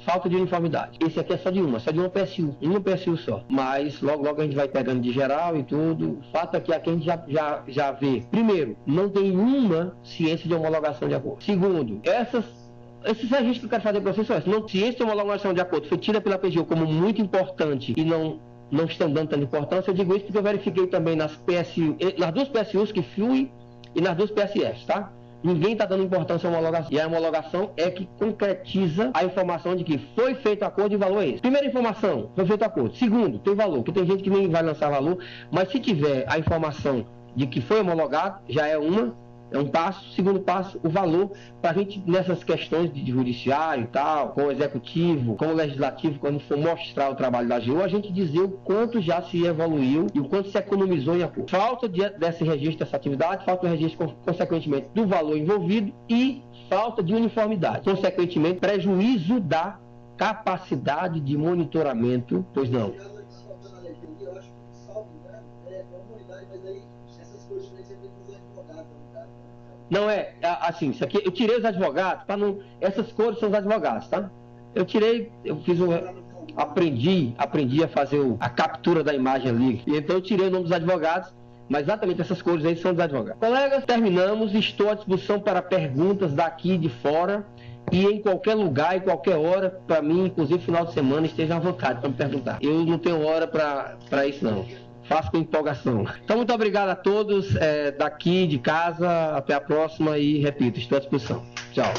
falta de uniformidade. Esse aqui é só de uma PSU só. Mas logo a gente vai pegando de geral e tudo. O fato é que aqui a gente já vê. Primeiro, não tem nenhuma ciência de homologação de acordo. Segundo, esses registros que eu quero fazer para vocês são esses. Não, ciência de homologação de acordo foi tida pela PGU como muito importante e não estão dando tanta importância. Eu digo isso porque eu verifiquei também nas 2 PSUs que fluem e nas 2 PSFs, tá? Ninguém está dando importância à homologação. E a homologação é que concretiza a informação de que foi feito acordo e o valor é esse. Primeira informação, foi feito acordo. Segundo, tem valor, porque tem gente que nem vai lançar valor, mas se tiver a informação de que foi homologado, já é um passo. Segundo passo, o valor, para a gente, nessas questões de judiciário e tal, com o executivo, com o legislativo, quando for mostrar o trabalho da AGU, a gente dizer o quanto já se evoluiu e o quanto se economizou em acordo. Falta desse registro dessa atividade, falta o registro, consequentemente, do valor envolvido e falta de uniformidade. Consequentemente, prejuízo da capacidade de monitoramento, pois não. Não é assim, isso aqui eu tirei os advogados, para não. Essas cores são os advogados, tá? Aprendi a fazer a captura da imagem ali. E então eu tirei o nome dos advogados, mas exatamente essas cores aí são dos advogados. Colegas, terminamos, estou à disposição para perguntas daqui de fora e em qualquer lugar, em qualquer hora, para mim, inclusive final de semana, esteja à vontade para me perguntar. Eu não tenho hora para isso não. Faço com empolgação. Então, muito obrigado a todos daqui de casa. Até a próxima e, repito, estou à disposição. Tchau.